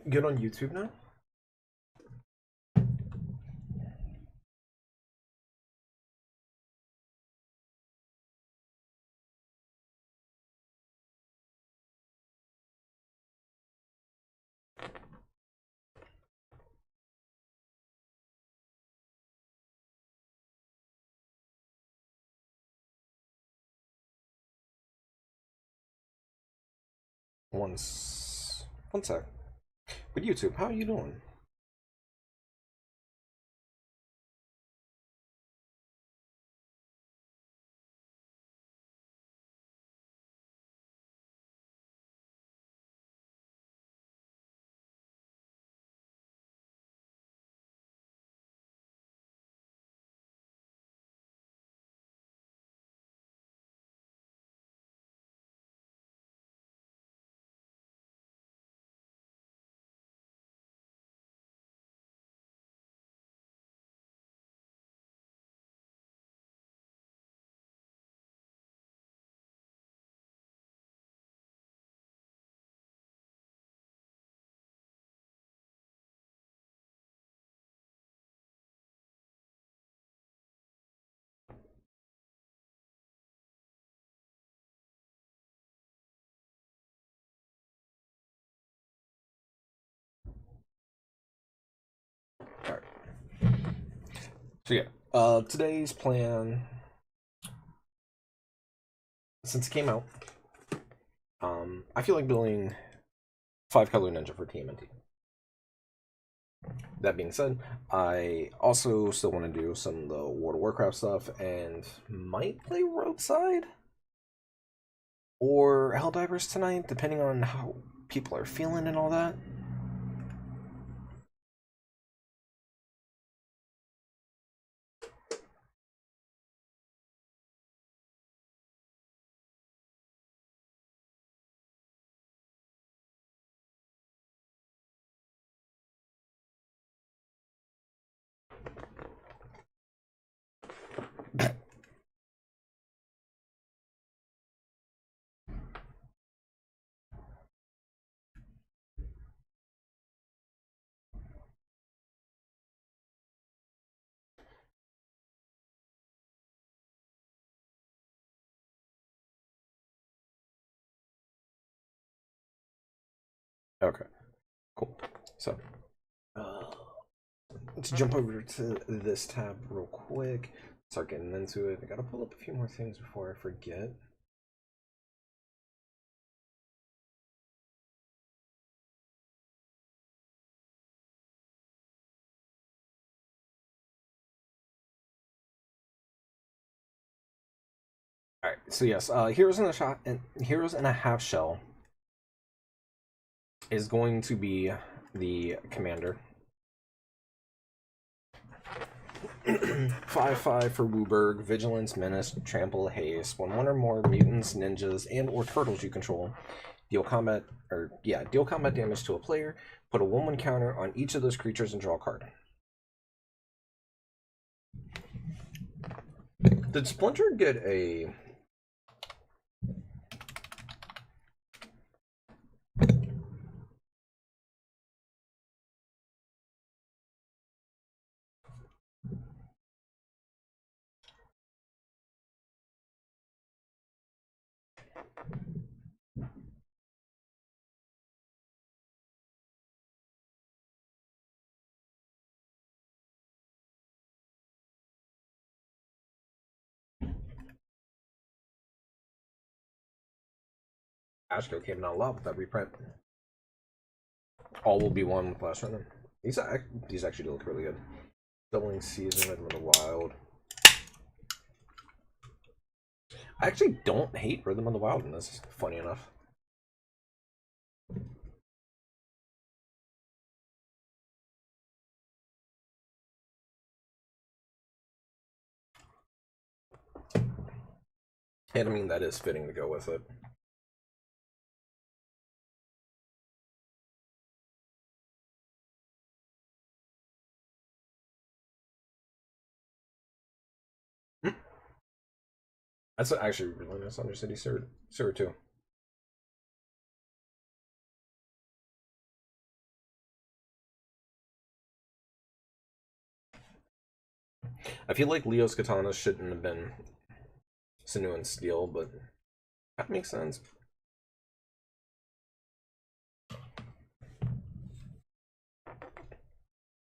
Good on YouTube now? One sec. But YouTube, how are you doing? Alright. So yeah, today's plan, since it came out, I feel like building 5-color ninja for TMNT. That being said, I also still want to do some of the World of Warcraft stuff and might play Roadside or Helldivers tonight, depending on how people are feeling and all that. Okay, cool. So, uh, let's jump over to this tab real quick. Start getting into it. I gotta pull up a few more things before I forget. All right. So yes, Heroes in a Half Shell is going to be the commander. 5/5 for Wooburg, Vigilance, Menace, Trample, Haste. When one or more mutants, ninjas, and or turtles you control deal combat damage to a player, put a 1/1 counter on each of those creatures and draw a card. Did Splinter get a Ashko came down a lot with that reprint? All will be one with last random. These actually do look really good. Doubling Season, Rhythm of the Wild. I actually don't hate Rhythm of the Wild in this, funny enough. And I mean, that is fitting to go with it. That's actually really nice Undercity Sewer too. I feel like Leo's katana shouldn't have been sinew and steel, but that makes sense.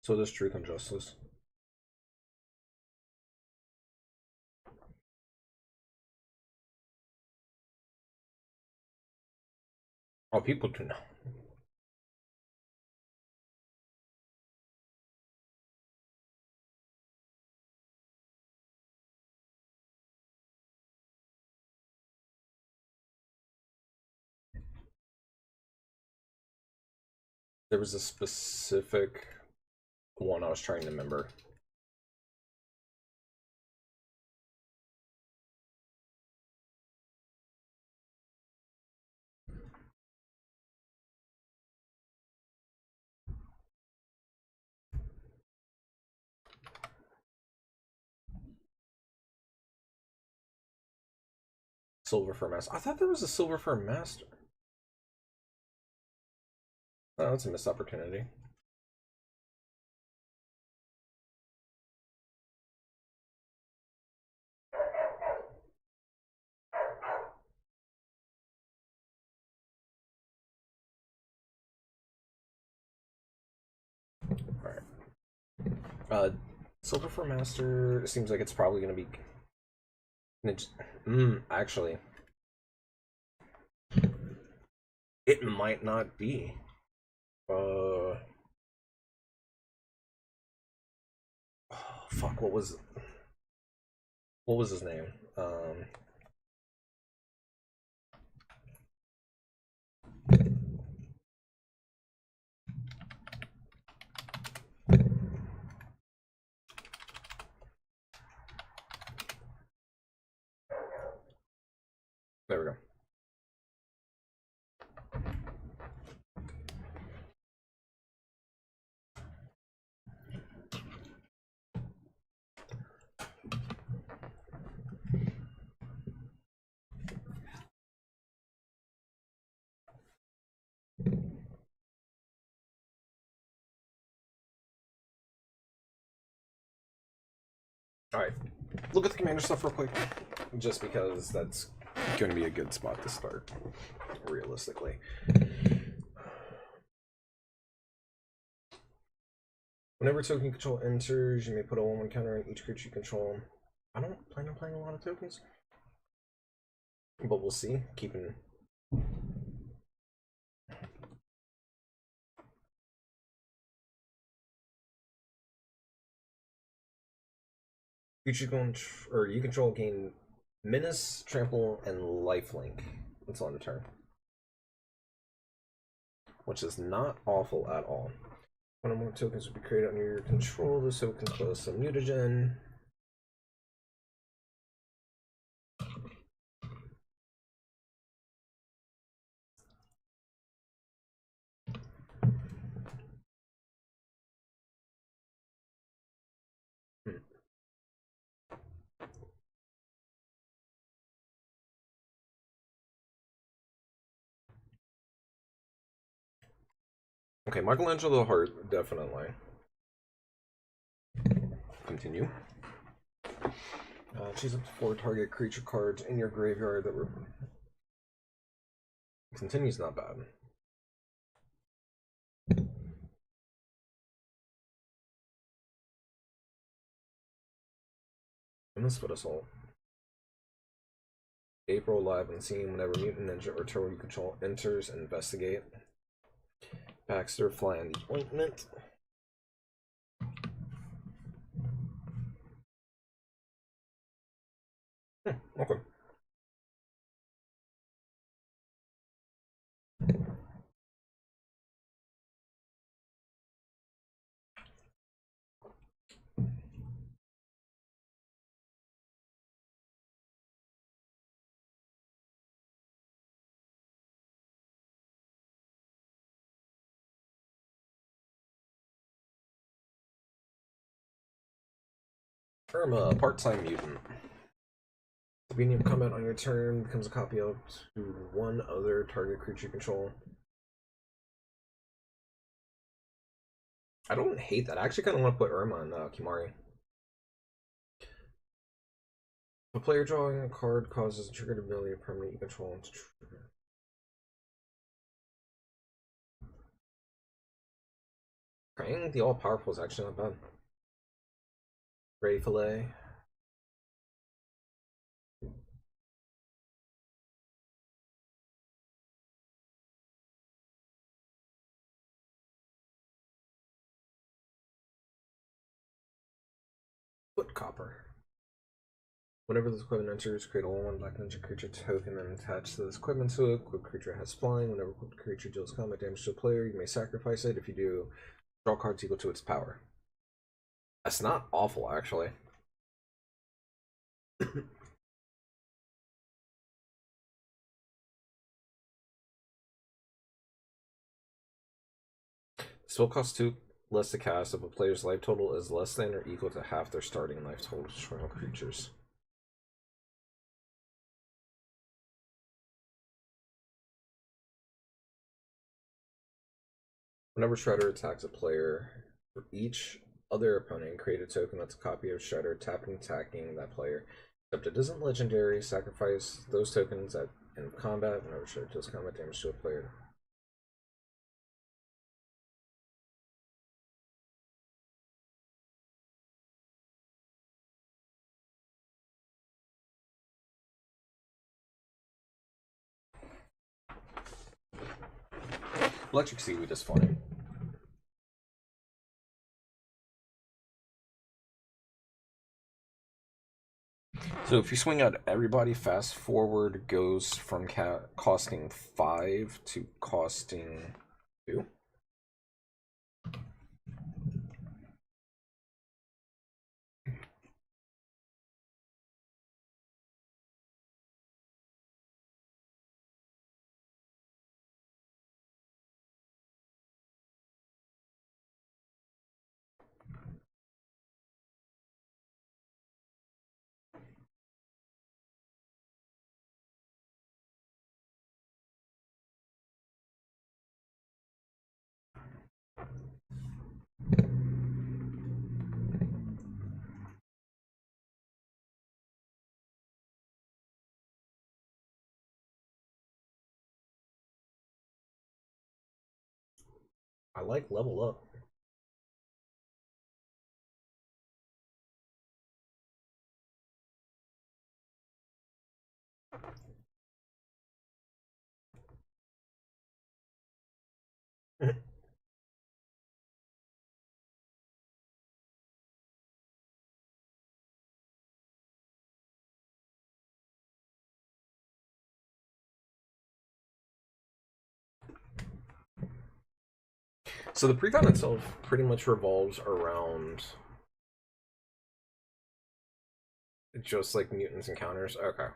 So does truth and justice. Oh, people do know. There was a specific one I was trying to remember. Silver for master. I thought there was a silver for master. Oh, that's a missed opportunity. Alright. Silver for master seems like it's probably gonna be actually. It might not be. Oh, fuck, what was his name? There we go. Alright. Look at the commander stuff real quick. Just because that's going to be a good spot to start, realistically. Whenever token control enters, you may put a 1/1 counter on each creature you control. I don't plan on playing a lot of tokens, but we'll see. Keeping you control gain menace, trample, and lifelink until end of turn, which is not awful at all. 1 or more tokens will be created under your control. This token close some mutagen. Okay, Michelangelo the Heart, definitely. Continue. Choose up to 4 target creature cards in your graveyard that were. Continue's not bad. And this foot assault. April live and scene whenever mutant ninja or turtle you control enters, investigate. Baxter fly on the ointment. Okay. Irma, part-time mutant. The beginning of combat on your turn becomes a copy of to one other target creature you control. I don't hate that. I actually kind of want to put Irma in Kimari. A player drawing a card causes a triggered ability of permanent you control to trigger. Praying the all-powerful is actually not bad. Ray Fillet. Foot Copper. Whenever this equipment enters, create a 1/1 black ninja creature token and attach this equipment to it. Equipped creature has flying. Whenever equipped creature deals combat damage to a player, you may sacrifice it. If you do, draw cards equal to its power. That's not awful, actually. Spell costs 2 less to cast if a player's life total is less than or equal to half their starting life total, destroying all creatures. Whenever Shredder attacks a player, for each other opponent, create a token that's a copy of Shredder, tapping, attacking that player. Except it isn't legendary, sacrifice those tokens at end of combat whenever Shredder deals combat damage to a player. Electric Seaweed is funny. So if you swing out everybody, fast forward goes from costing 5 to costing 2. I like level up. So the precon itself pretty much revolves around just like mutants and counters. Okay.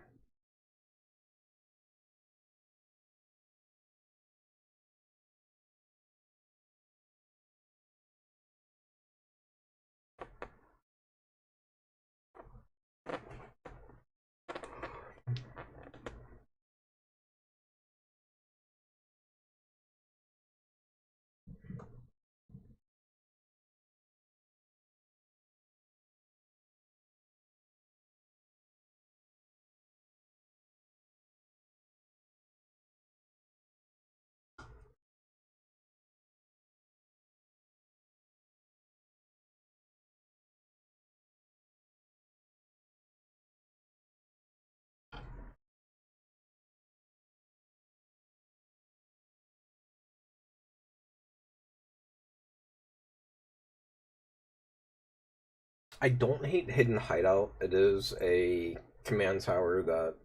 I don't hate Hidden Hideout. It is a command tower that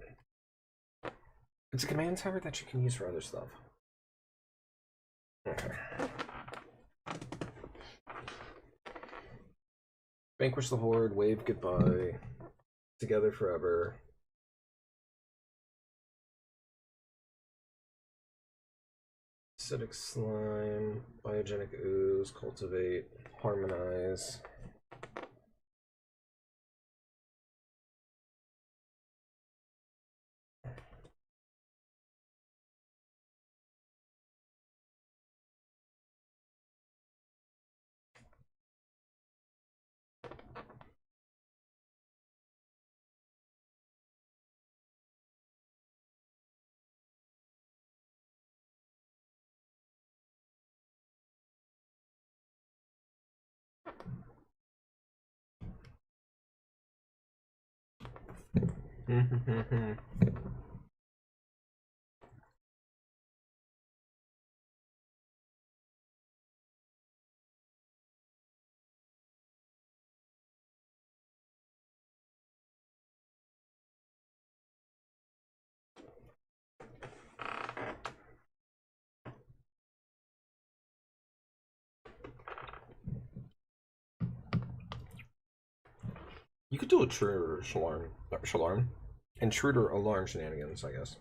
it's a command tower that you can use for other stuff. Okay. Vanquish the Horde, wave goodbye. Together forever. Acidic Slime, Biogenic Ooze, Cultivate, Harmonize. You could do a true Shalarm. Intruder alarm shenanigans, I guess.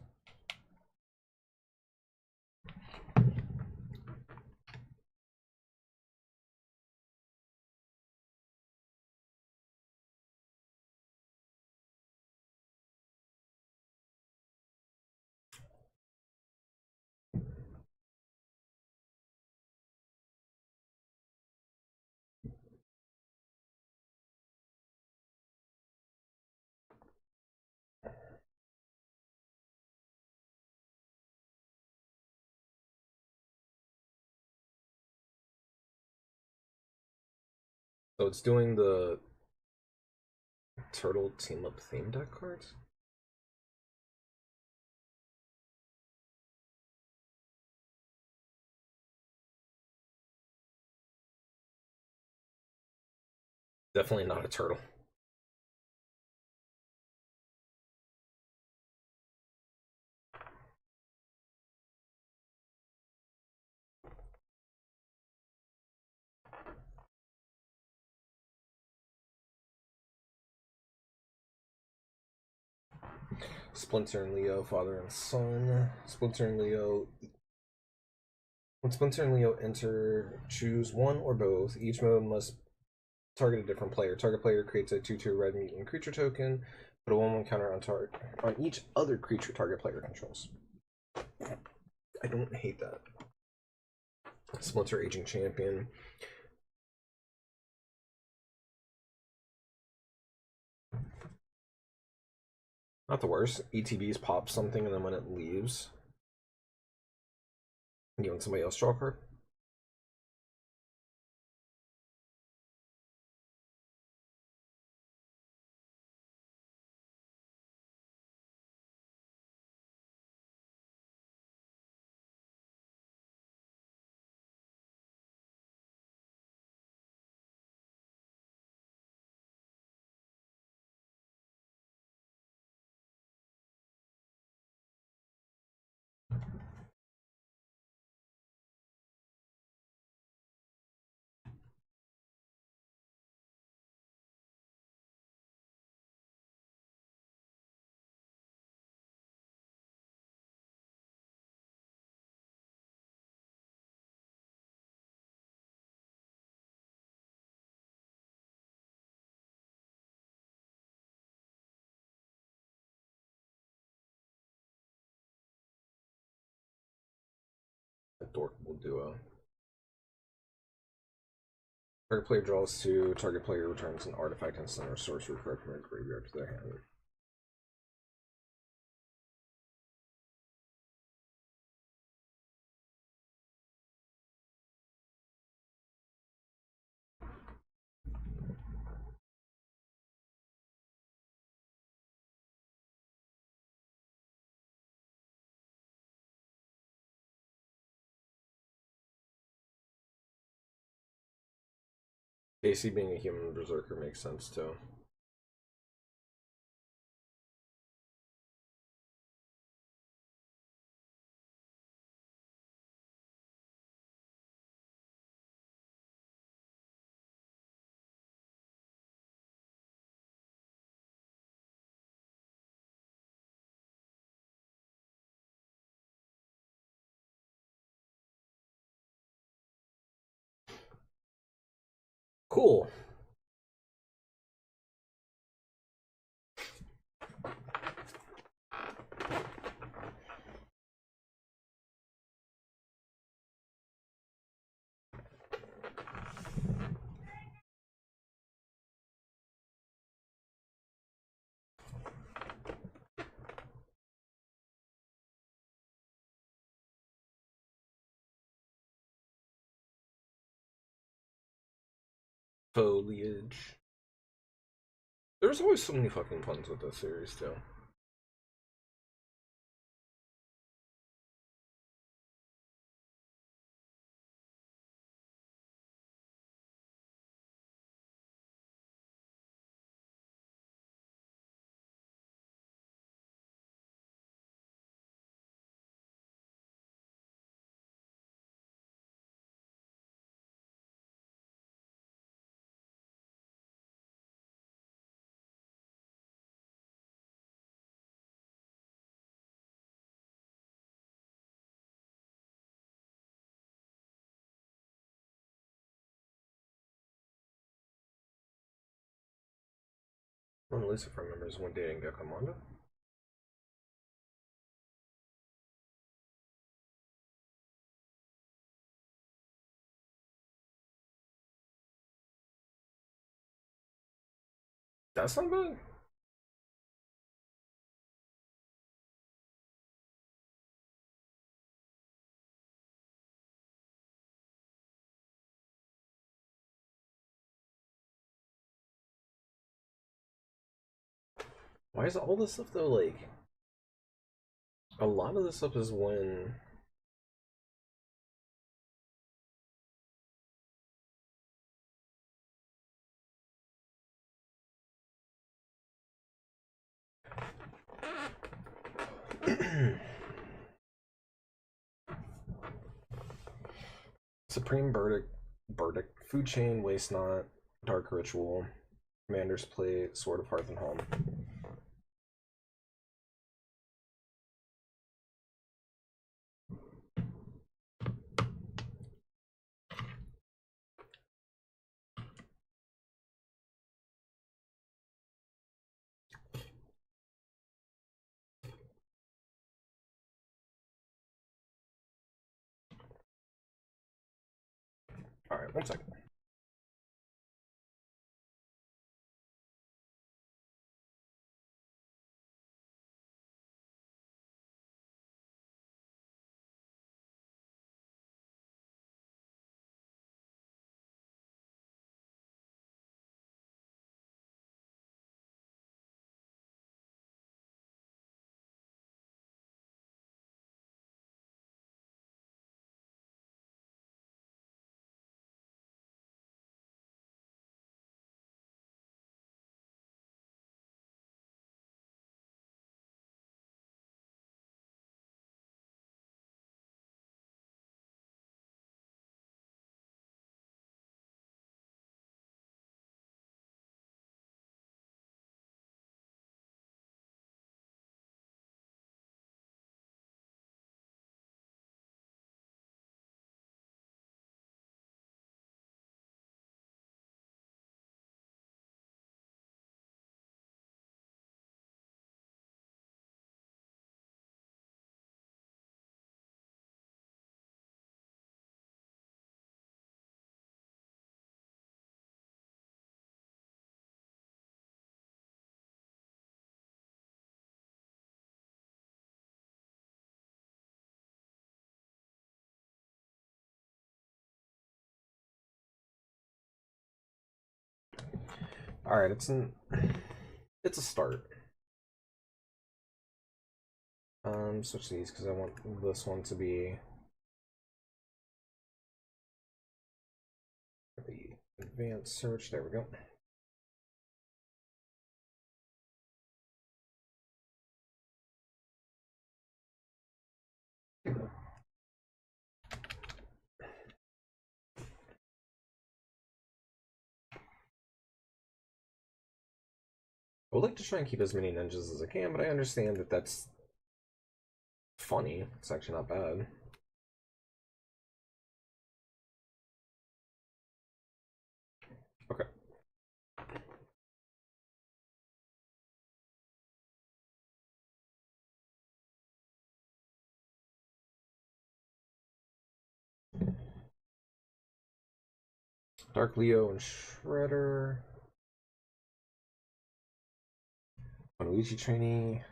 So it's doing the Turtle Team Up theme deck cards? Definitely not a turtle. Splinter and Leo, father and son. Splinter and Leo. When Splinter and Leo enter, choose one or both. Each mode must target a different player. Target player creates a 2/2 red mutant creature token. Put a 1/1 counter on each other creature target player controls. I don't hate that. Splinter Aging Champion. Not the worst. ETBs pop something, and then when it leaves, you want somebody else draw a card? Adorable duo. Target player draws 2, target player returns an artifact, instant, or sorcery card from their graveyard to their hand. AC being a human berserker makes sense too. Cool. Foliage. There's always so many fucking puns with this series too. One Lucifer remembers when dating Geckomondo. That's not bad. Why is all this stuff though like a lot of this stuff is when Supreme Verdict, Food Chain, Waste Not, Dark Ritual, Commander's Plate, Sword of Hearth and Home. Alright, 1 second. Alright, it's a start. Switch these because I want this one to be the advanced search. There we go. I would like to try and keep as many ninjas as I can, but I understand that that's funny. It's actually not bad. Okay. Dark Leo and Shredder. Luigi trainee.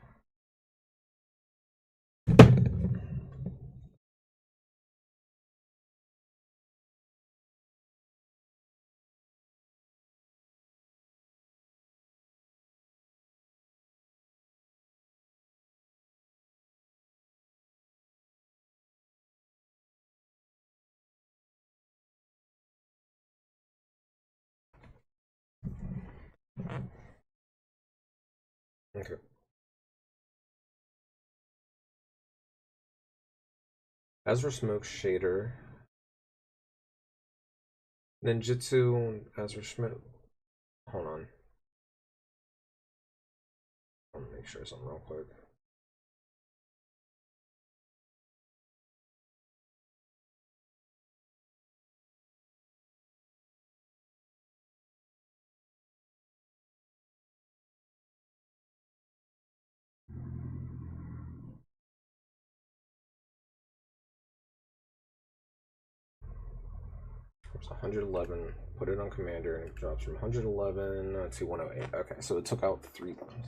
Okay. Ezra Smoke Shader. Ninjutsu, Ezra Schmidt. Hold on. I want to make sure something real quick. There's 111. Put it on commander, and it drops from 111 to 108. Okay, so it took out 3 lines.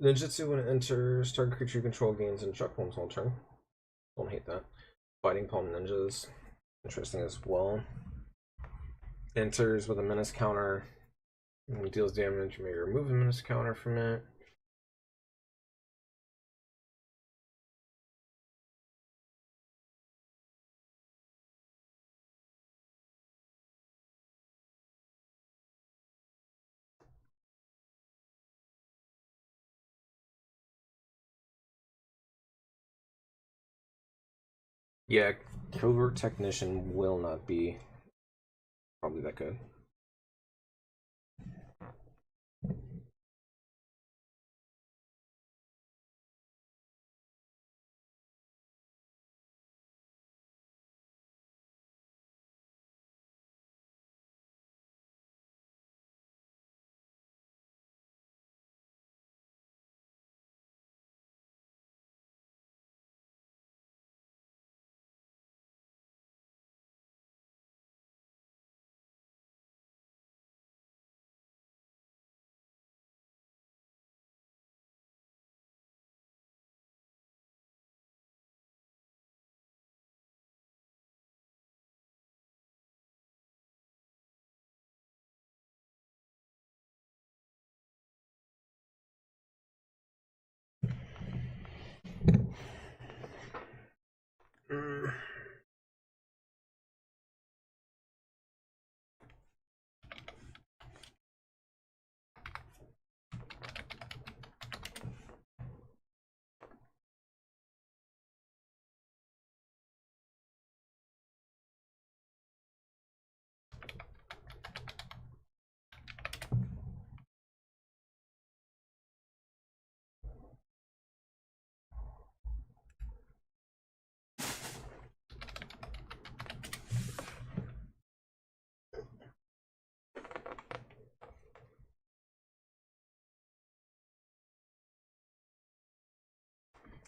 Ninjutsu, when it enters, target creature you control gains indestructible until turn. Don't hate that. Fighting Palm Ninjas. Interesting as well. Enters with a menace counter. When it deals damage, you may remove a menace counter from it. Yeah, Covert Technician will not be probably that good.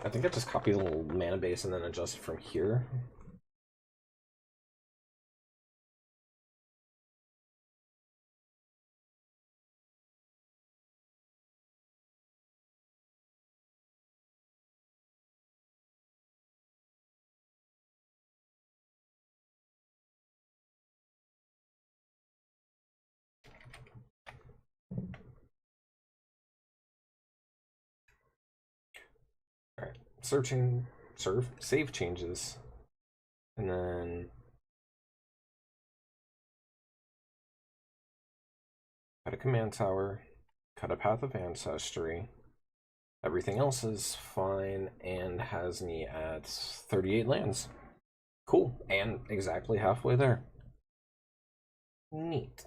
I think I just copy the little mana base and then adjust from here. Alright, save changes. And then cut a command tower, cut a path of ancestry. Everything else is fine and has me at 38 lands. Cool, and exactly halfway there. Neat.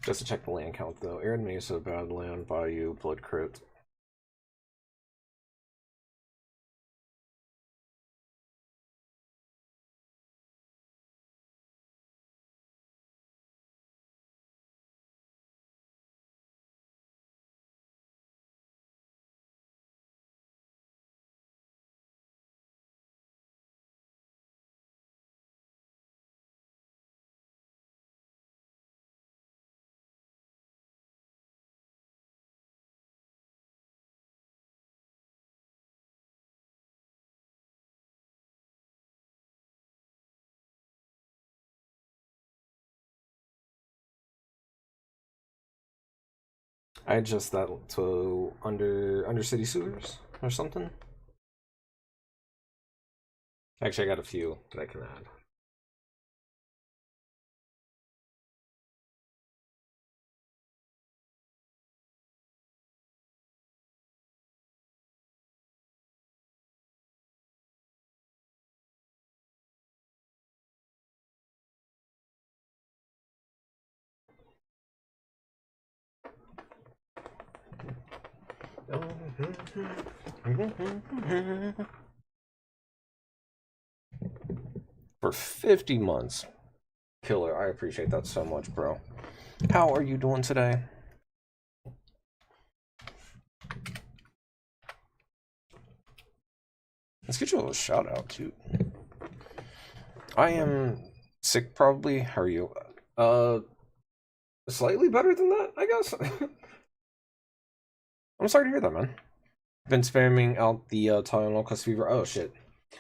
Just to check the land count though. Arid Mesa, Badland, Bayou, Blood Crypt. I adjust that to under city sewers or something. Actually, I got a few that I can add. For 50 months. Killer, I appreciate that so much, bro. How are you doing today? Let's get you a little shout out too. I am sick probably. How are you? Uh Slightly better than that, I guess. I'm sorry to hear that, man. Been spamming out the Tylenol cause fever. Oh shit.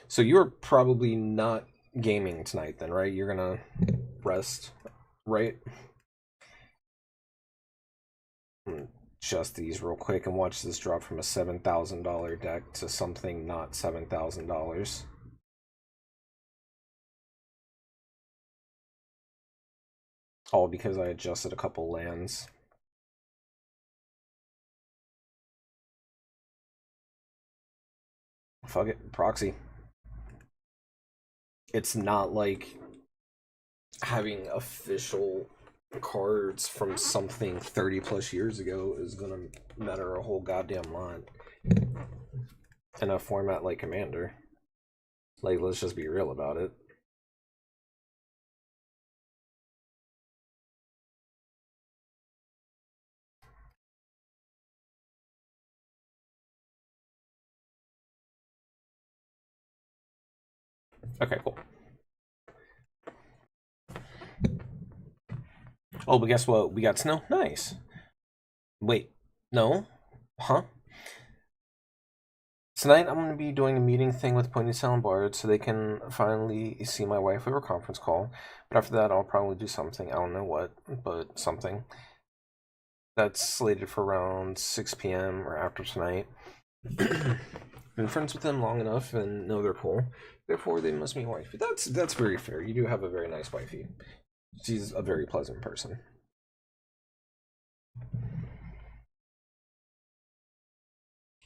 So you're probably not gaming tonight then, right? You're gonna rest, right? Just these real quick and watch this drop from a $7,000 deck to something not $7,000. All because I adjusted a couple lands. Fuck it, proxy. It's not like having official cards from something 30 plus years ago is gonna matter a whole goddamn lot in a format like Commander. Like, let's just be real about it. Okay, cool. Oh, but guess what? We got snow. Nice. Wait, no? Huh? Tonight I'm going to be doing a meeting thing with Pointy Sound Bard so they can finally see my wife over conference call. But after that, I'll probably do something. I don't know what, but something. That's slated for around 6 p.m. or after tonight. Been friends with them long enough and know they're cool. Therefore, they must be wifey. That's very fair. You do have a very nice wifey. She's a very pleasant person.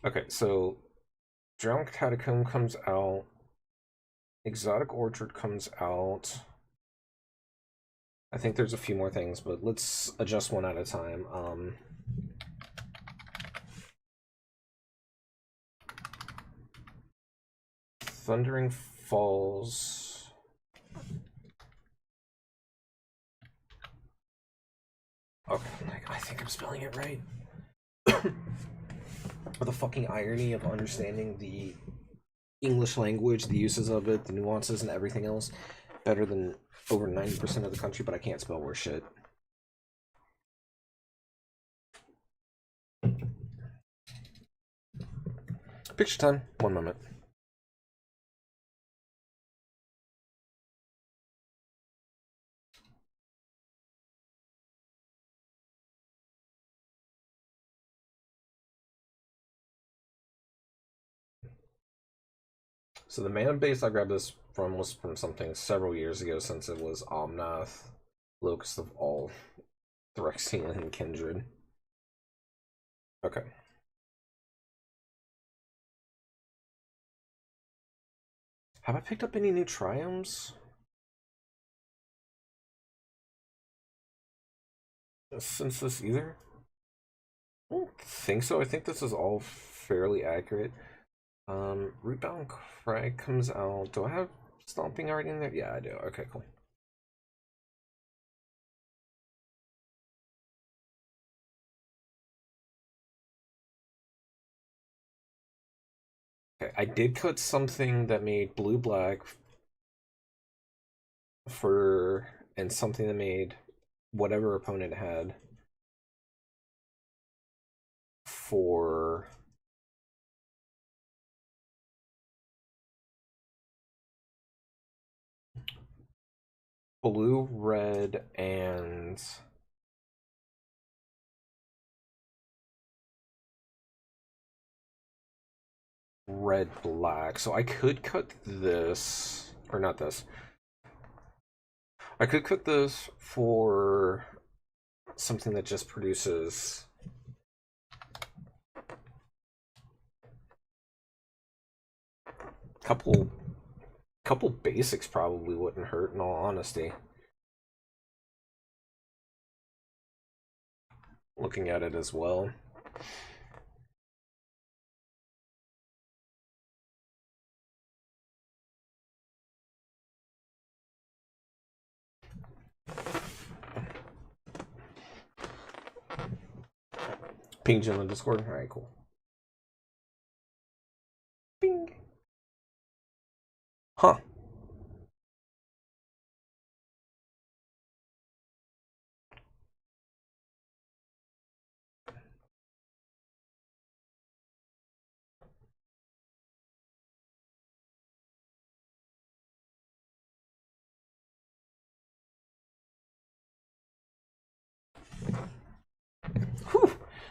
Okay, so Drowned Catacomb comes out. Exotic Orchard comes out. I think there's a few more things, but let's adjust one at a time. Thundering Falls. Okay, I think I'm spelling it right. The fucking irony of understanding the English language, the uses of it, the nuances, and everything else better than over 90% of the country, but I can't spell worse shit. Picture time. 1 moment. So the mana base I grabbed this from was from something several years ago, since it was Omnath, Locust of all, Phyrexian, and Kindred. Okay. Have I picked up any new triomes since this either? I don't think so. I think this is all fairly accurate. Rootbound Crag comes out. Do I have Stomping already in there? Yeah, I do. Okay, cool. Okay, I did cut something that made blue-black for, and something that made whatever opponent had for blue, red, and red, black. So I could cut this, or not this. I could cut this for something that just produces couple basics probably wouldn't hurt, in all honesty. Looking at it as well. Ping you on the Discord. Alright, cool. Bing.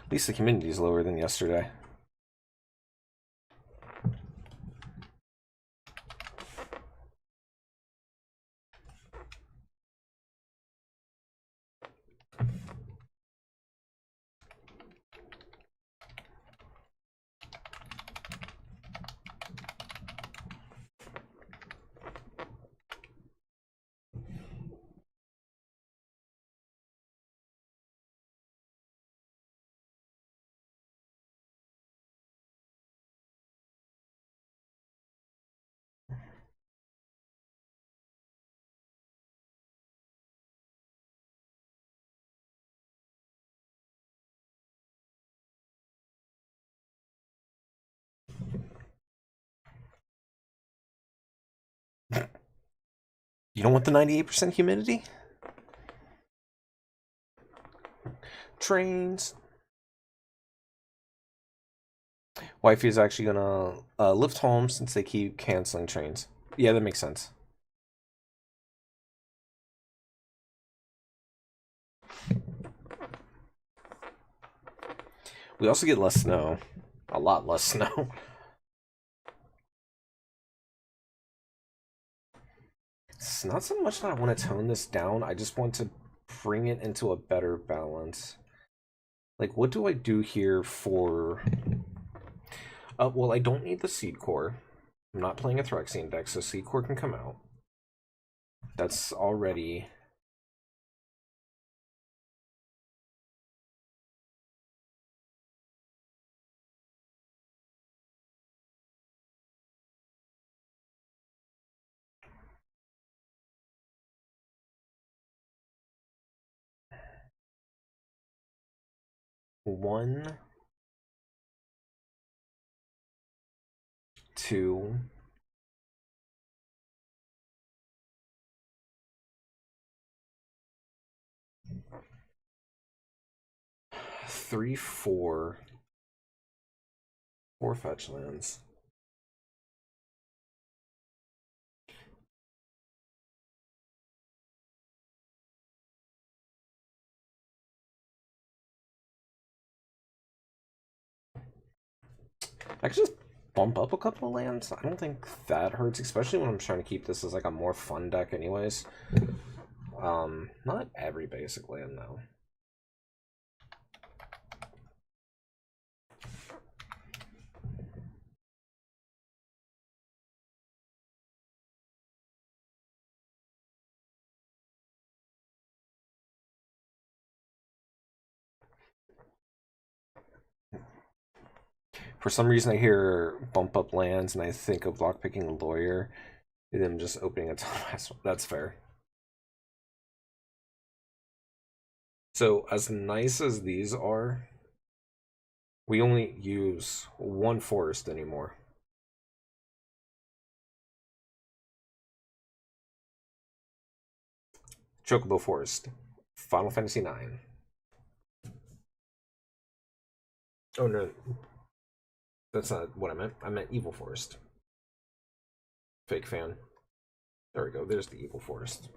At least the humidity is lower than yesterday. You don't want the 98% humidity? Trains. Wifey is actually gonna lift home since they keep canceling trains. Yeah, that makes sense. We also get less snow. A lot less snow. It's not so much that I want to tone this down, I just want to bring it into a better balance. Like, what do I do here for... well, I don't need the Seed Core. I'm not playing a Threxian deck, so Seed Core can come out. That's already... One, two, three, four fetch lands. I could just bump up a couple of lands. I don't think that hurts, especially when I'm trying to keep this as like a more fun deck anyways. Not every basic land though. For some reason I hear bump up lands and I think of lockpicking a lawyer and them just opening a ton. That's fair. So as nice as these are, we only use one forest anymore. Chocobo Forest. Final Fantasy IX. Oh no. That's not what I meant. I meant Evil Forest. Fake fan. There we go. There's the Evil Forest.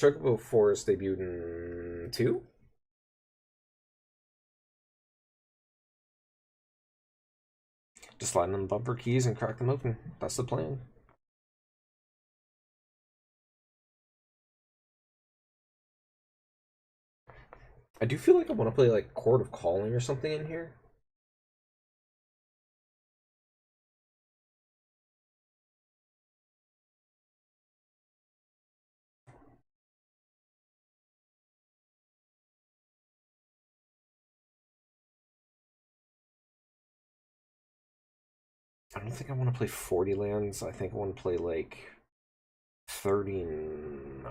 Chocobo Forest debuted in 2? Just slide on the bumper keys and crack them open. That's the plan. I do feel like I want to play like Court of Calling or something in here. I don't think I want to play 40 lands. I think I want to play like 39.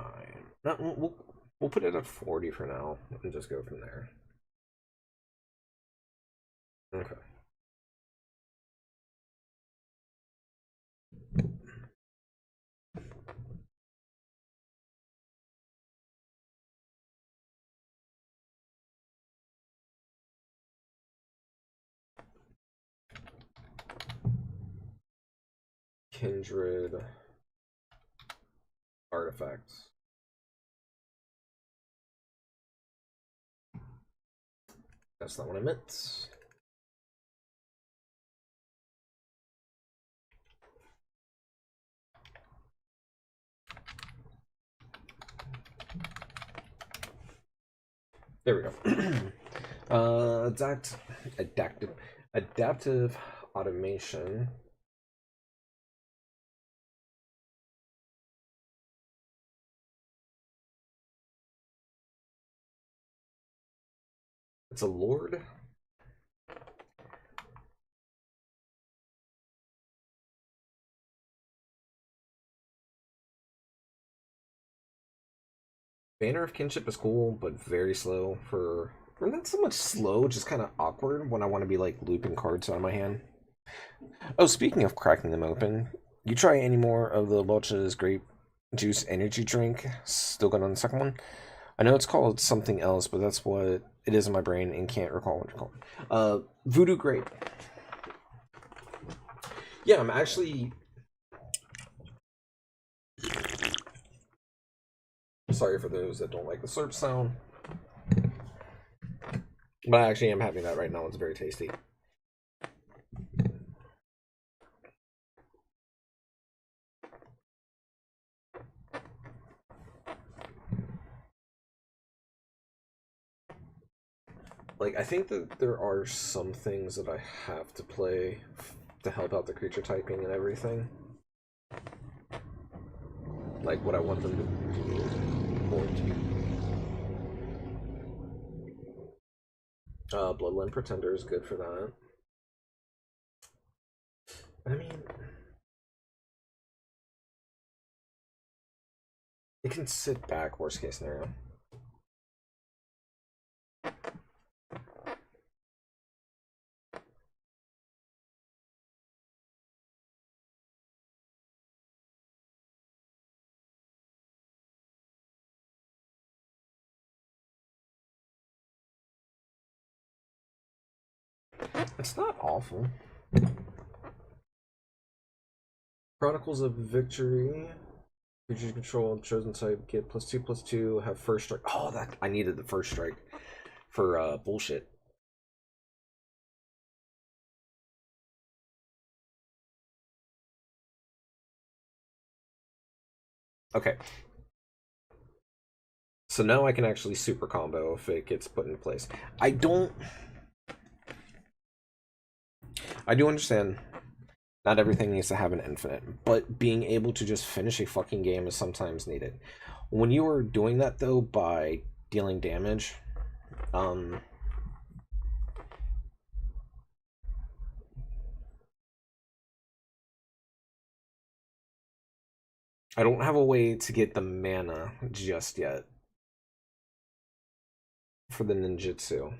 No, we'll put it at 40 for now and just go from there. Okay. Kindred artifacts. That's not what I meant. There we go. Adaptive automation. It's a lord. Banner of Kinship is cool, but very slow for. Or not so much slow, just kind of awkward when I want to be like looping cards out of my hand. Oh, speaking of cracking them open, you try any more of the Welch's Grape Juice Energy Drink? Still going on the second one? I know it's called something else, but that's what it is in my brain and can't recall what it's called. Voodoo Grape. Yeah, I'm actually. Sorry for those that don't like the slurp sound. But I actually am having that right now. It's very tasty. Like, I think that there are some things that I have to play to help out the creature typing and everything. Like, what I want them to be more to. Bloodline Pretender is good for that. I mean, it can sit back, worst case scenario. It's not awful. Chronicles of Victory. Creature control, chosen type, get +2/+2, have first strike. Oh, that I needed the first strike for bullshit. Okay. So now I can actually super combo if it gets put in place. I do understand not everything needs to have an infinite, but being able to just finish a fucking game is sometimes needed. When you are doing that though by dealing damage, I don't have a way to get the mana just yet for the ninjutsu.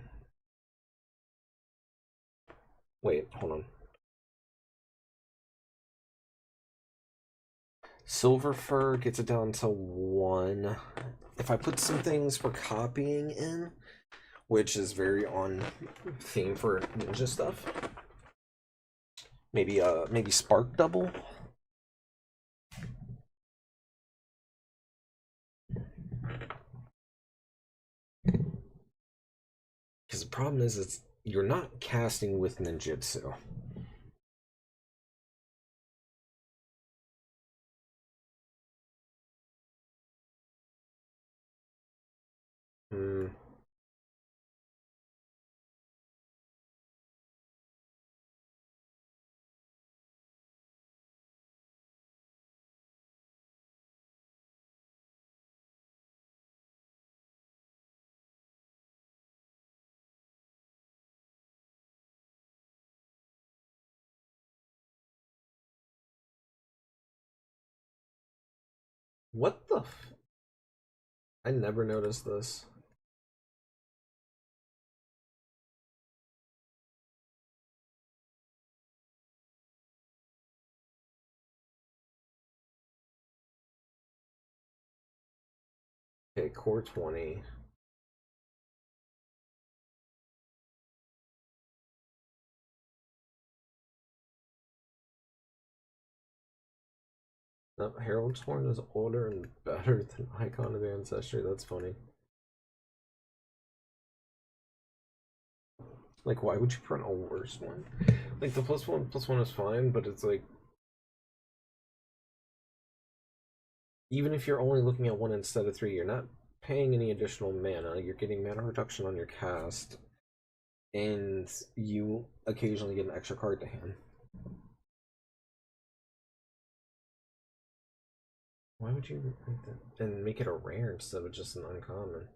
Wait, hold on. Silver Fur gets it down to 1. If I put some things for copying in, which is very on theme for ninja stuff, maybe Spark Double. Because the problem is you're not casting with ninjutsu. Hmm. What the? I never noticed this. Okay, core 20. No, Herald's Horn is older and better than Icon of Ancestry. That's funny. Like, why would you print a worse one? Like, the +1/+1 is fine, but it's like, even if you're only looking at 1 instead of 3, you're not paying any additional mana. You're getting mana reduction on your cast, and you occasionally get an extra card to hand. Why would you make that? And make it a rare instead of just an uncommon?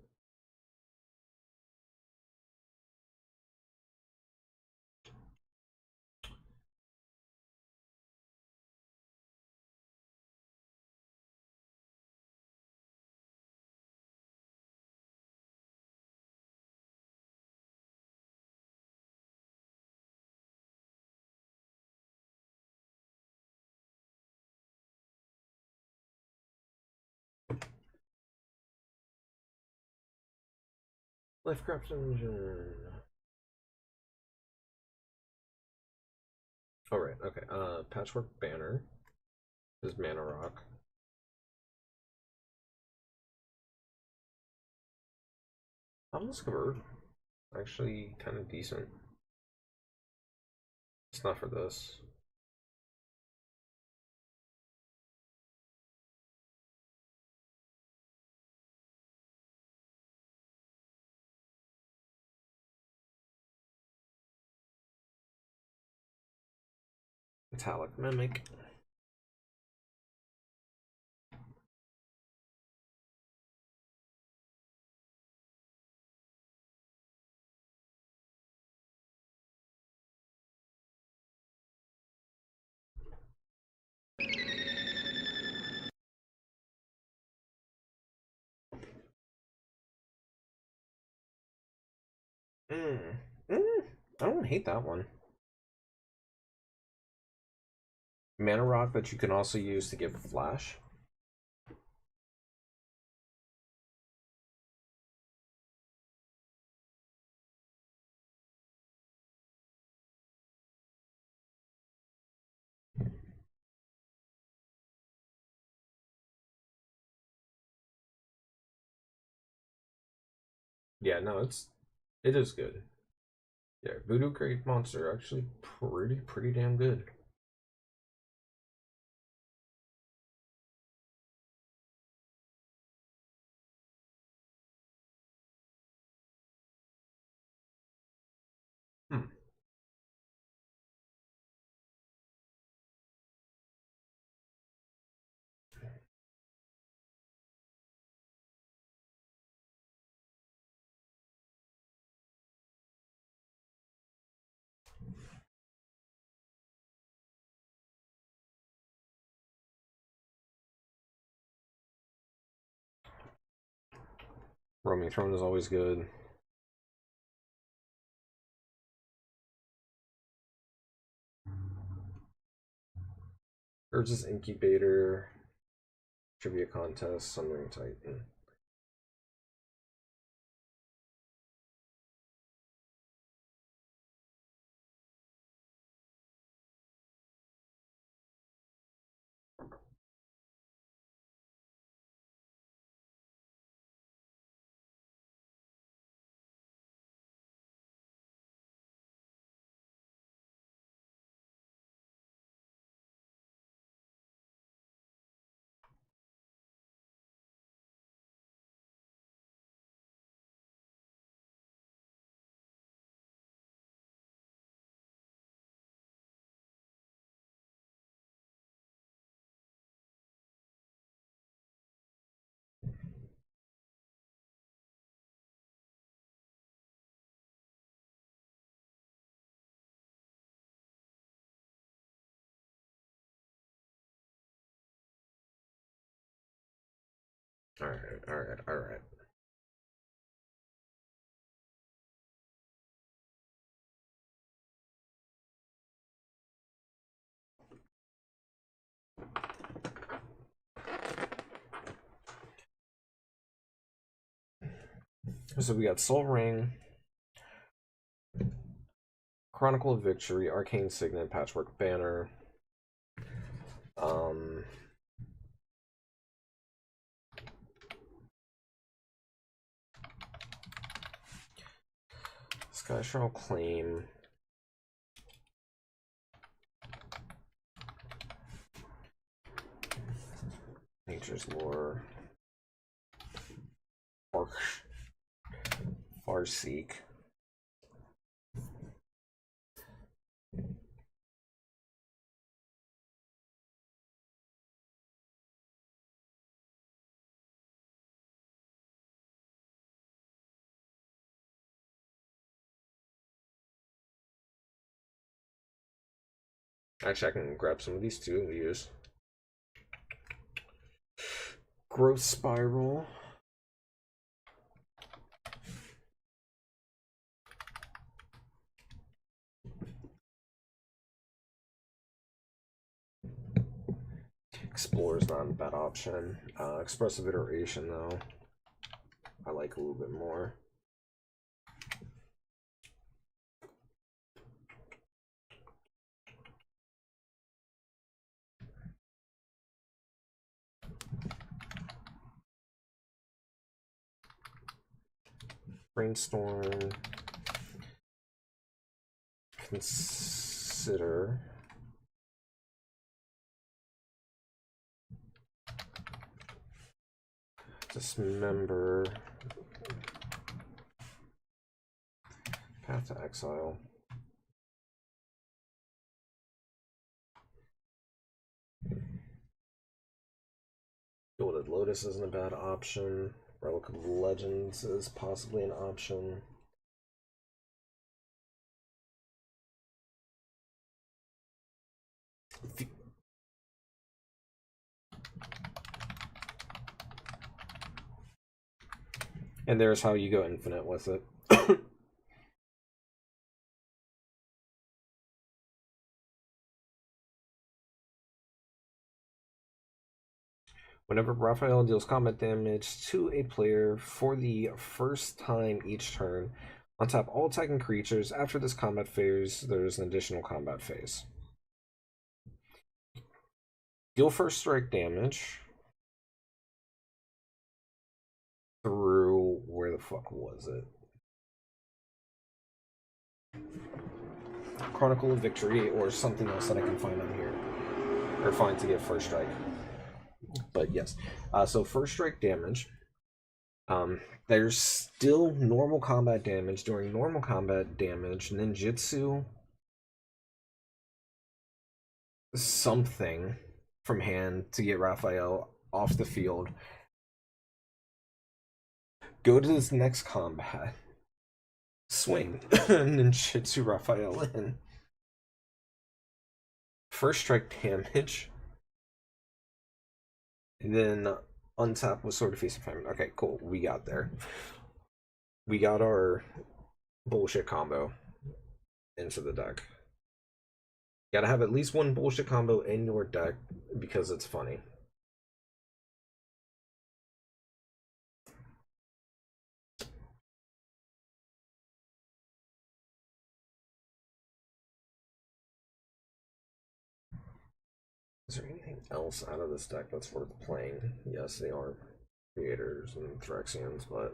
Lifecraft Engine. Oh, right, okay. Patchwork Banner is Mana Rock. Almost covered. Actually, kind of decent. It's not for this. Metallic Mimic. I don't hate that one. Mana Rock that you can also use to give Flash. Yeah, no, it is good. Yeah, Voodoo Crate Monster actually pretty damn good. Hmm. Roaming Throne is always good. Urge's Incubator, Trivia Contest, Summoning Titan. Alright. So we got Soul Ring, Chronicle of Victory, Arcane Signet, Patchwork Banner. It's Skyshroud Claim. Nature's Lore. Farseek. Actually, I can grab some of these too and use. Growth Spiral. Explore is not a bad option. Expressive Iteration, though, I like a little bit more. Brainstorm. Consider. Dismember. Path to Exile. Gilded Lotus isn't a bad option. Relic of Legends is possibly an option. And there's how you go infinite with it. Whenever Raphael deals combat damage to a player for the first time each turn, untap all attacking creatures. After this combat phase, there's an additional combat phase. Deal first strike damage through, where the fuck was it? Chronicle of Victory or something else that I can find on here. Or find to get first strike. But yes, so first strike damage. There's still normal combat damage. During normal combat damage, ninjutsu something from hand to get Raphael off the field. Go to this next combat. Swing ninjutsu Raphael in. First strike damage. And then untap with Sword of Feast and Famine. Okay, cool. We got there. We got our bullshit combo into the deck. Gotta have at least one bullshit combo in your deck because it's funny. Is there anything else out of this deck that's worth playing? Yes, they are creators and Phyrexians, but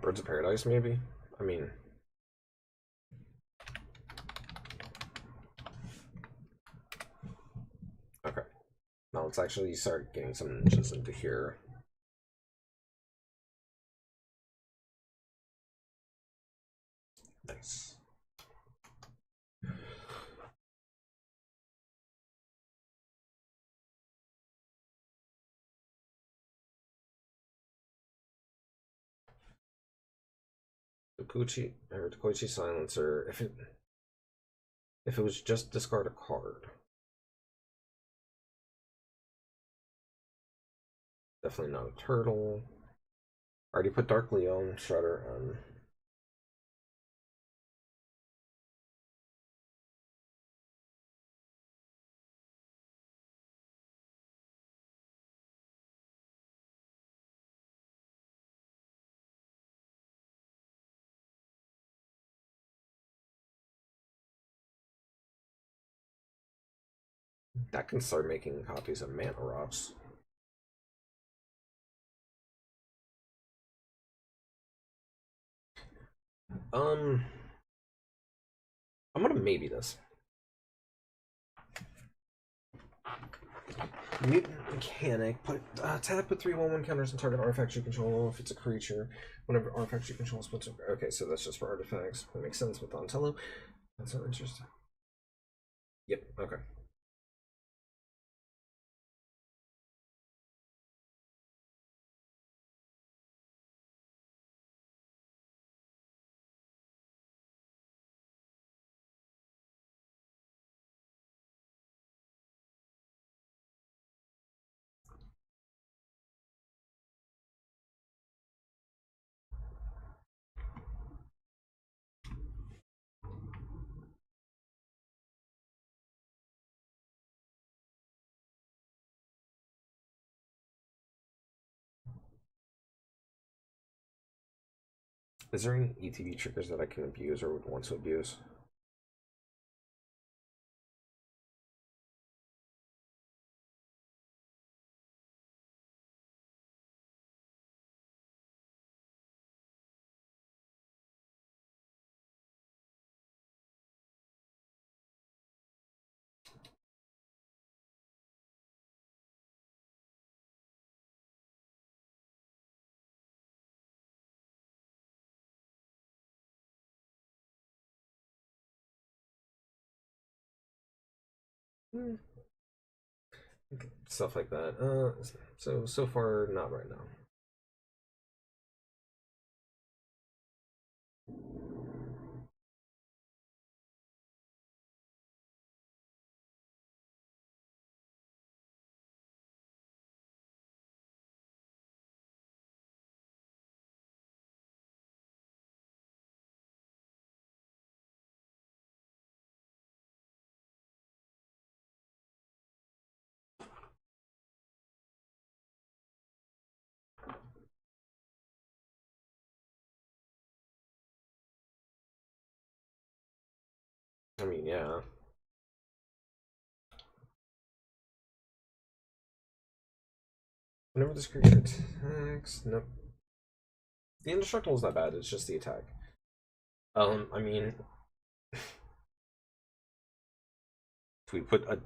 Birds of Paradise, maybe? I mean, okay. Now let's actually start getting some ninjas into here. Nice. Koichi Silencer. If it was just discard a card. Definitely not a turtle. Already put Dark Leo and Shredder on. That can start making copies of Mana Rocks. I'm gonna maybe this. Mutant Mechanic. Tap, put 3/1/1 counters on target artifact you control if it's a creature. Whenever artifact you control is put to. Okay, so that's just for artifacts. That makes sense with Donatello. That's so interesting. Yep, okay. Is there any ETB triggers that I can abuse or would want to abuse? Stuff like that. So far, not right now. I mean, yeah. Whenever this creature attacks, nope. The indestructible is not bad. It's just the attack. I mean, if we put a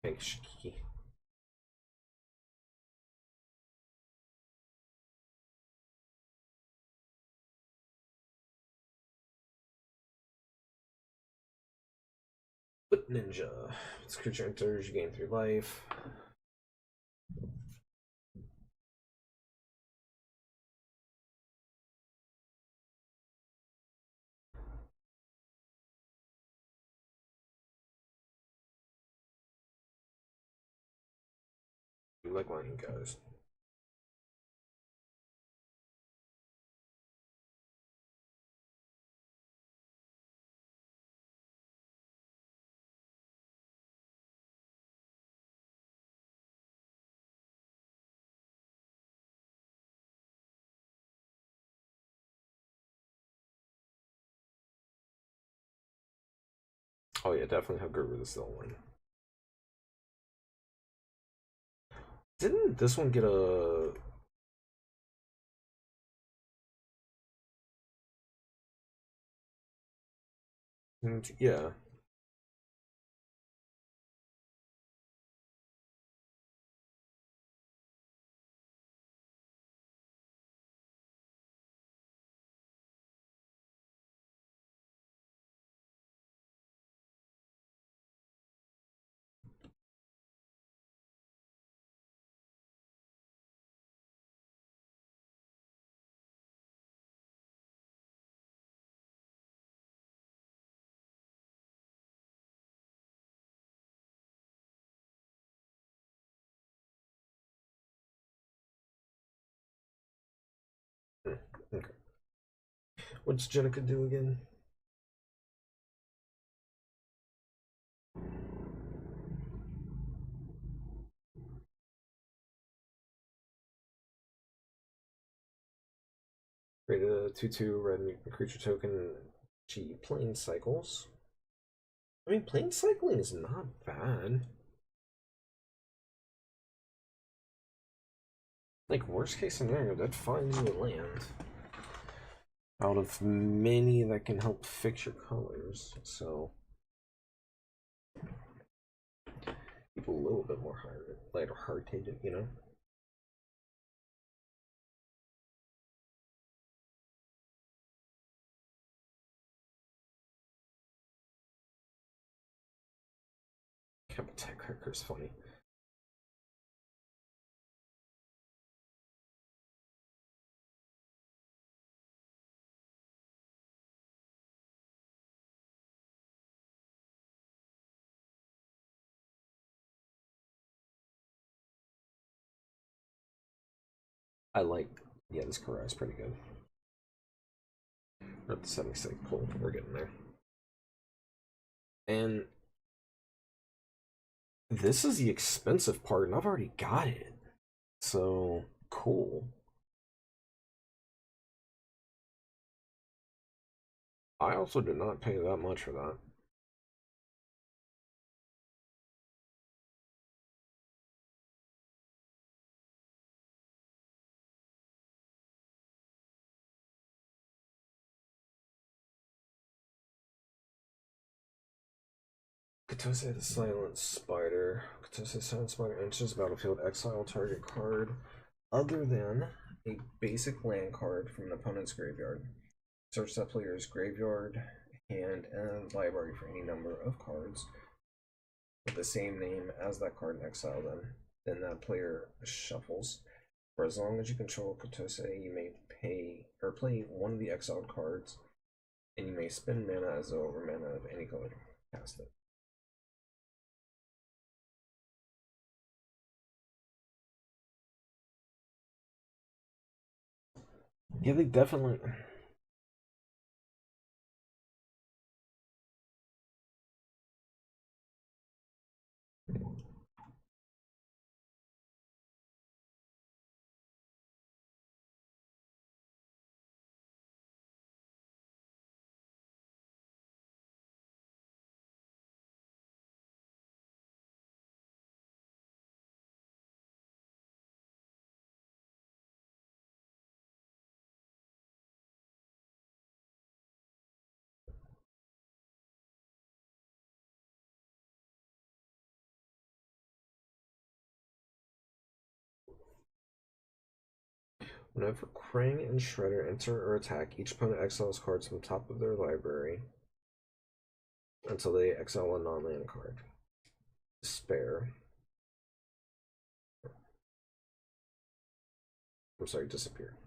big key. Put ninja. This creature enters, you gain 3 life. You like lying guys. Oh yeah, definitely have Guru the still one. Didn't this one get a yeah. Okay. What's Jenica do again? Created a 2/2 red mutant creature token. G plane cycles. I mean, plane cycling is not bad. Like, worst case scenario, that finds you a land. Out of many that can help fix your colors, so people a little bit more lighter-hearted, you know. Kappa Tech Cracker's funny. I like, yeah, this Kara is pretty good. We're at the 76, cool, we're getting there. And this is the expensive part, and I've already got it. So, cool. I also did not pay that much for that. Katose the Silent Spider. Katose the Silent Spider enters battlefield, exile target card other than a basic land card from an opponent's graveyard. Search that player's graveyard, hand, and library for any number of cards with the same name as that card and exile them. Then that player shuffles. For as long as you control Katose, you may pay or play one of the exiled cards, and you may spend mana as though over mana of any color to cast it. Yeah, they definitely. Whenever Krang and Shredder enter or attack, each opponent exiles cards from the top of their library until they exile a non-land card. Despair. I'm sorry, disappear.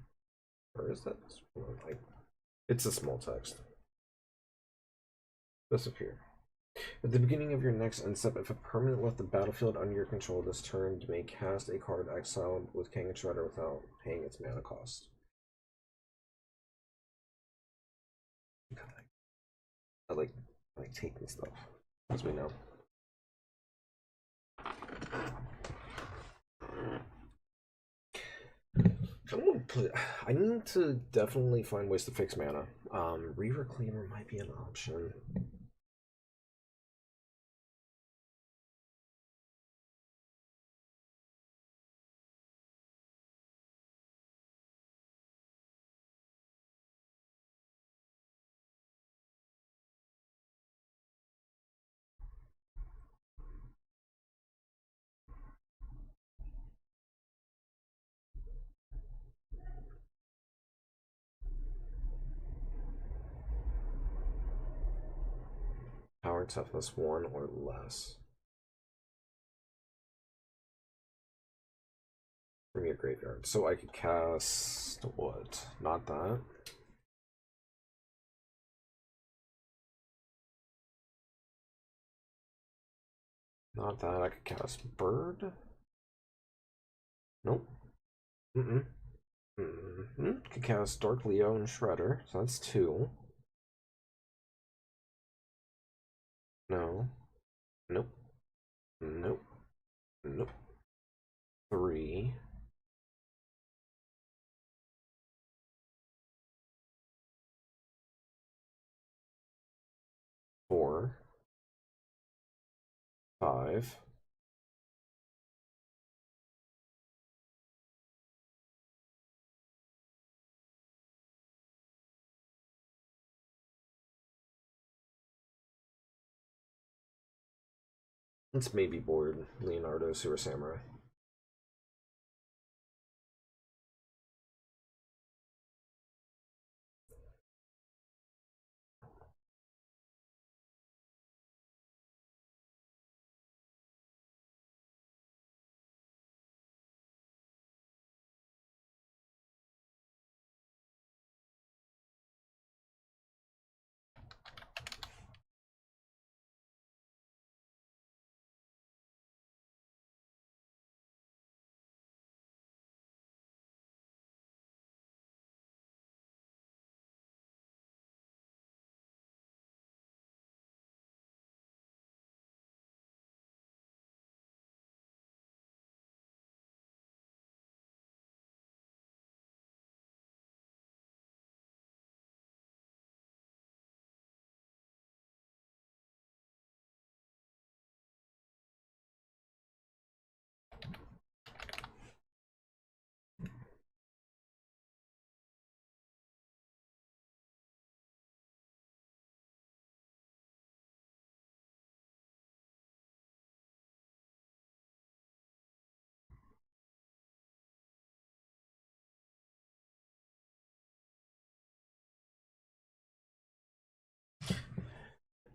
Or is that? It's a small text. Disappear. At the beginning of your next end step, if a permanent left the battlefield under your control this turn, you may cast a card exiled with King and Shredder without paying its mana cost. I like taking stuff, as we know. I need to definitely find ways to fix mana. Reaver Cleaver might be an option. Power toughness 1 or less. From your graveyard. So I could cast what? Not that. Not that. I could cast Bird. Nope. Could cast Dark Leo and Shredder, so that's 2. No. Nope. Nope. Nope. 3. 4. 5. Let's maybe board Leonardo Sewer Samurai.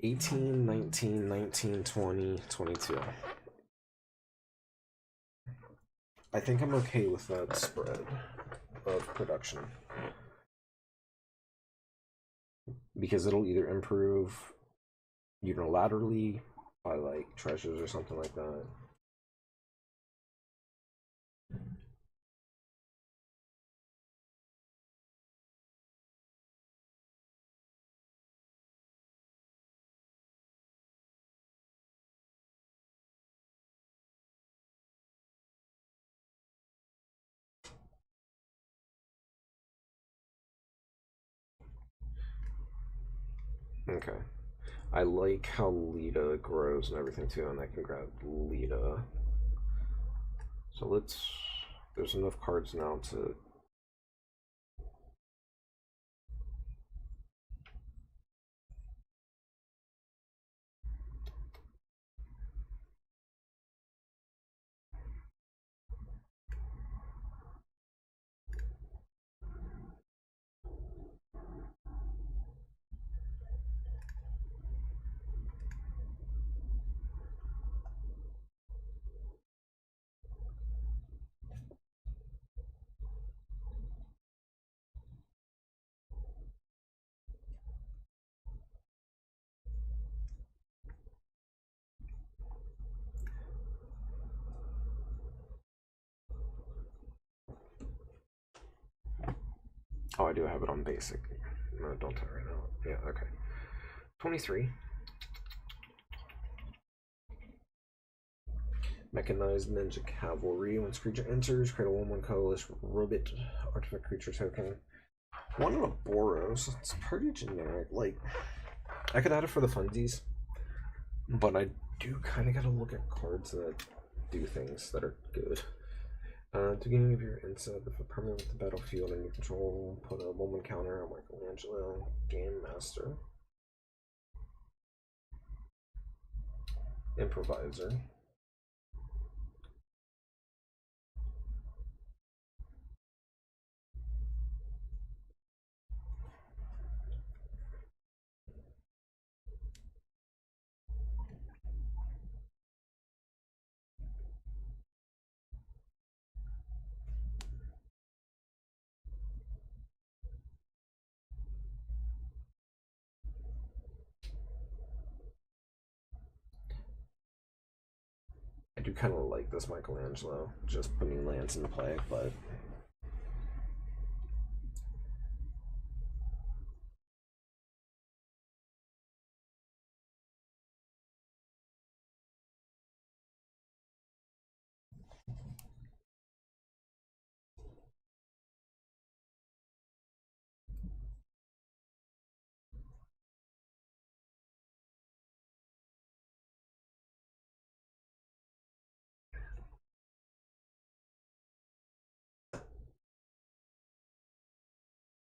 $18, $19, $19, $20, $22. I think I'm okay with that spread of production. Because it'll either improve unilaterally by like treasures or something like that. Okay. I like how Lita grows and everything too, and I can grab Lita. So let's. There's enough cards now to. Oh, I do have it on basic. No, don't tell right now. Yeah, okay. 23. Mechanized Ninja Cavalry. Once creature enters, create a 1/1 colorless robot artifact creature token. One in a Boros. It's pretty generic. Like, I could add it for the funsies, but I do kind of gotta look at cards that do things that are good. At the beginning of your inset, if a permanent with the battlefield and you control, put a 1/1 counter on Michelangelo, Game Master, Improviser. I do kind of like this Michelangelo, just putting lands into play, but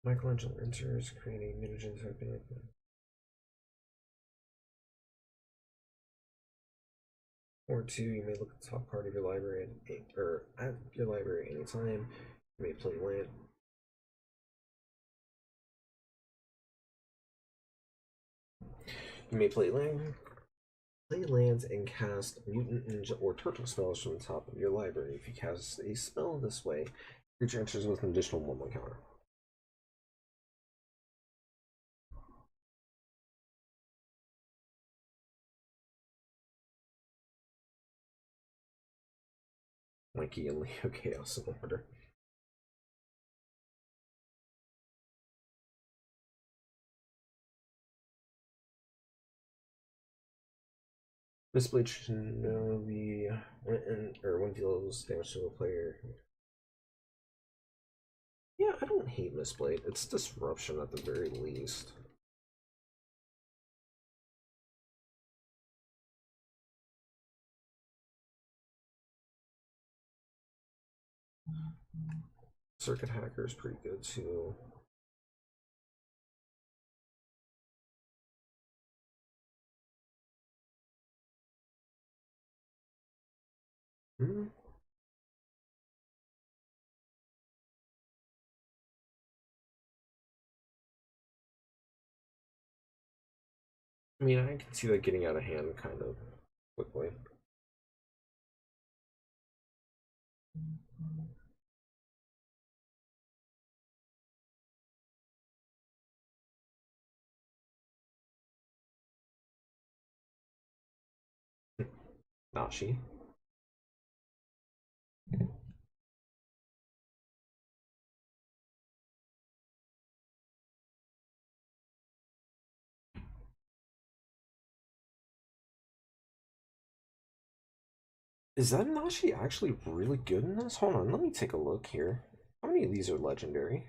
Michelangelo enters, creating mutagens have been. Or two, you may look at the top part of your library at your library anytime. You may play land. You may play lands and cast mutant, ninja, or turtle spells from the top of your library. If you cast a spell this way, creature enters with an additional 1/1 counter. Mikey and Leo Chaos in order. Misplaced Shinobi when deals damage to a player. Yeah, I don't hate Misplayed. It's disruption at the very least. Circuit Hacker is pretty good too. Hmm. I mean, I can see that getting out of hand kind of quickly. Nashi. Is that Nashi actually really good in this? Hold on, let me take a look here. How many of these are legendary?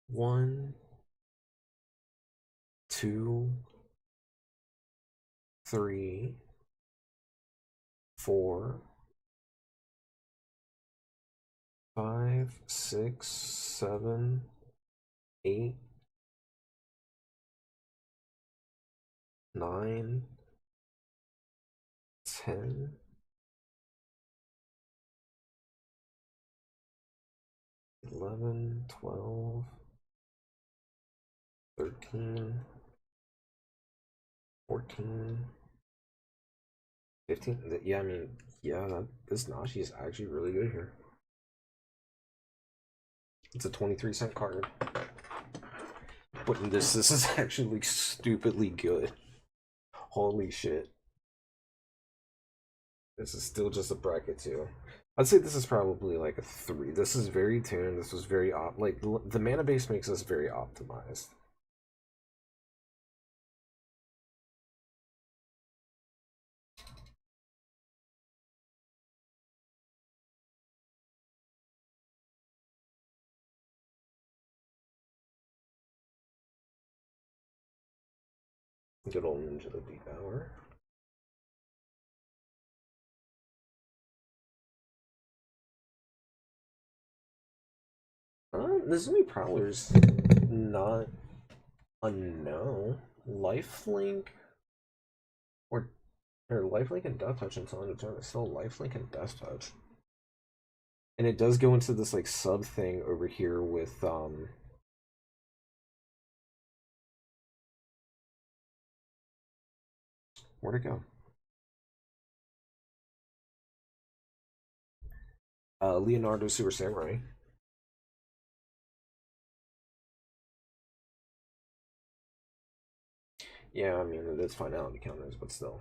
One, two, three, four, 5, 6, 7, 8, 9, 10, 11, 12, 13, 14, 15. Yeah, I mean, yeah, this Nashi is actually really good here. It's a 23-cent card. But this is actually stupidly good. Holy shit. This is still just a bracket too. I'd say this is probably like a 3. This is very tuned. This was very like the mana base makes this very optimized. Good old Ninja the Devour. Mizumi Prowler's not a no. Lifelink or Lifelink and Death Touch until end of turn. It's still Lifelink and Death Touch. And it does go into this like sub thing over here with where'd it go? Leonardo Super Samurai. Yeah, I mean it is finality counters, but still.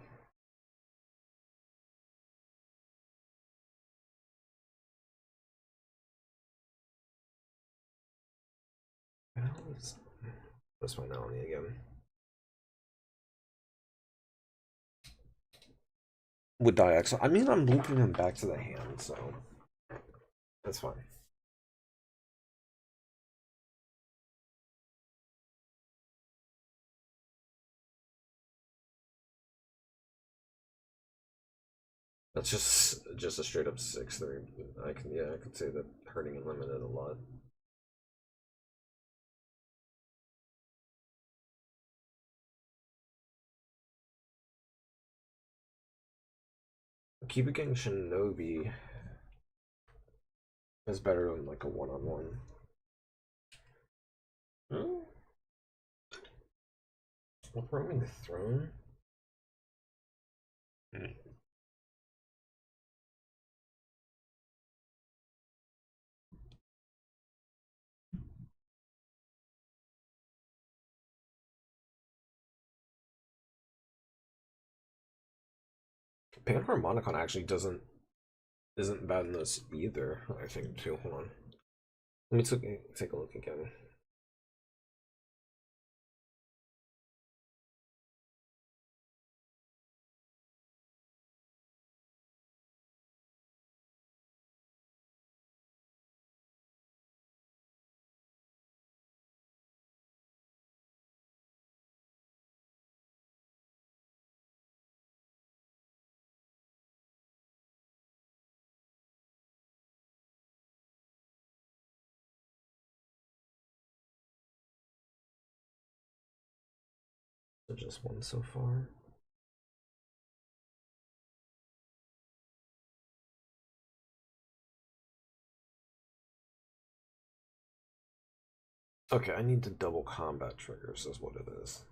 That's finality again. With Diex, I mean I'm looping him back to the hand, so that's fine. That's just a straight up 6/3. I can say that hurting and limited a lot. Keep it getting Shinobi is better than like a one-on-one. Hmm? Overwhelming the throne? Hmm. Panharmonicon actually isn't bad in this either, I think too. Hold on. Let me take a look again. So just one so far. Okay, I need to double combat triggers is what it is.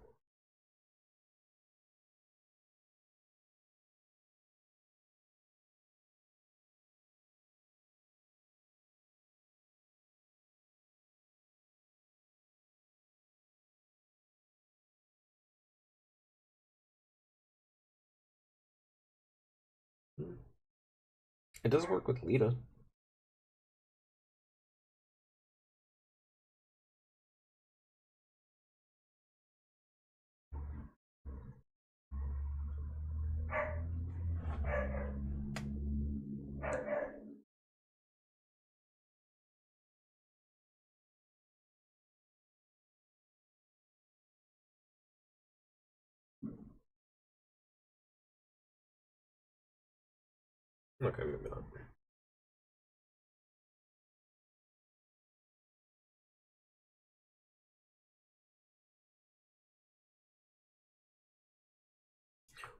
It does work with Lita. Okay, maybe not.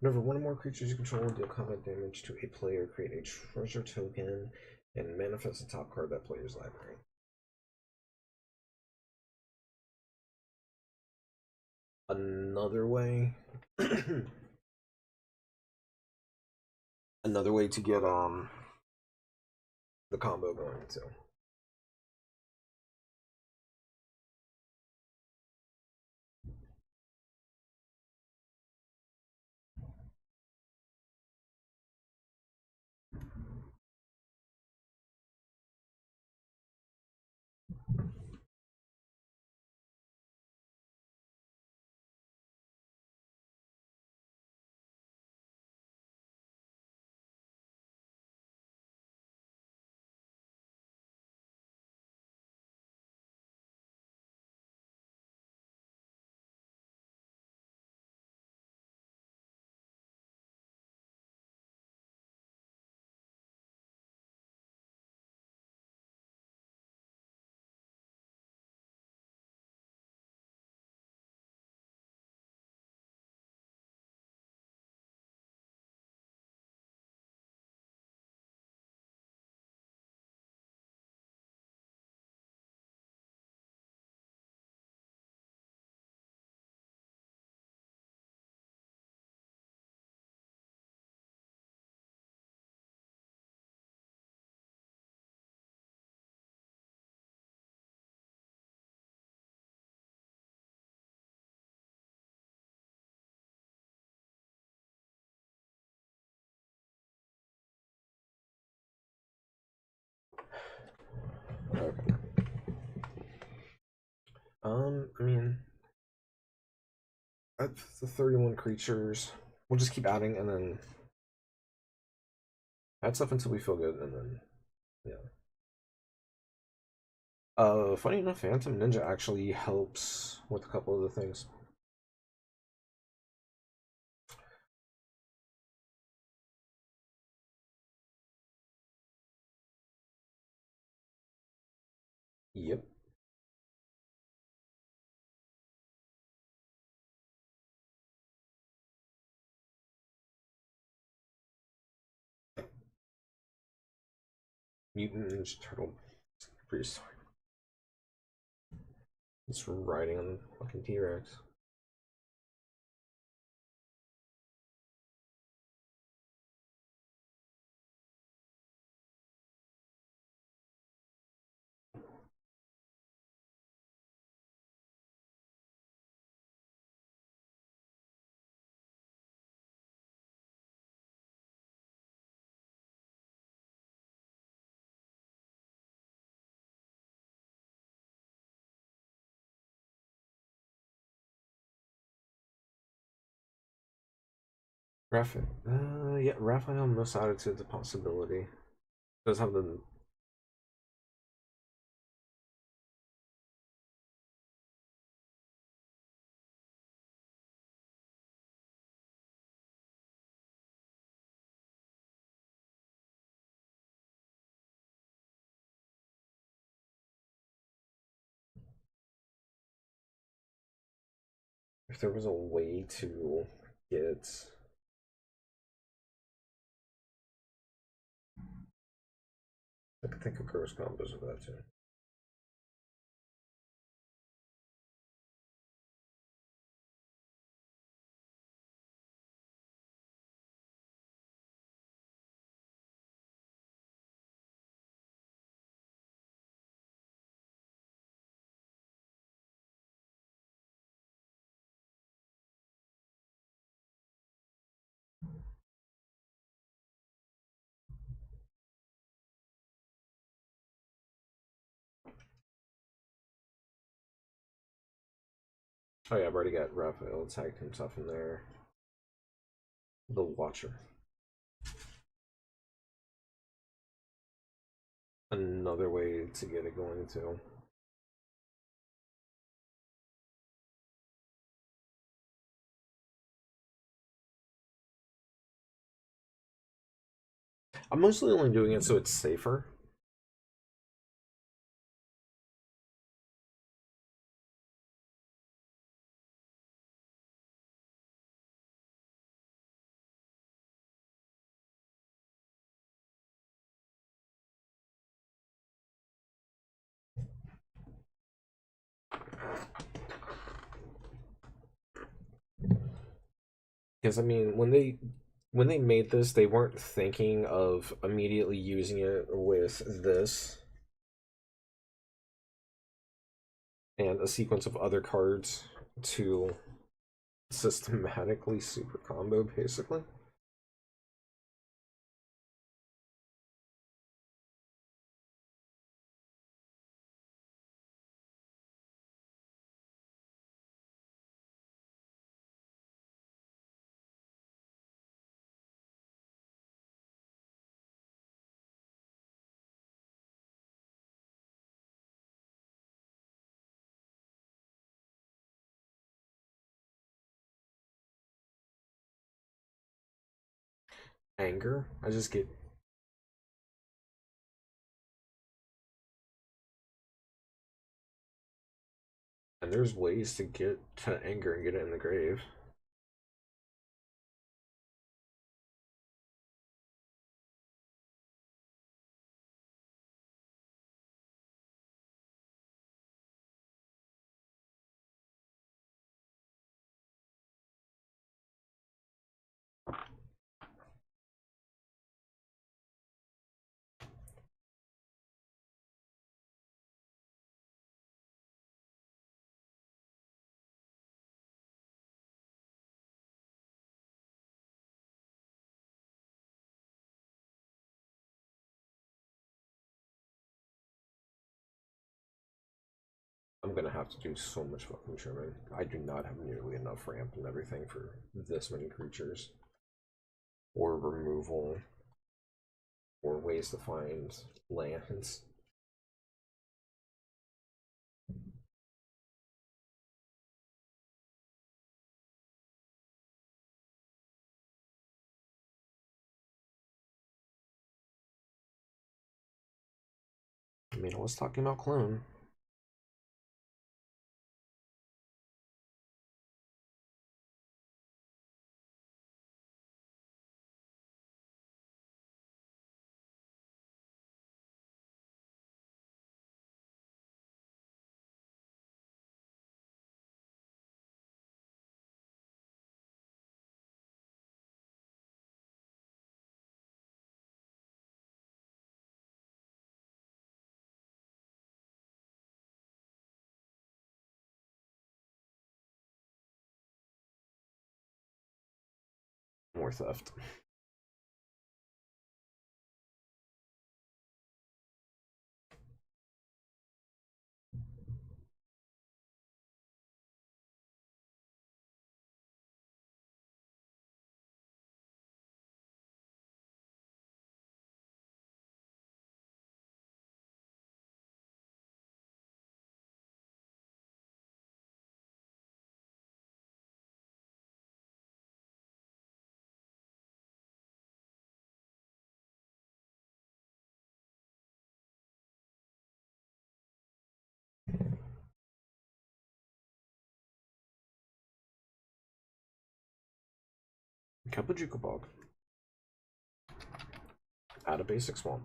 Whenever one or more creatures you control deal combat damage to a player, create a treasure token and manifest the top card of that player's library. Another way another way to get the combo going too. Okay. I mean, that's the 31 creatures. We'll just keep adding and then add stuff until we feel good, and then yeah. Funny enough, Phantom Ninja actually helps with a couple of the things. Yep. Mutant Ninja Turtle prehistoric. It's riding on the fucking T-Rex. Raphael. Yeah, Raphael most attitude's a possibility. Does have the if there was a way to get I could think of gross combos of that too. Oh yeah, I've already got Raphael tagged himself in there. The Watcher. Another way to get it going too. I'm mostly only doing it so it's safer. Because I mean, when they made this, they weren't thinking of immediately using it with this and a sequence of other cards to systematically super combo, basically. Anger, I just get and there's ways to get to anger and get it in the grave. I'm gonna have to do so much fucking trimming. I do not have nearly enough ramp and everything for this many creatures. Or removal. Or ways to find lands. I mean, I was talking about clone. more theft. Kabujuka Bog. Add a basic swamp.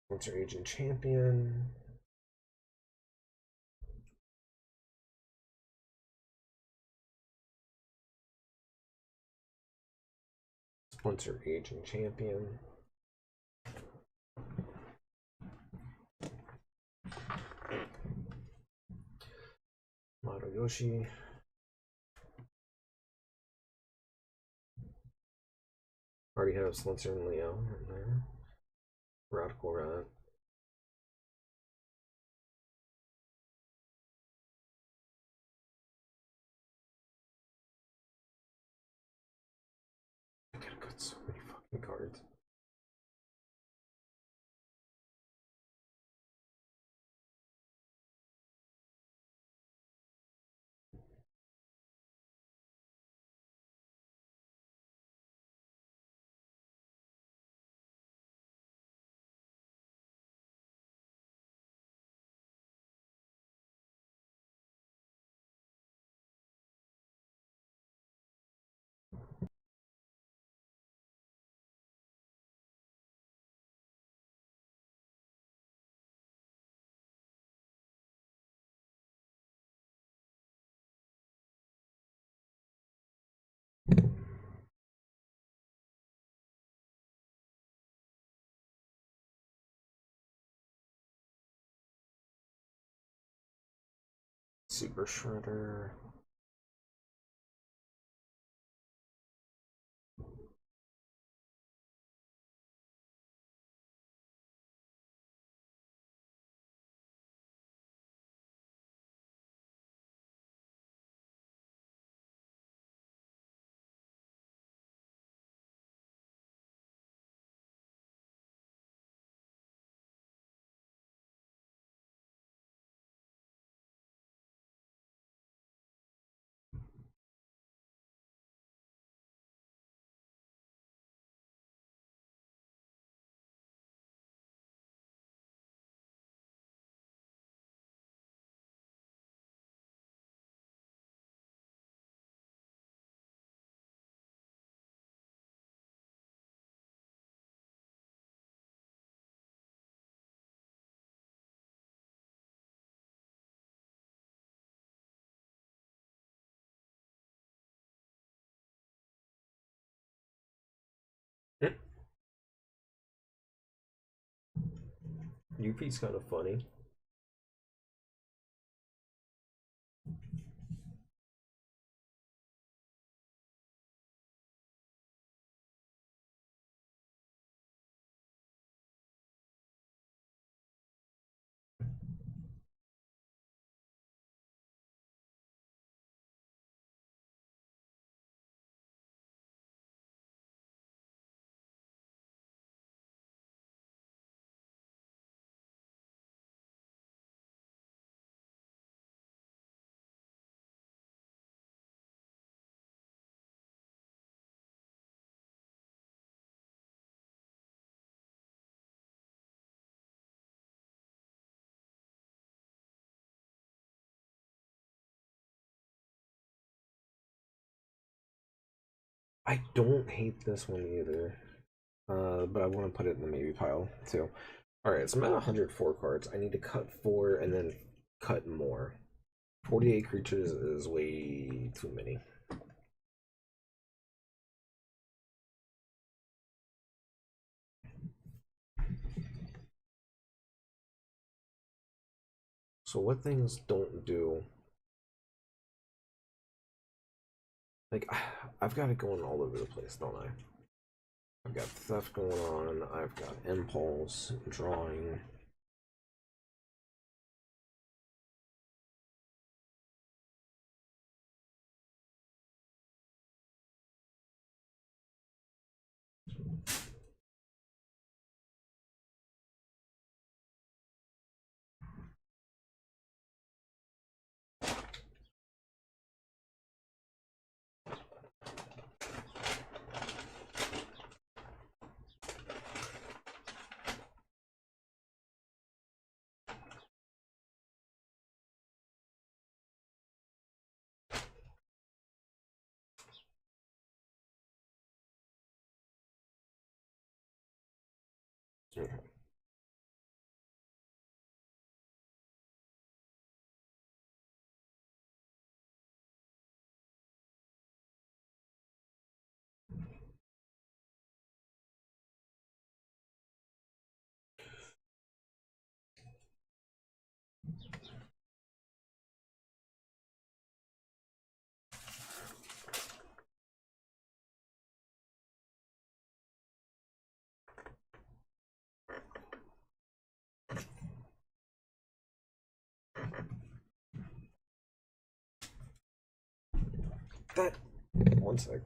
Once our agent champion. Splinter aging champion. Mado Yoshi. Already have Splinter and Leo in there. Radical Rat. I gotta cut so many fucking cards. Super Shredder. Yuffie's kind of funny. I don't hate this one either. But I want to put it in the maybe pile too. Alright, so I'm at 104 cards. I need to cut 4 and then cut more. 48 creatures is way too many. So what things don't do? Like, I've got it going all over the place, don't I? I've got theft going on. I've got impulse, drawing. Okay. That. One sec.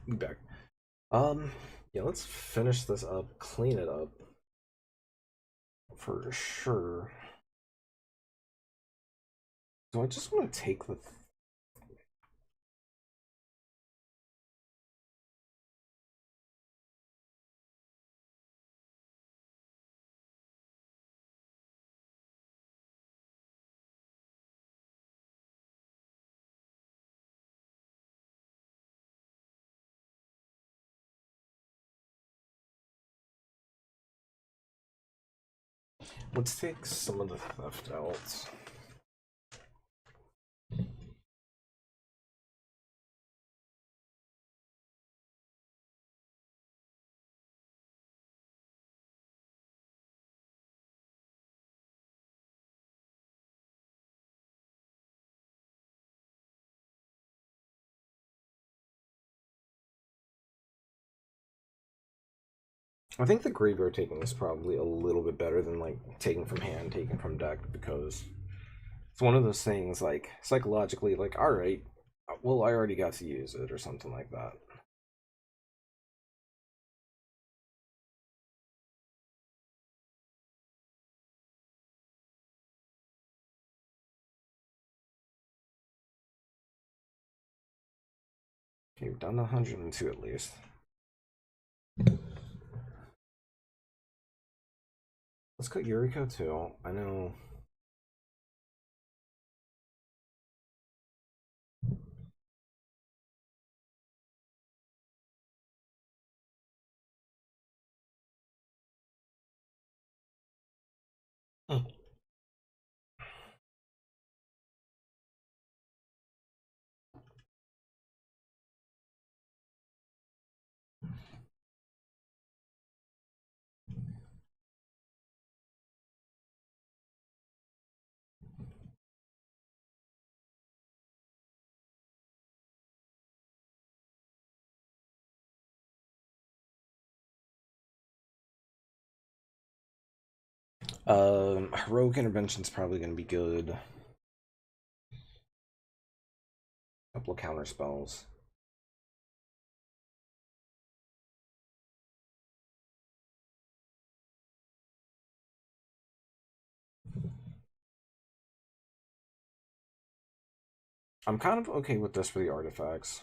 You back. Yeah, let's finish this up, clean it up for sure. Do I just want to take the let's take some of the theft out. I think the graveyard taking is probably a little bit better than like taking from hand, taking from deck, because it's one of those things like psychologically, like, all right, well, I already got to use it or something like that. Okay, we're down to 102 at least. Let's cut Yuriko too. I know. Heroic Intervention's probably going to be good. Couple of counter spells. I'm kind of okay with this for the artifacts.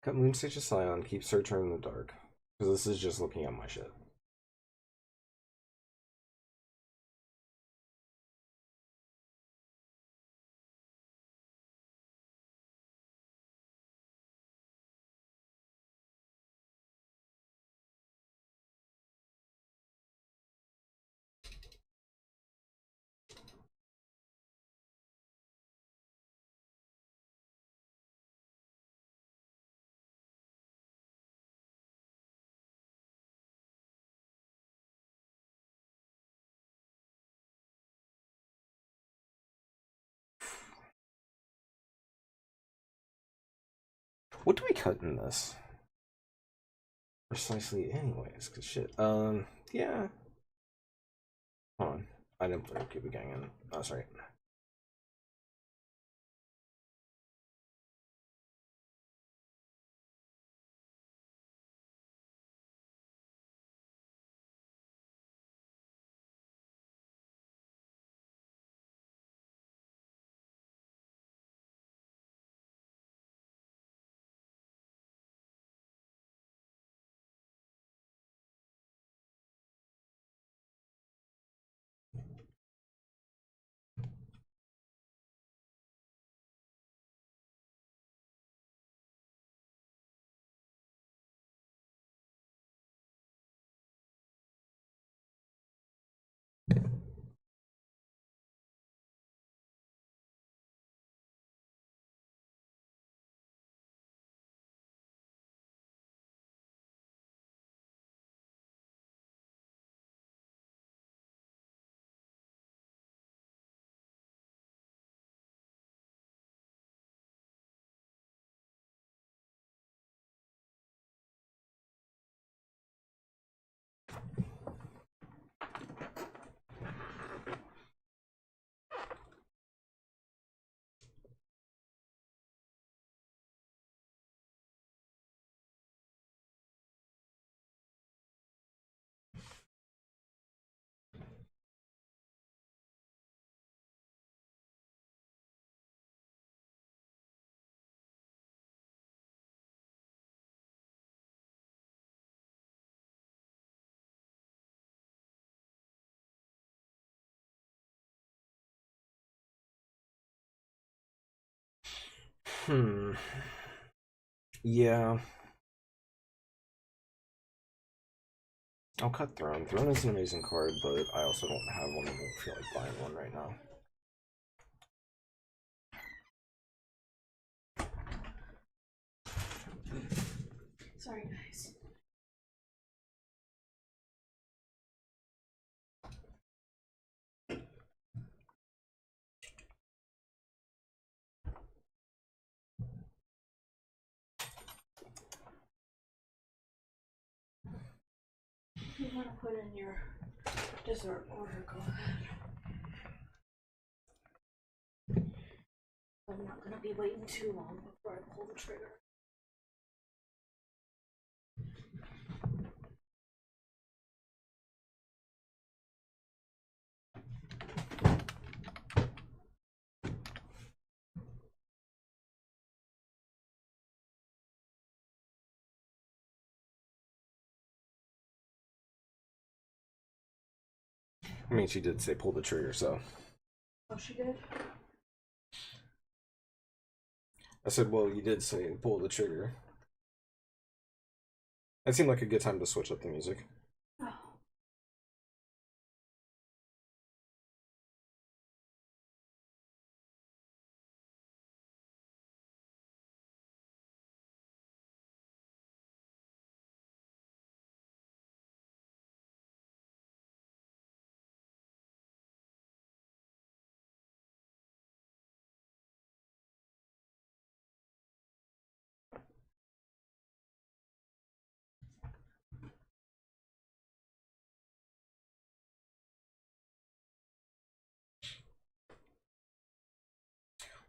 Cut Moonstage's Scion, keep Searcher in the dark. Because this is just looking at my shit. What do we cut in this? Precisely, anyways, because shit. Yeah. Hold on. I didn't play Cuba Gang in. Oh, that's right. Yeah. I'll cut Throne. Throne is an amazing card, but I also don't have one and don't feel like buying one right now. Sorry, guys. If you want to put in your dessert order, go ahead. I'm not going to be waiting too long before I pull the trigger. I mean, she did say pull the trigger, so. Oh, she did? I said, well, you did say pull the trigger. That seemed like a good time to switch up the music. Oh.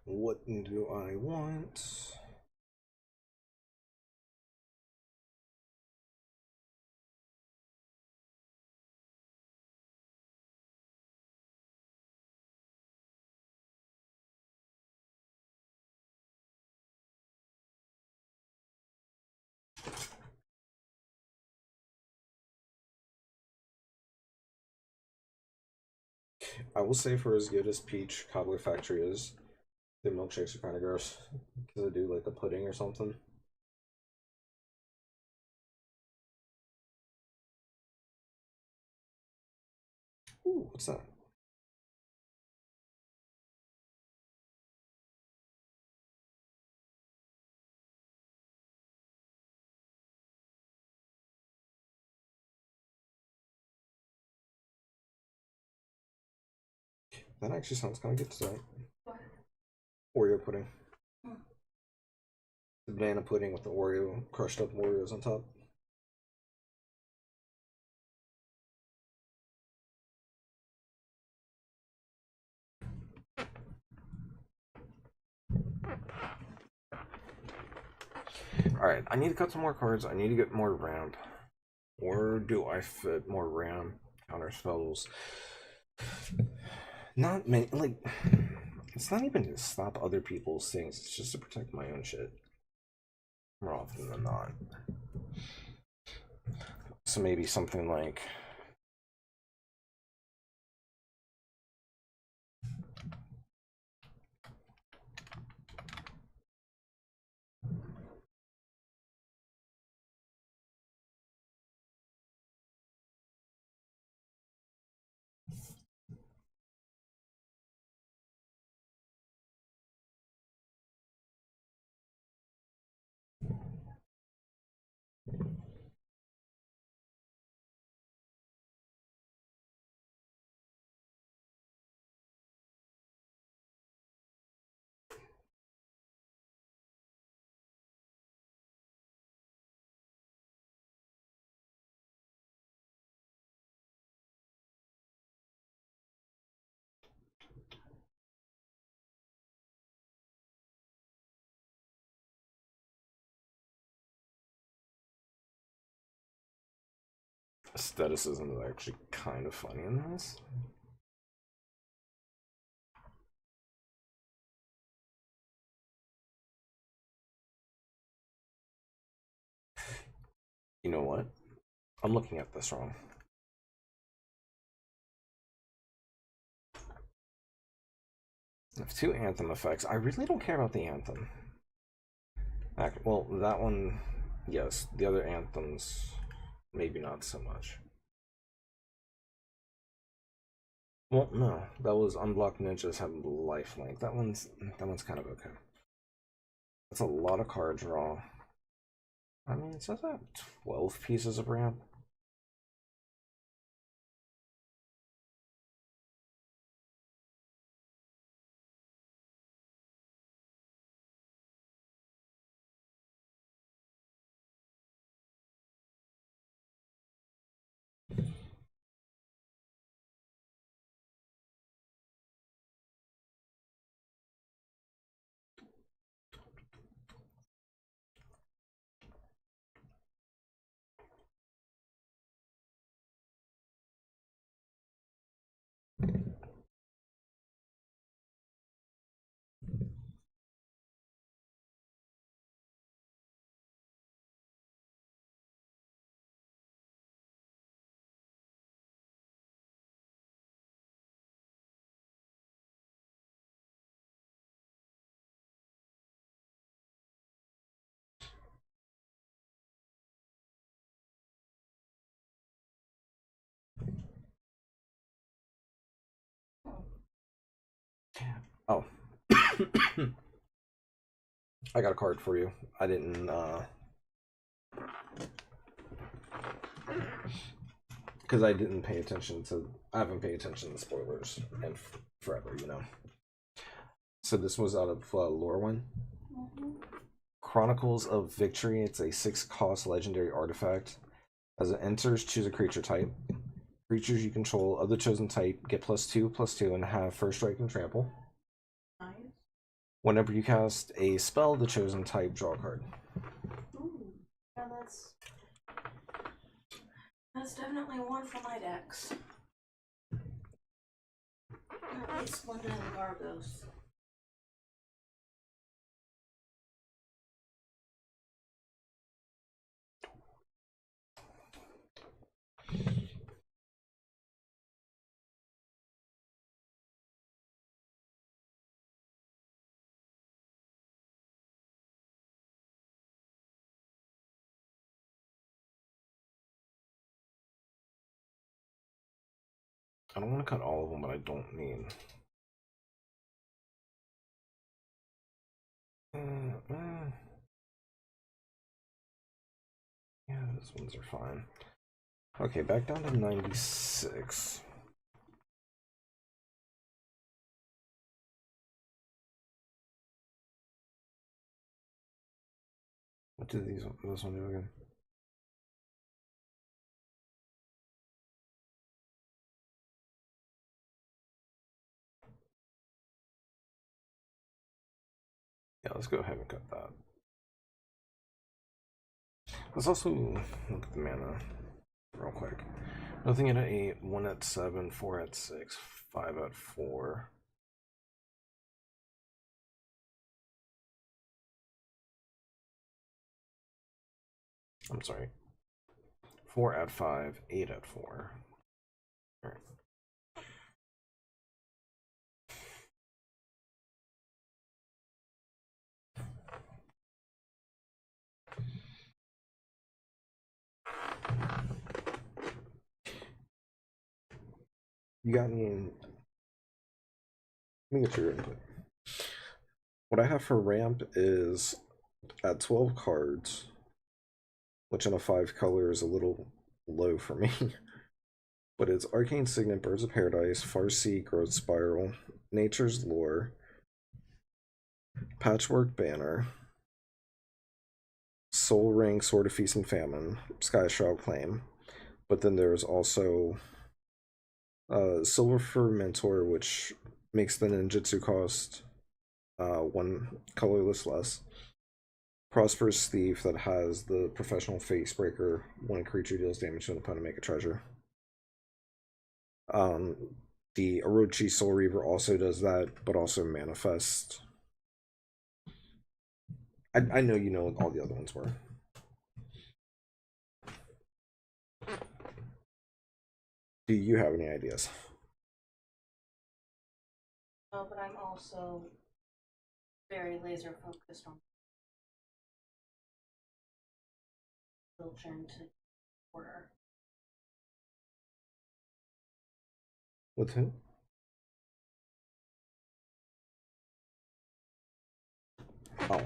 What do I want? I will say, for as good as Peach Cobbler Factory is, the milkshakes are kind of gross because I do like a pudding or something. Ooh, what's that? That actually sounds kind of good to that. What? Oreo pudding. The banana pudding with the Oreo, crushed up Oreos on top. Alright, I need to cut some more cards. I need to get more ramp. Or do I fit more RAM counter spells? Not many. Like, it's not even to stop other people's things, it's just to protect my own shit. More often than not. So maybe something like. Aestheticism is actually kind of funny in this. You know what? I'm looking at this wrong. I have two anthem effects. I really don't care about the anthem. Well, that one, yes. The other anthems, maybe not so much. Well, no, that was Unblocked Ninjas have lifelink. That one's kind of okay. That's a lot of card draw. I mean, it says I have 12 pieces of ramp. Oh. I got a card for you. I didn't, because I didn't pay attention to. I haven't paid attention to spoilers and forever, you know. So this was out of Lorwyn. Chronicles of Victory. It's a 6-cost legendary artifact. As it enters, choose a creature type. Creatures you control of the chosen type get +2/+2 and have first strike and trample. Nice. Whenever you cast a spell of the chosen type, draw a card. Ooh, yeah, that's definitely one for my decks. At least one of Gargos. I don't want to cut all of them, but I don't need. Yeah, those ones are fine. Okay, back down to 96. What did this one do again? Yeah, let's go ahead and cut that. Let's also look at the mana real quick. Nothing at 8, 1 at 7, 4 at 6, 5 at 4. I'm sorry. 4 at 5, 8 at 4. Alright. You got any. Let me get your input. What I have for ramp is at 12 cards, which in a 5 color is a little low for me. But it's Arcane Signet, Birds of Paradise, Farseek, Growth Spiral, Nature's Lore, Patchwork Banner, Soul Ring, Sword of Feast and Famine, Sky Shroud Claim. But then there's also Silver Fur Mentor, which makes the ninjutsu cost 1 colorless less. Prosperous Thief that has the Professional Face Breaker. When a creature deals damage to an opponent, make a treasure. The Orochi Soul Reaver also does that, but also Manifest. I know you know what all the other ones were. Do you have any ideas? No, but I'm also very laser focused on Wilchin to order. With who? Oh.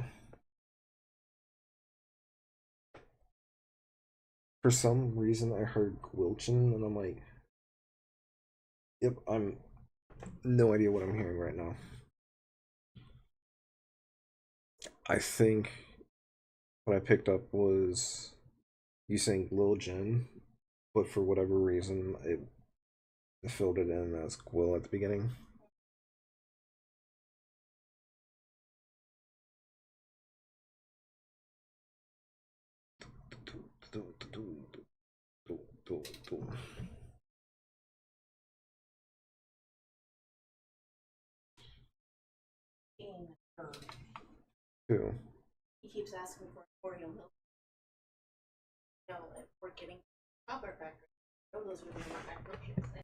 For some reason, I heard Gwilchin, and I'm like, yep, I'm no idea what I'm hearing right now. I think what I picked up was you saying Lil Jen, but for whatever reason, it filled it in as Quill at the beginning. Who? He keeps asking for Oreo milk. No, if we're getting chocolate factory, those would be my milkshakes.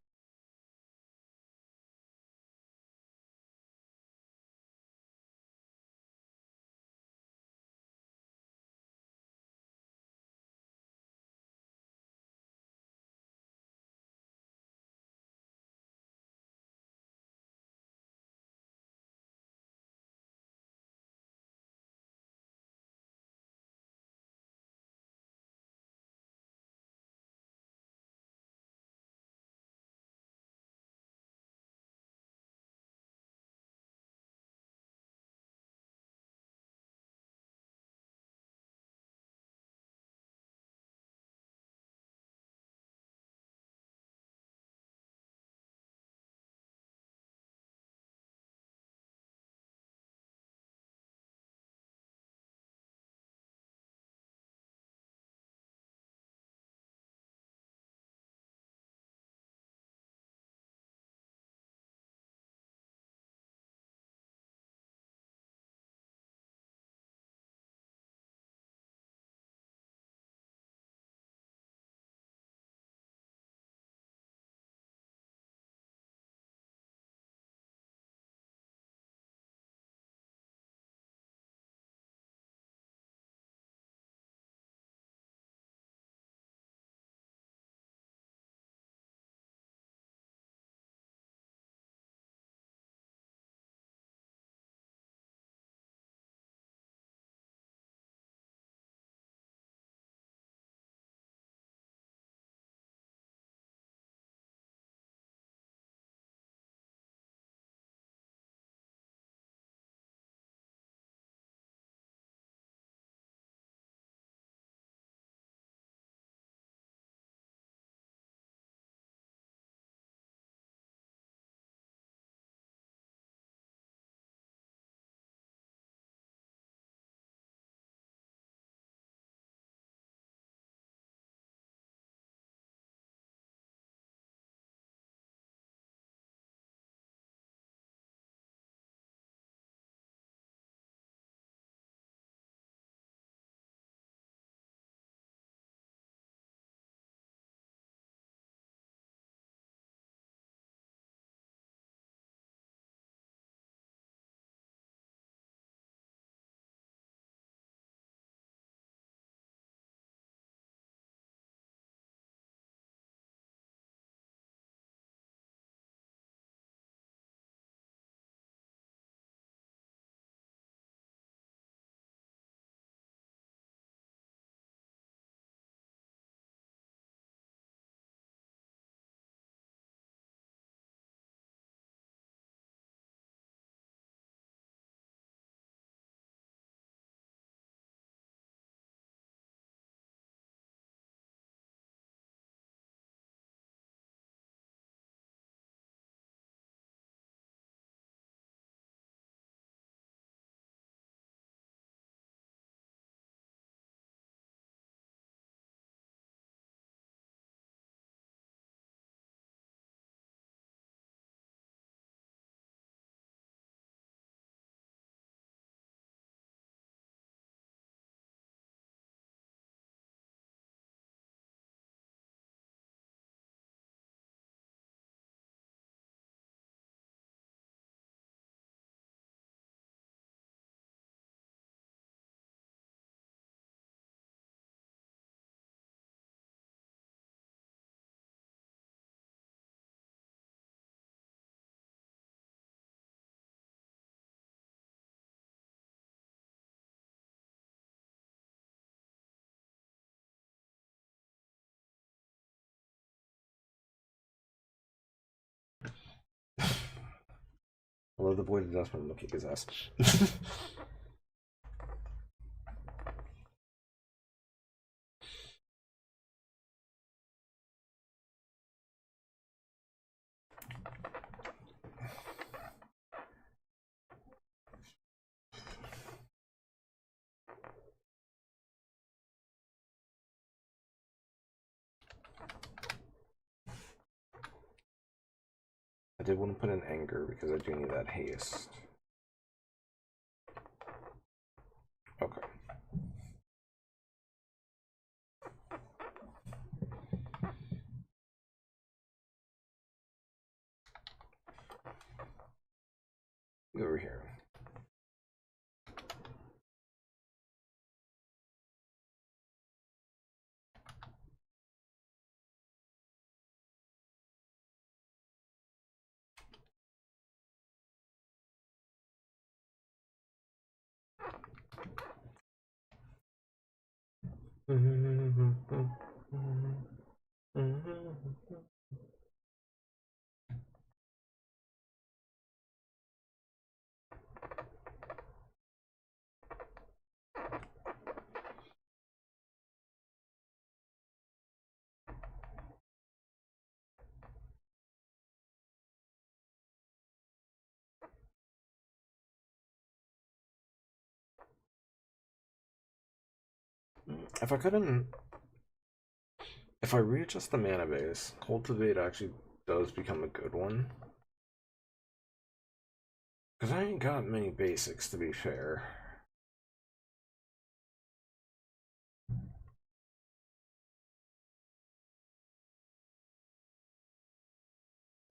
Although the void adjustment will kick his ass. I did want to put in anger because I do need that haste. Okay. Over here. If I couldn't, if I readjust the mana base, Cultivate actually does become a good one. Because I ain't got many basics, to be fair.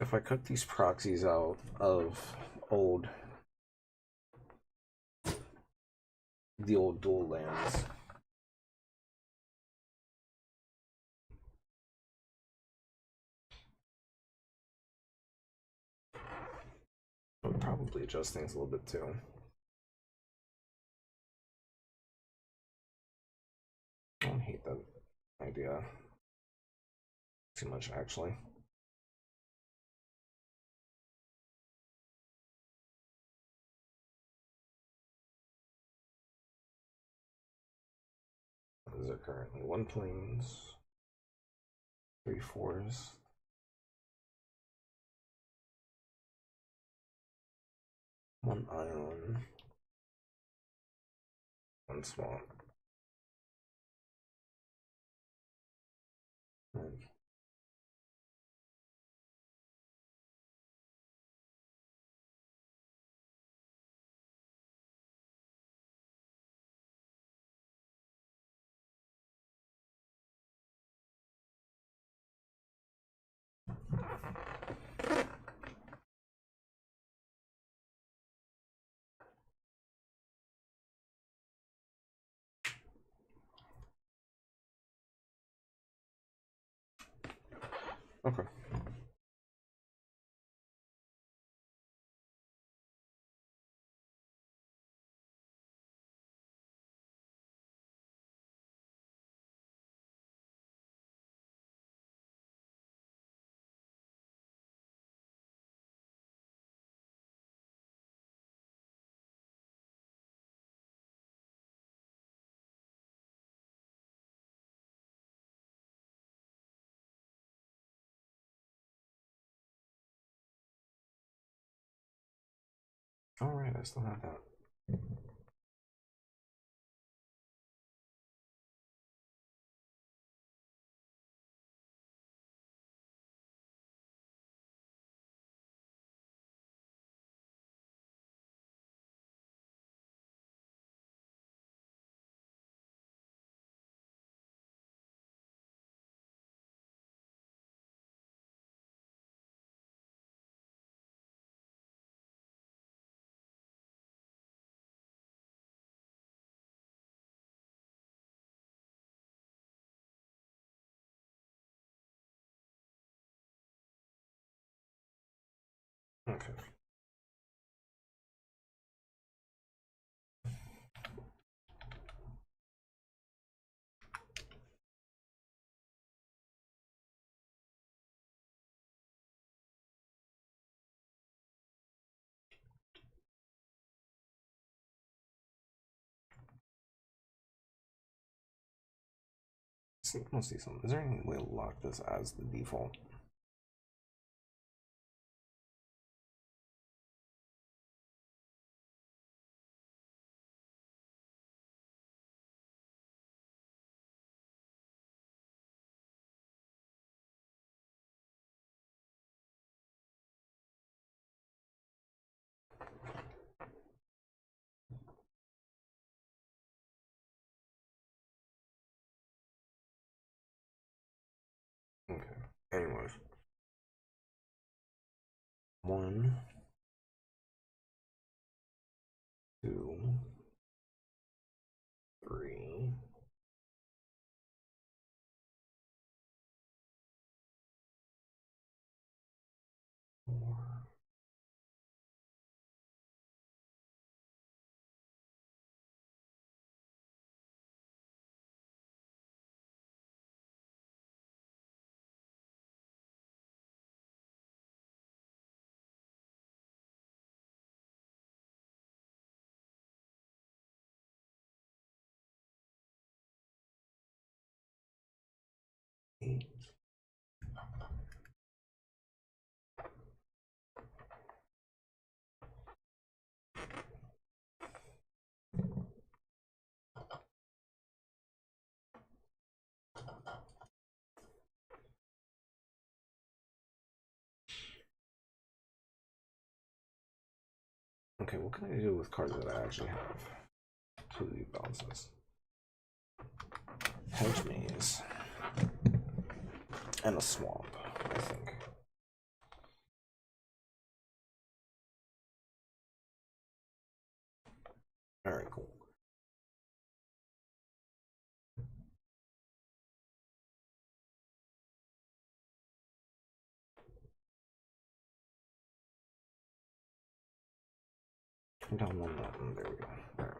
If I cut these proxies out of the old dual lands, I would probably adjust things a little bit too. I don't hate that idea too much, actually. What is it currently? 1 plains, 3 4s, 1 island, 1 swamp. Okay. Alright, I still have that. Okay. let's see something. Is there any way to lock this as the default? Okay. Anyways. 1, 2, 3. 4. Okay, what can I do with cards that I actually have? 2 bounces. Hedge maze. And a swamp, I think. Alright, cool. Down one button, there we go. All right.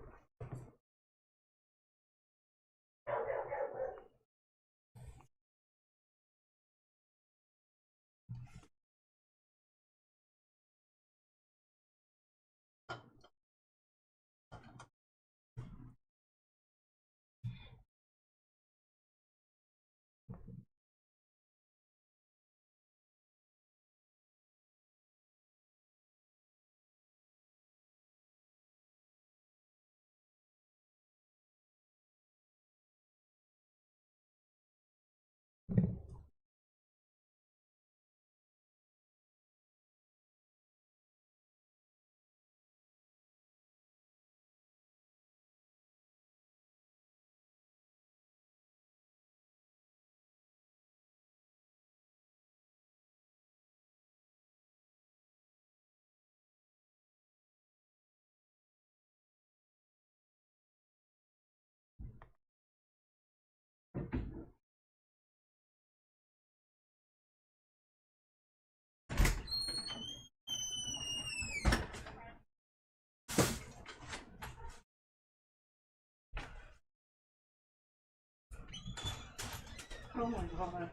Oh my god.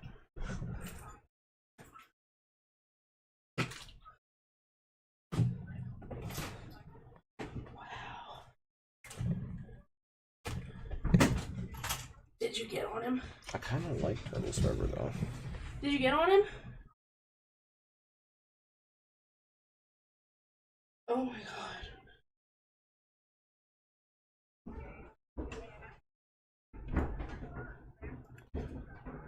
Wow. Did you get on him? I kind of like Turtle Server though. Did you get on him? Oh my god.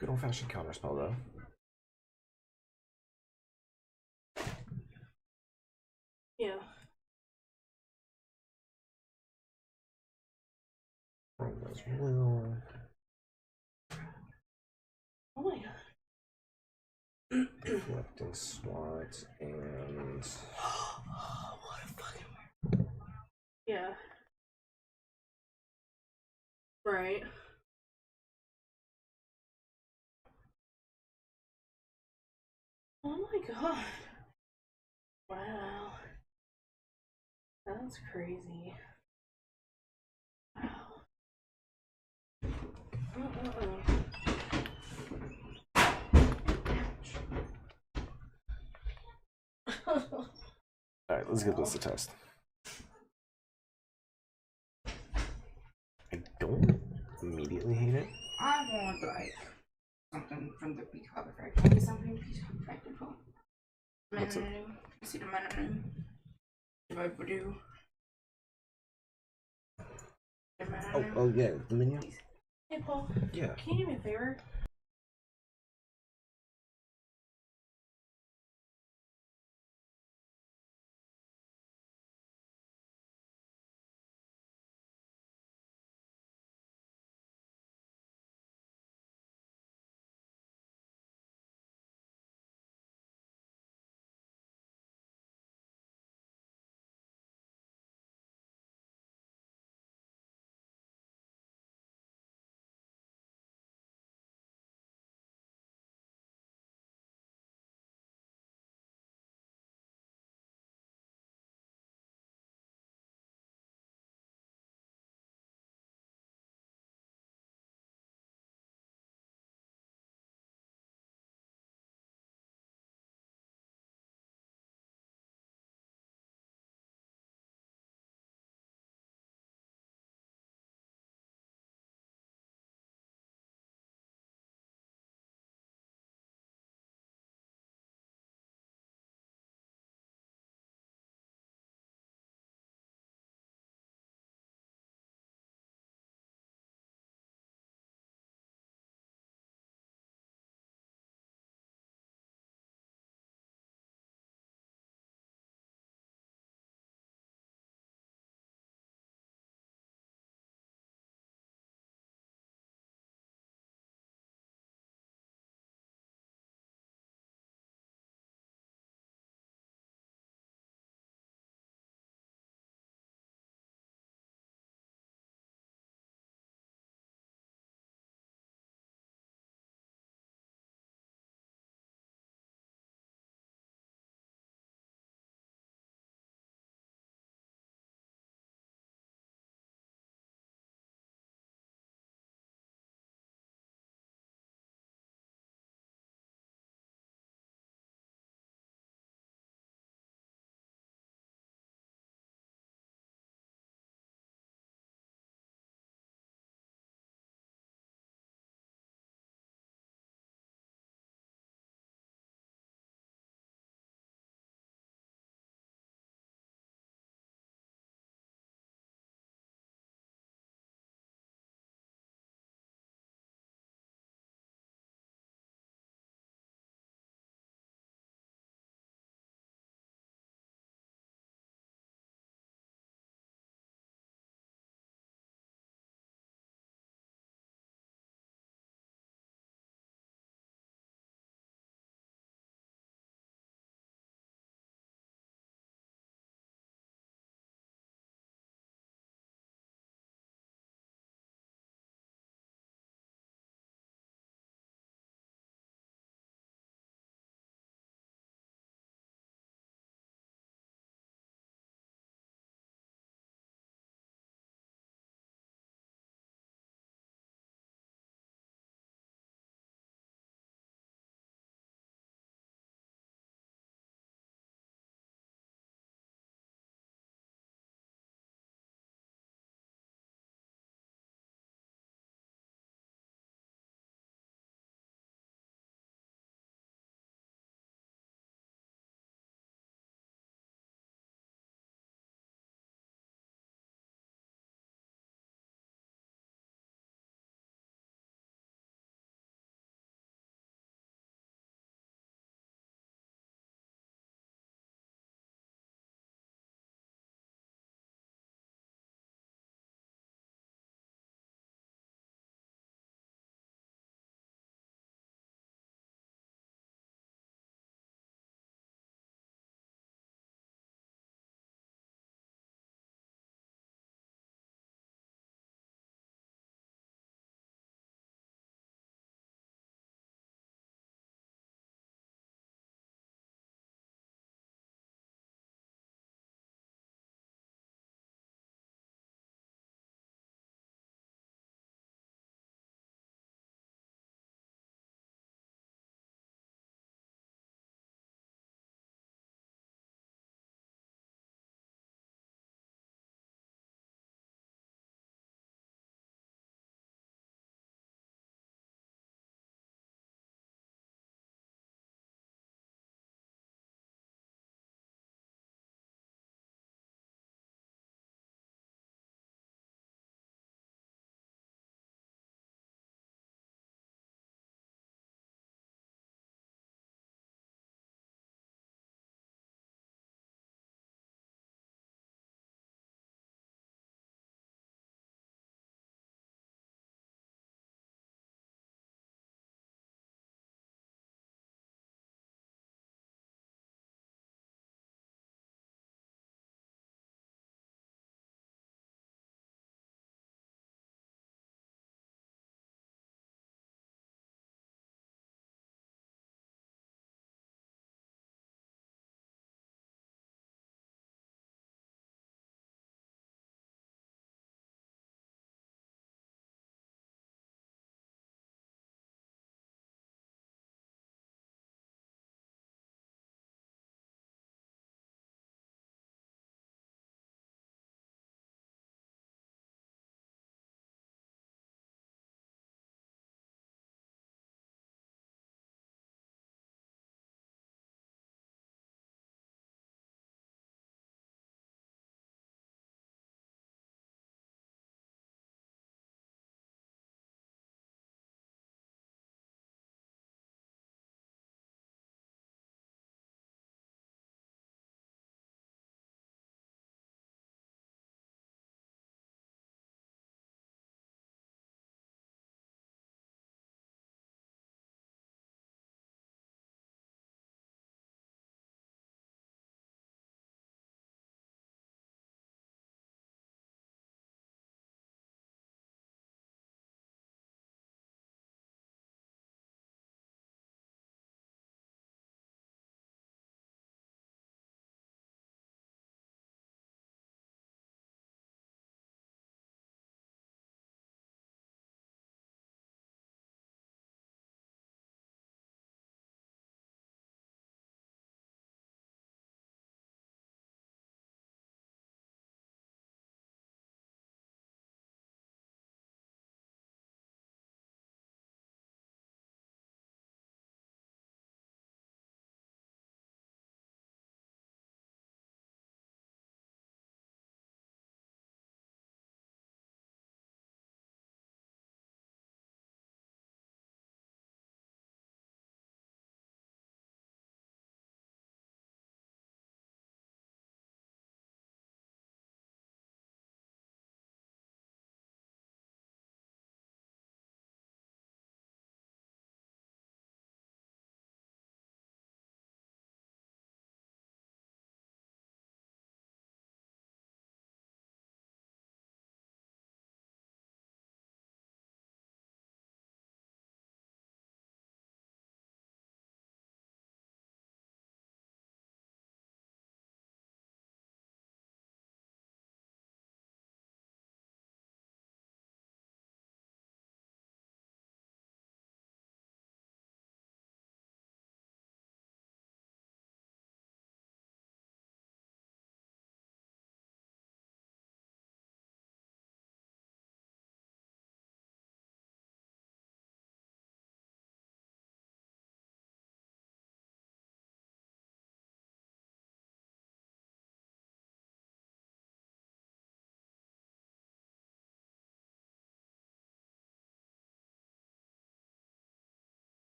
Good old fashioned counterspell though. Yeah. Will. Oh my god. Collecting SWAT and. What a fucking. Yeah. Right. Oh my god. Wow. That's crazy. Wow. Alright, let's give this a test. I don't immediately hate it. I want like something from the Peacock Effect. Can I get something Peacock Effect info? What's it? Menu. See the menu. If I do. The menu. Oh yeah, the menu. Hey Paul, Yeah. can you do me a favor?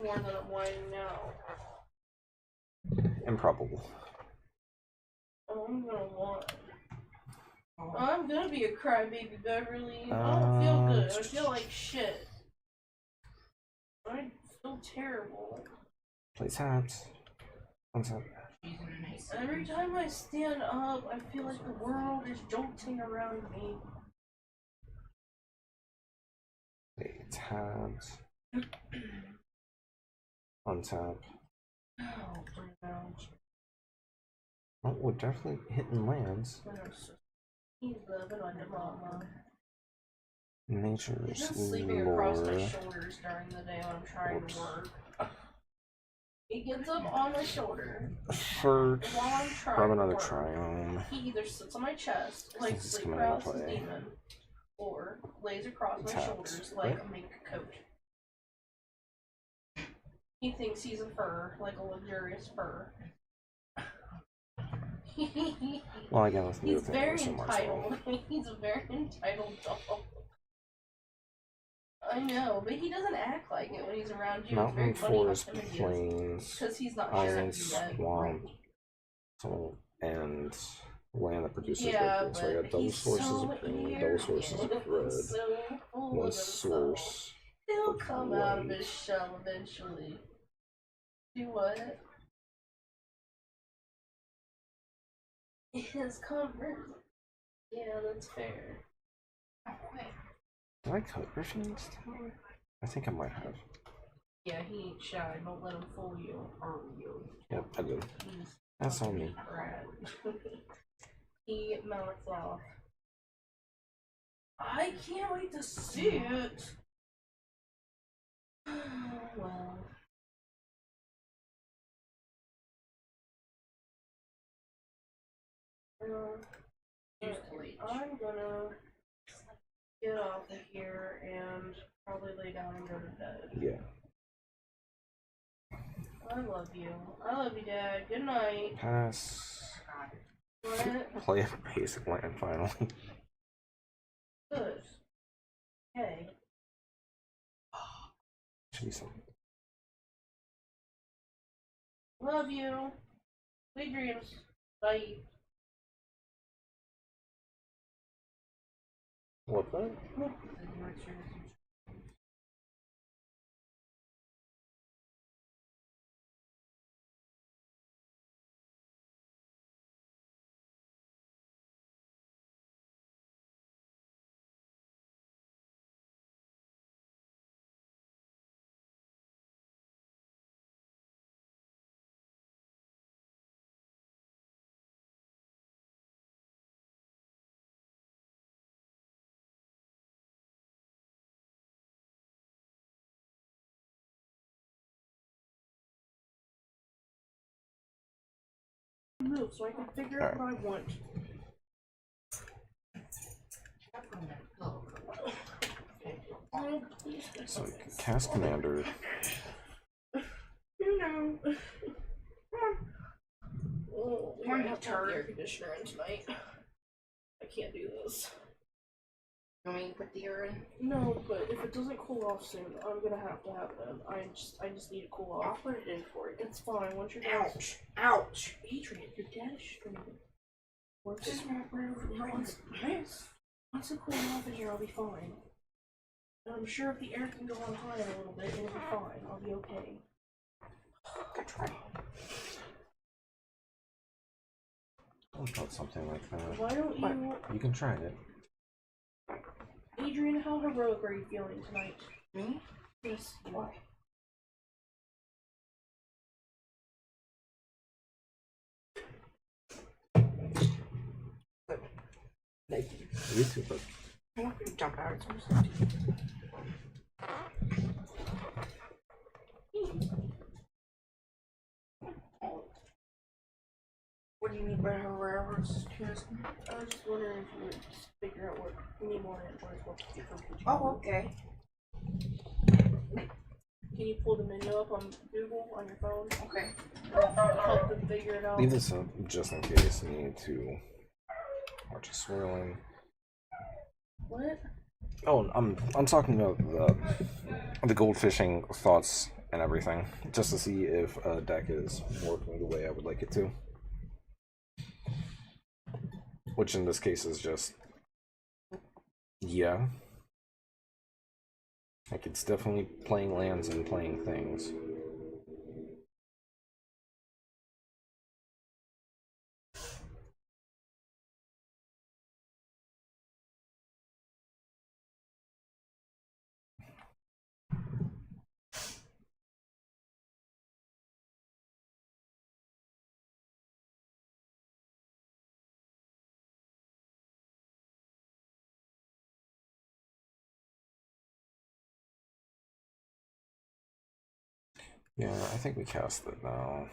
more than I'm whining now. Improbable. Oh, I'm gonna whine. I'm gonna be a crybaby, Beverly. I don't feel good. I feel like shit. I feel terrible. Play tabs. What's up? Every time I stand up, I feel like the world is jolting around me. Play tabs. Untap. Oh, bring it down. Oh, we're definitely hitting lands. He's loving on your mama. He's Nature's just sleeping across my lore. shoulders during the day when I'm trying to work. He gets up on my shoulder First, while I'm trying grab to another work. triome. He either sits on my chest like This is sleep coming into paralysis play. demon, or lays across my Taps, shoulders like right? a mink coat. He thinks he's a fur, like a luxurious fur. Well, I gotta He's do very so much. entitled. He's a very entitled dog. I know, but he doesn't act like it when he's around you. Mountain, it's very funny forest, how timid he is. plains, Because he's not island, sure yet. swamp, so, and land that produces Yeah, red green. So I got double he's sources so of green, double arrogant. sources of red, So full one of himself. source. He'll of come out of white. his shell eventually. Do what? His comfort. Yeah, that's fair. Did I cut Griffin's tower? I think I might have. Yeah, he ain't shy. Don't let him fool you. Or you. Yep, I did. He's That's on me. rat. He mouths off. I can't wait to see it. Well. I'm gonna get off of here and probably lay down and go to bed. Yeah. I love you. I love you, Dad. Good night. Pass. What? Play a basic land finally. Good. Hey. Should be something. Love you. Sweet dreams. Bye. What the? Move so I can figure out what I want. So you can cast Commander. You know. Oh, we might have to have the air conditioner in tonight. I can't do this. You want me to put the air in? No, but if it doesn't cool off soon, I'm gonna have to have them. I just need to cool off. I'll put it in for you. It's fine. Once you're done. Ouch! Ouch! Adrian, your dad is streaming. Once Just it cools off in here, I'll be fine. And I'm sure if the air can go on high a little bit, it'll be fine. I'll be okay. Good try. I thought something like that. Why don't you, You can try it. Adrian? How heroic are you feeling tonight? Me? Yes. Why? Good. Thank you. You too, but I'm not gonna jump out. It's almost What do you need by Herrera versus Tuesday? I was just wondering if you would figure out what you need more answers. What different features. Oh, okay. Can you pull the menu up on Google on your phone? Okay. Help them figure it out. leave this up just in case you need to watch a swirling. What? Oh, I'm talking about the goldfishing thoughts and everything, just to see if a deck is working the way I would like it to. Which in this case is just, yeah. Like, it's definitely playing lands and playing things. Yeah, I think we cast it now.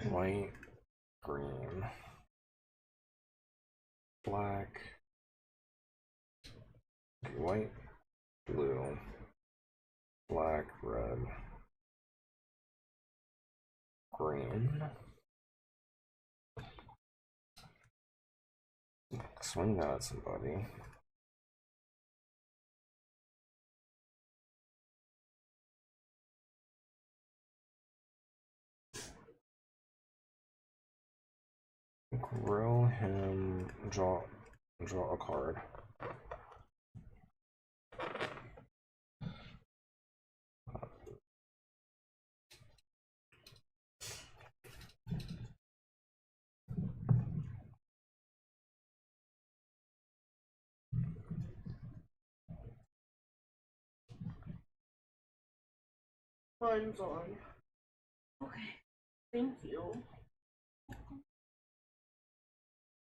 White, green, black, white, blue, black, red, green. Swing that at somebody. Grill him, draw a card. Mine's on. Okay. Thank you.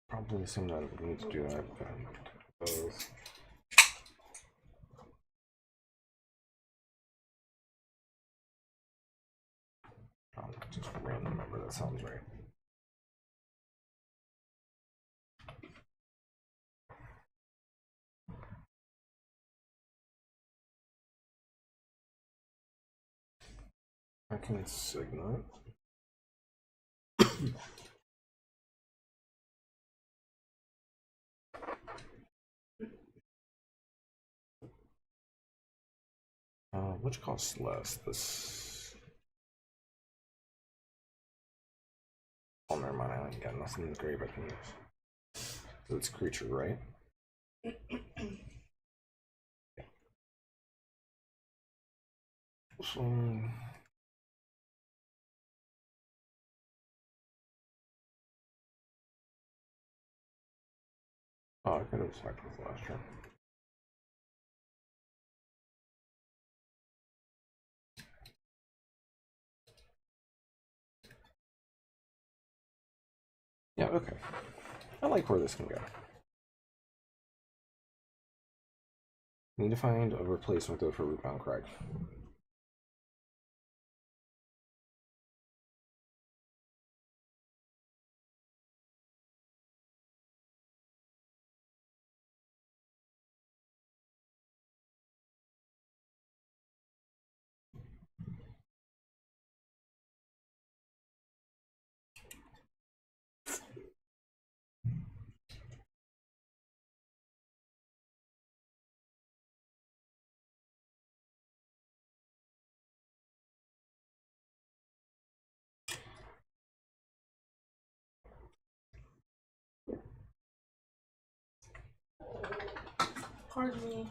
Probably assume that we need to do that, but both. Just a random number, that sounds right. I can signal. Which costs less? This. Oh, never mind. I ain't got nothing in the grave I can use. So it's creature, right? So. Oh, I could have attacked with last turn. Yeah, okay. I like where this can go. Need to find a replacement though for Rootbound Crag. Pardon me.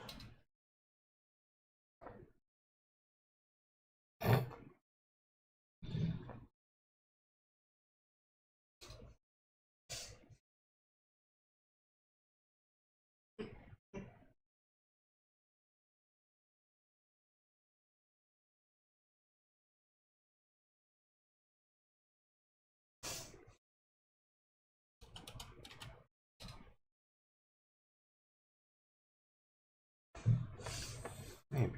Maybe.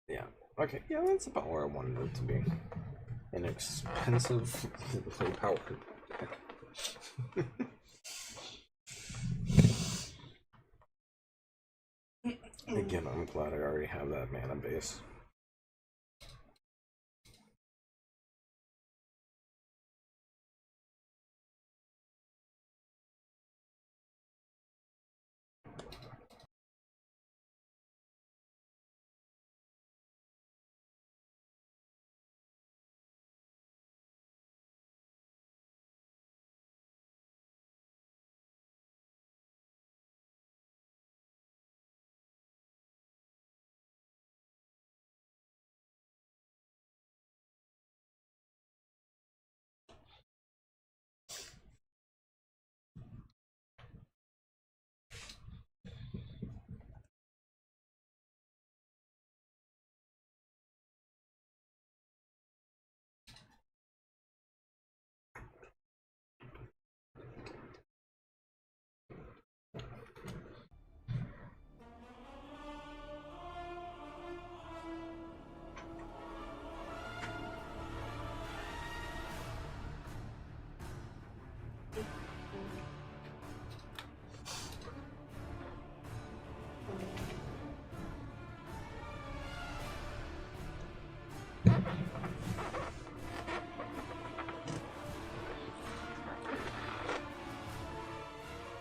Yeah. Okay. Yeah, that's about where I wanted it to be. An expensive power. Again, I'm glad I already have that mana base.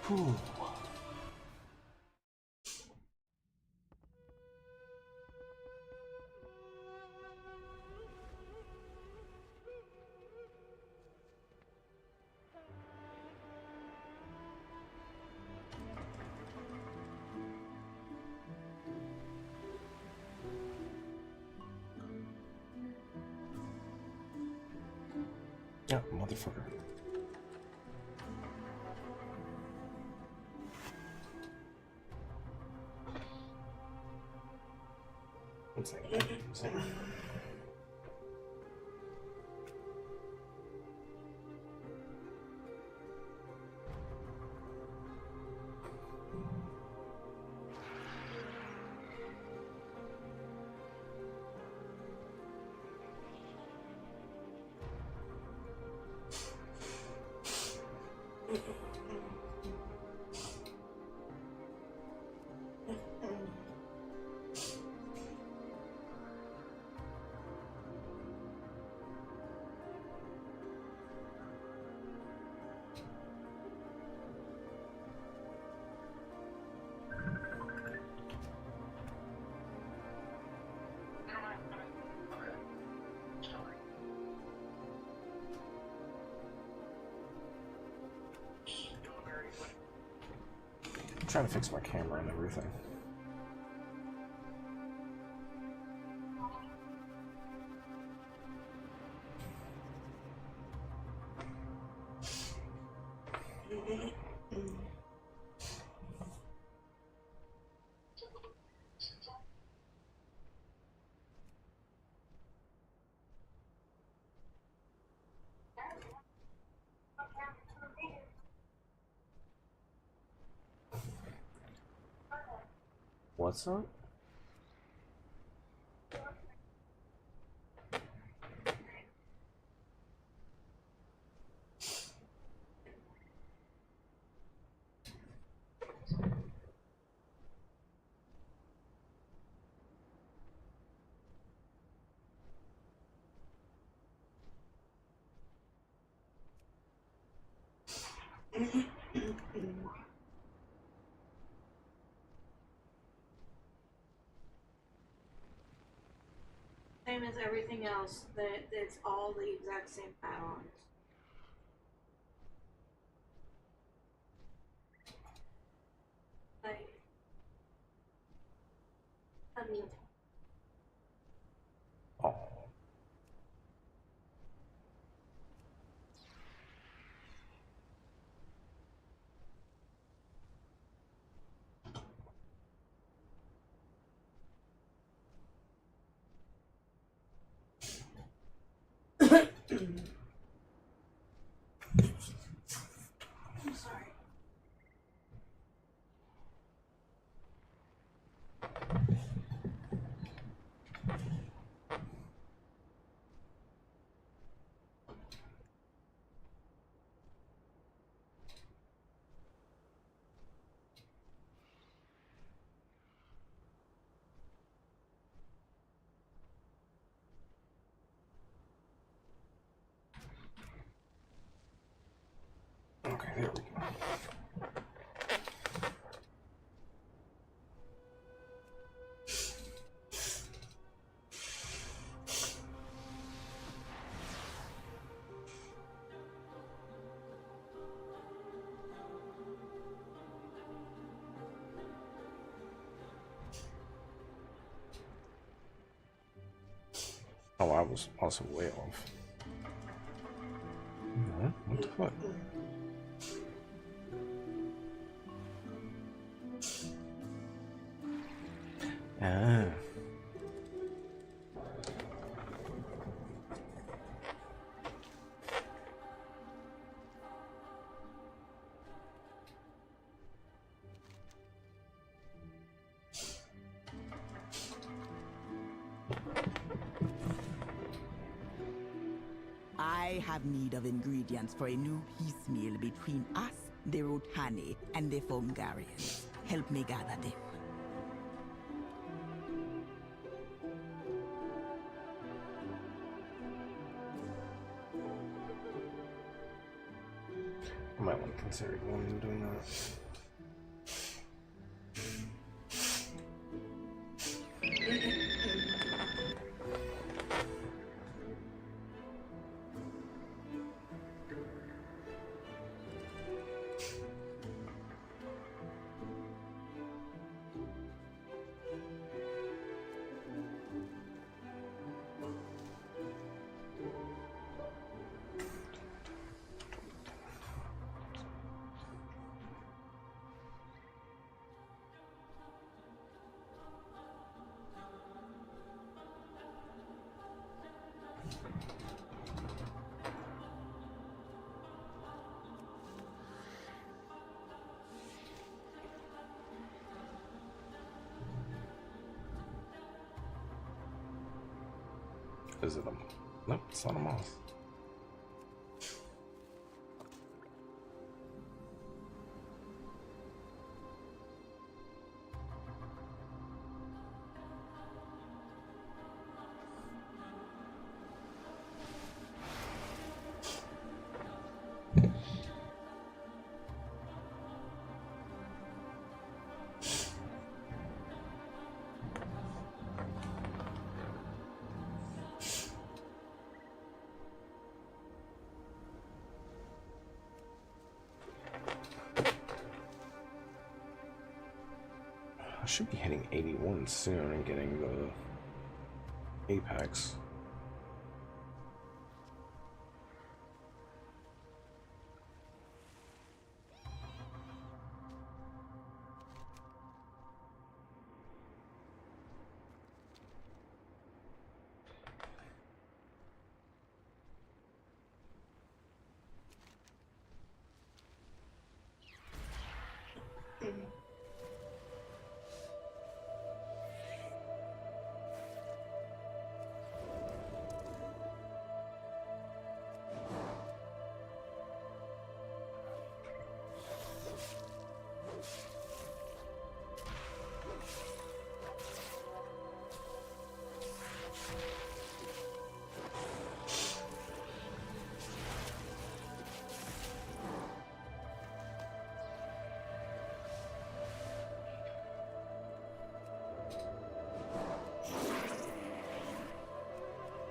Whew. Yeah, motherfucker. One second. I'm trying to fix my camera and everything. What's up? Same as everything else, it's all the exact same add-ons. I mean, Oh. I'm sorry. Okay, there we go. Oh, I was also way off. What the fuck? Ah. I have need of ingredients for a new piecemeal between us, the Rotani, and the Fungarians. Help me gather them. might want to consider going and doing that. Is it a... Nope, it's not a moth. I should be hitting 81 soon and getting the Apex.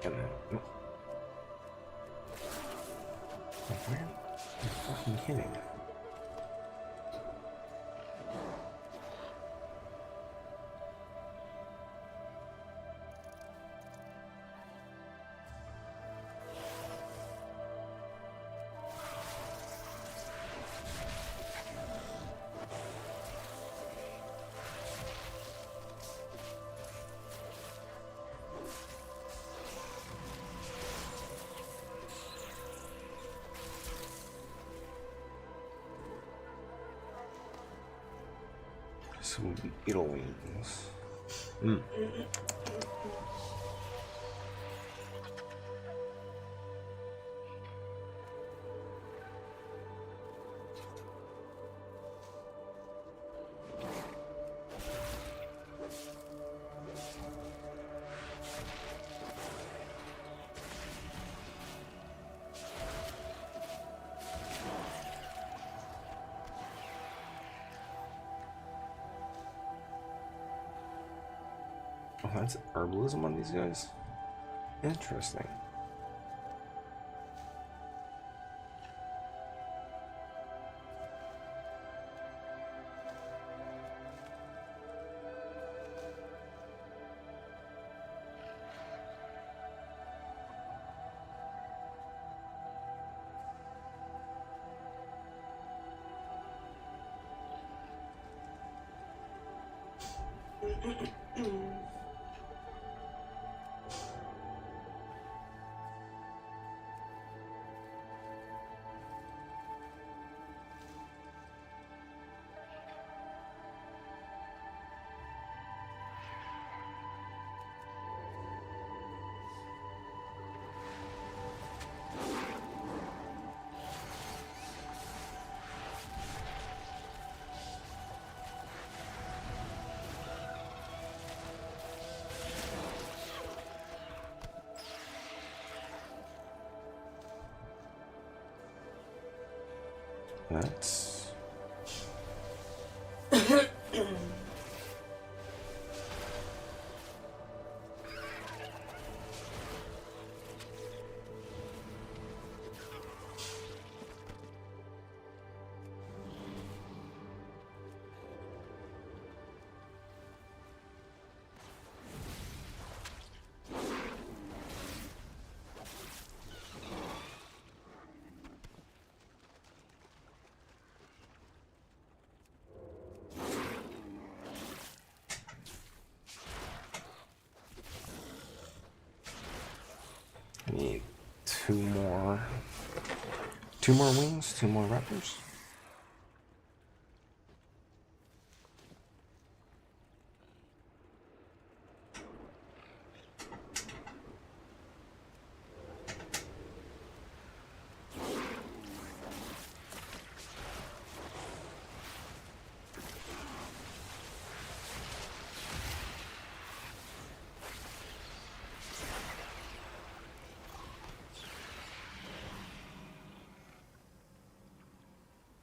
And then, where are you fucking hitting? Some beetle wings. Oh, that's herbalism on these guys? Interesting. That's... Need two more wings, two more raptors.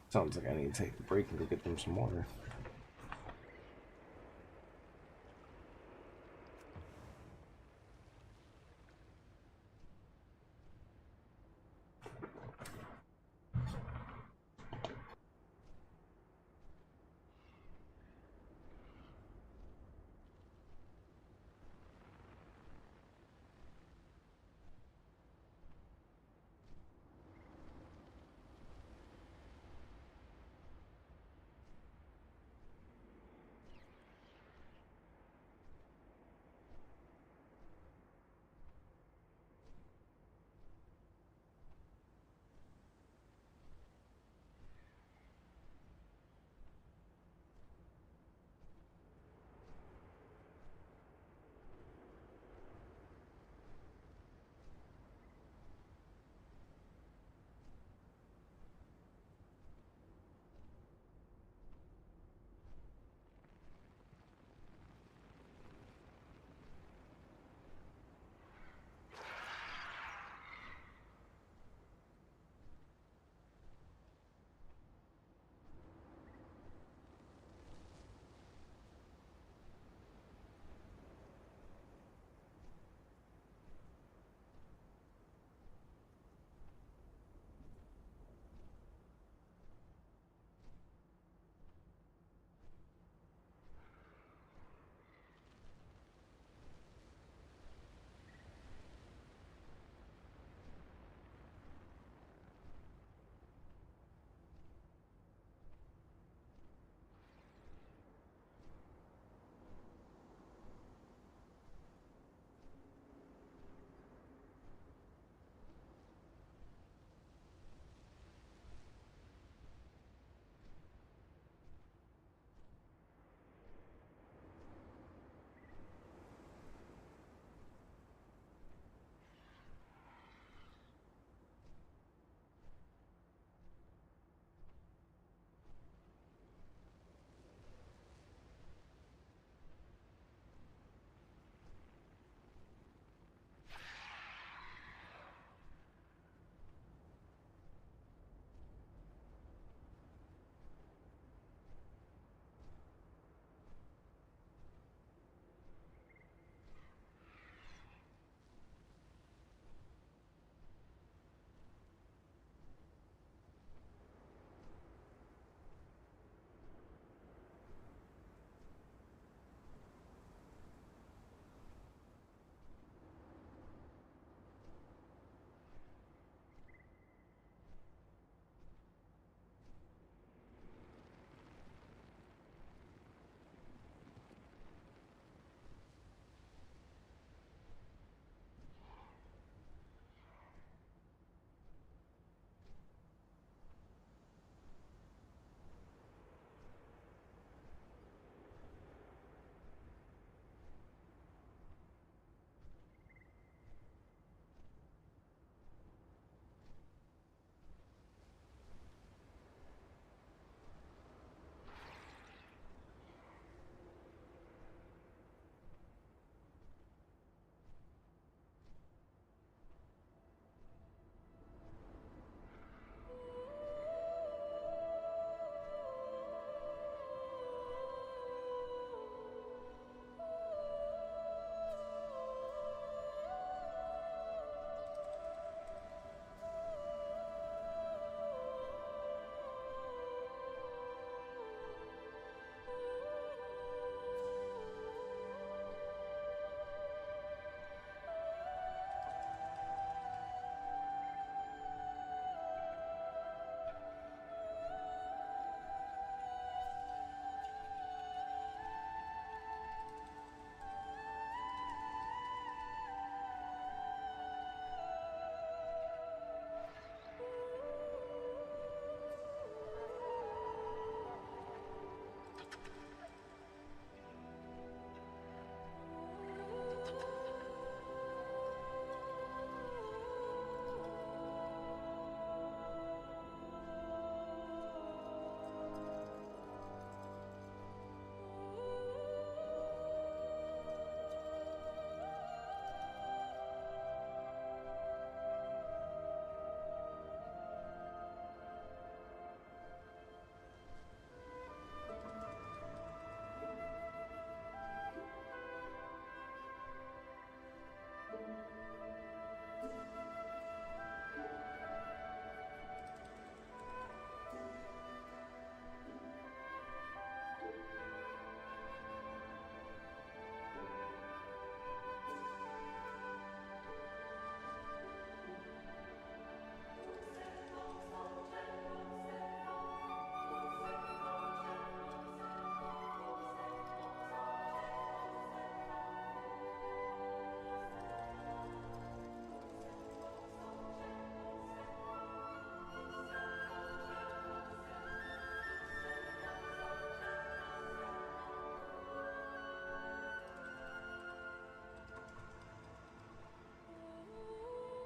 Sounds like I need to take a break and go get them some water.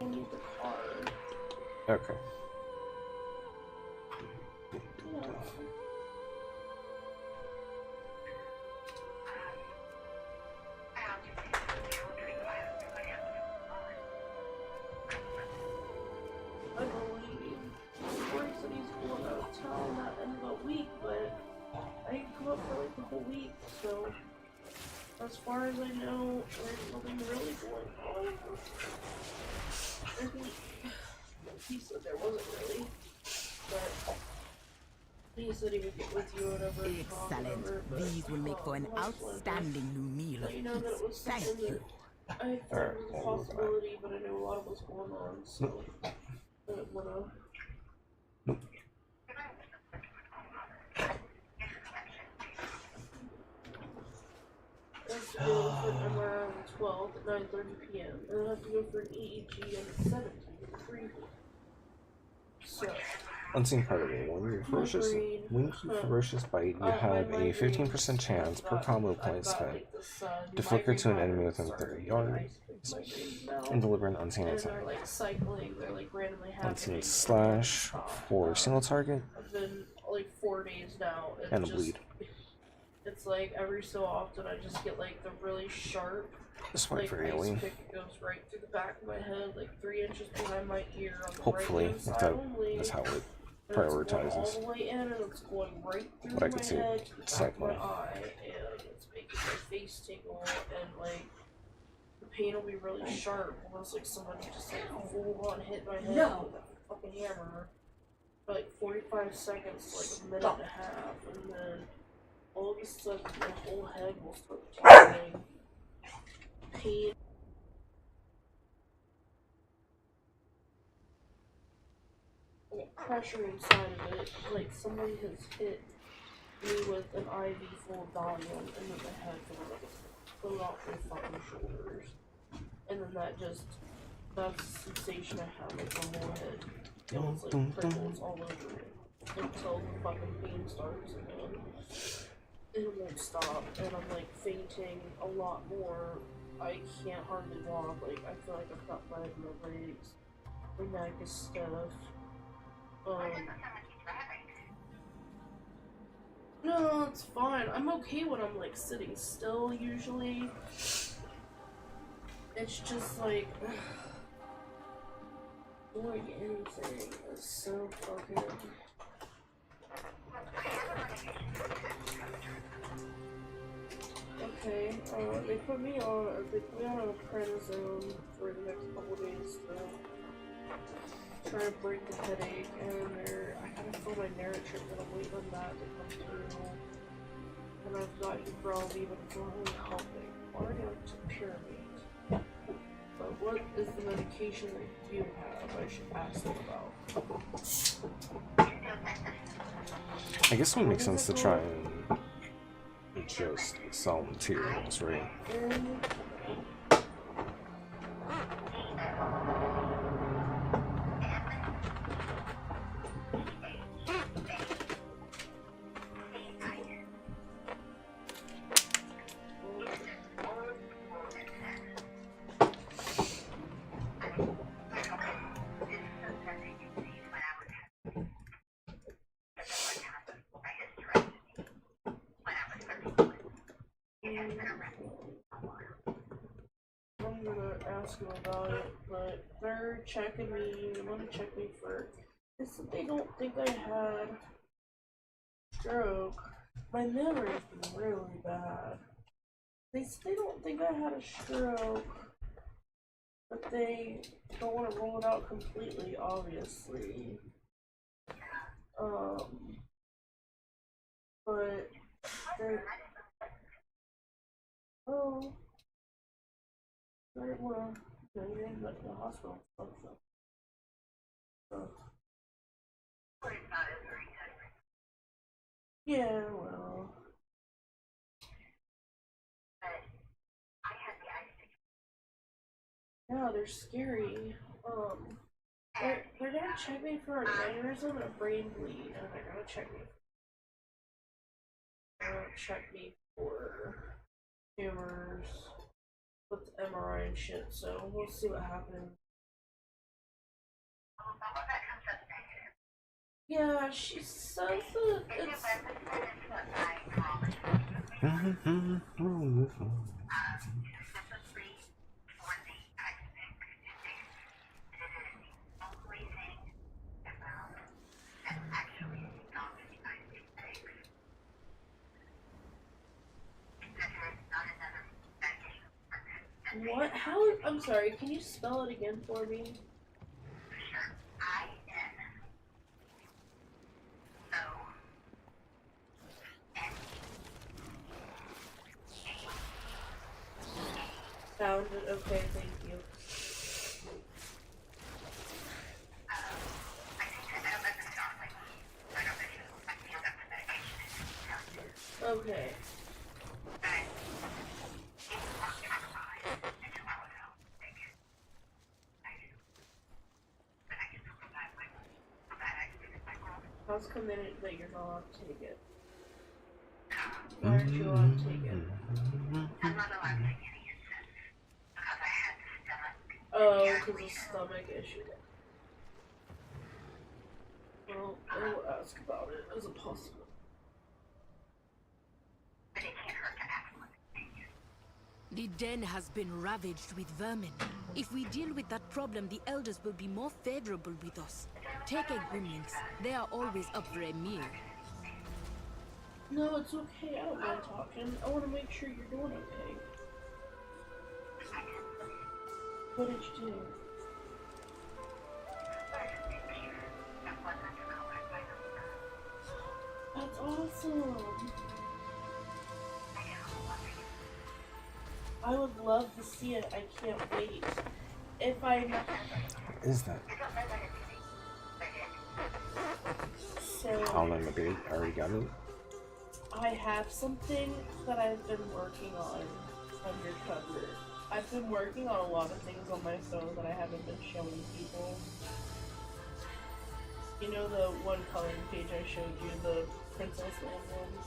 still need the card. Okay. Yeah. I believe Corey said he's going out of town that end of the week, but I didn't come up for like the whole week, so as far as I know, there's nothing really going on. I think he said there wasn't really, but he said he would get with you or whatever. and talk Excellent. whatever, but, These will make for an I just wanted to outstanding new meal of let you know that it was feast. Thank something you. that I thought Alright, was a we'll move possibility, but I knew a lot was going on, so I didn't wanna. I have to go for an MRI on the 12th at 9:30 p.m. and I have to go for an EEG on the 17th at 3 p.m. So, Unseen part of me. When you ferocious bite, you have a 15% chance per combo point spent to flicker to an enemy within 30 yards and deliver an unseen and attack. they're like cycling, they're like randomly happening. Unseen slash for single target I've been like 4 days now. and a bleed. It's like every so often I just get like the really sharp, This might like very ice early. pick goes right through the back of my head, like 3 inches behind my ear on the Hopefully, right hand if side that only. is how it And it's going all prioritizes. the way in and it's going right through But I my can see head it to the back of cycling. my eye, and it's making my face tingle, and like the pain will be really sharp, almost like somebody just like full on hit my head with a fucking hammer for like 45 seconds to like a minute and a half, and then all of a sudden my whole head will start tingling. Pain. Like pressure inside of it, like somebody has hit me with an IV full of Valium, and then my head will like explode off my fucking shoulders. And then that's the sensation I have, like my whole head feels like prickles all over it until the fucking pain starts again. And it won't stop, and I'm like fainting a lot more. I can't hardly walk, like I feel like I've got lead in my legs. My neck is stiff. No, it's fine. I'm okay when I'm like sitting still usually. It's just like doing anything is so fucking. Okay, they put me on a prednisone for the next couple days to try to break the headache, and I gotta fill my Naratrip, and I'm waiting on that to come through. And I've got Ubrelvy, but it's not really helping. I'm already on to Pyramid. But what is the medication that you have? I should ask them about. I guess it would make sense to try and just sell materials, right? I'm gonna ask them about it, but they're checking me. They want to check me for. They said they don't think I had stroke. My memory's been really bad. They said they don't think I had a stroke, but they don't want to rule it out completely, obviously. But they're. Oh. I didn't want to, you're in the hospital and stuff, so. Yeah, well. Yeah, they're scary. They're gonna check me for an aneurysm and a brain bleed, and they're gonna check me. They're gonna check me for tumors with the MRI and shit, so we'll see what happens. Yeah, she says that it's. What? How? I'm sorry, can you spell it again for me? Found it. Okay, thank you. Okay. How's committed that you're not allowed to take it? Why aren't you allowed to take it? Oh, because of stomach issue. Well, I will ask about it as a possible. The den has been ravaged with vermin. If we deal with that problem, the elders will be more favorable with us. Take egg gremlins. They are always up for a meal. No, it's okay. I don't mind talking. I want to make sure you're doing okay. What did you do? That's awesome. I would love to see it. I can't wait. If I'm... What is that? So... Colin the Big already got it? I have something that I've been working on undercover. I've been working on a lot of things on my phone that I haven't been showing people. You know the one coloring page I showed you, the Princess Land ones?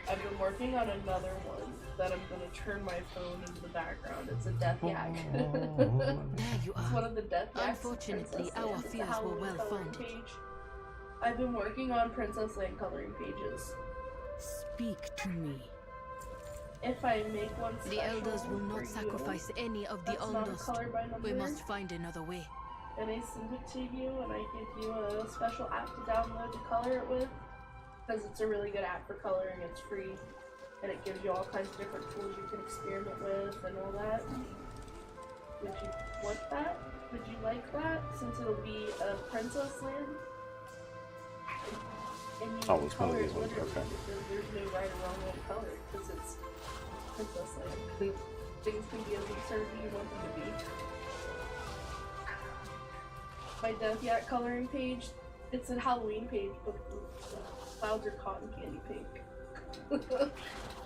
I've been working on another one that I'm gonna turn my phone into the background. It's a death yak. There you It's one are. of the death yaks. Unfortunately, our fears were well founded. Page. I've been working on Princess Land coloring pages. Speak to me. If I make one special The elders will for not you, sacrifice any of the that's not Ondust. color by number, We must find another way. and I send it to you, and I give you a special app to download to color it with, because it's a really good app for coloring. It's free, and it gives you all kinds of different tools you can experiment with and all that. Would you want that? Would you like that? Since it'll be a Princess Land. And you Oh, can it's one of color these it ones, literally okay. because there's no right or wrong way to color it, because it's Princess Land. Things can be as absurd as you want them to be. My Death Yak coloring page, it's a Halloween page, but the clouds are cotton candy pink.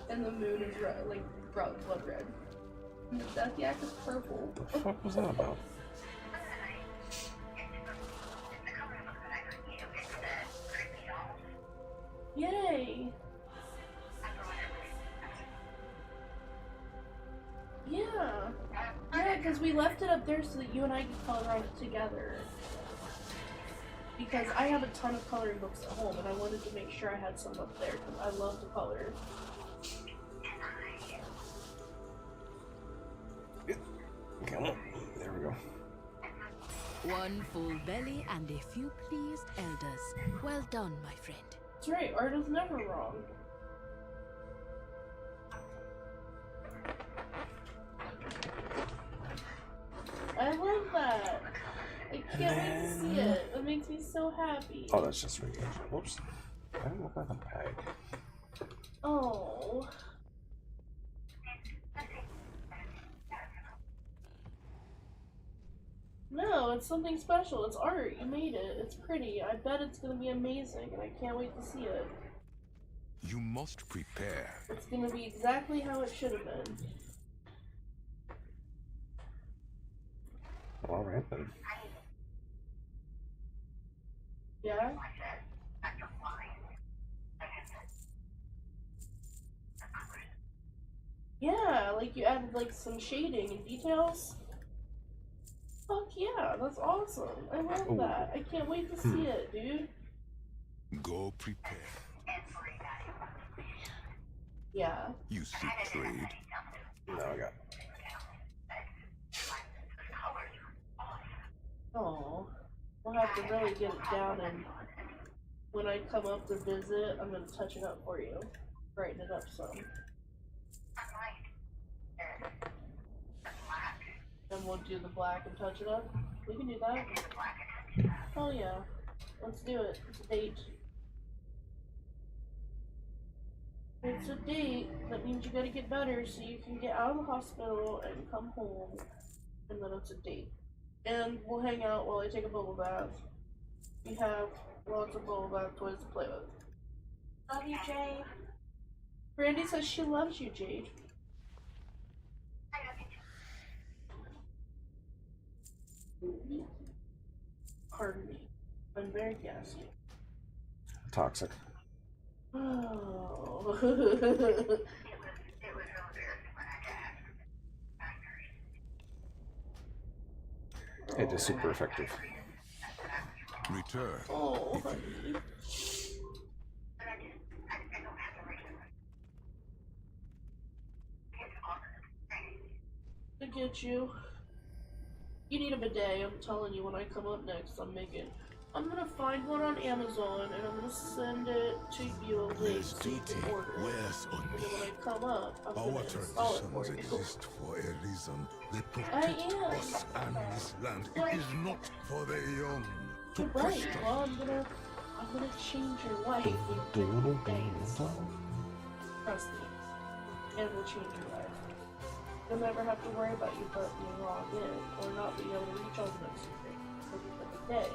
And the moon is red, like blood red. And the Death Yak is purple. What the fuck was that about? Yay! Yeah. Yeah, because we left it up there so that you and I could color on it together. Because I have a ton of coloring books at home, and I wanted to make sure I had some up there, because I love to color. Come on. There we go. One full belly and a few pleased elders. Well done, my friend. That's right, art is never wrong. I love that. I can't wait to see it. It makes me so happy. Oh, that's just reaction. Whoops. I don't look like a bag. Oh. No, it's something special. It's art. You made it. It's pretty. I bet it's gonna be amazing, and I can't wait to see it. You must prepare. It's gonna be exactly how it should have been. All right then. Yeah? Yeah, like you added like some shading and details. Fuck yeah, that's awesome. I love Ooh. that. I can't wait to see it, dude. Go prepare. Yeah. You seek trade. No, I got. Oh, we'll have to really get it down, and when I come up to visit, I'm gonna touch it up for you. Brighten it up some. And we'll do the black and touch it up. We can do that. Oh yeah. Let's do it. It's a date. It's a date. That means you gotta get better so you can get out of the hospital and come home. And then it's a date. And we'll hang out while I take a bubble bath. We have lots of bubble bath toys to play with. Love you, Jade. Brandy says she loves you, Jade. Pardon me. I'm very gassy. Toxic. Oh. It is super effective. Return. Oh, honey. I get you. You need a bidet, I'm telling you, when I come up next, I'm gonna find one on Amazon and I'm gonna send it to you a link so you can order it. wears on And me. then when I come up, I'm Our gonna install it for traditions you. exist for a reason. They I protect am. us and this land. Like- It is not for the young to You're right. question. Well, I'm gonna change your life with different things. Trust me. It will change your life. You'll never have to worry about your butt being logged in or not being able to reach all the next thing. Because at the day,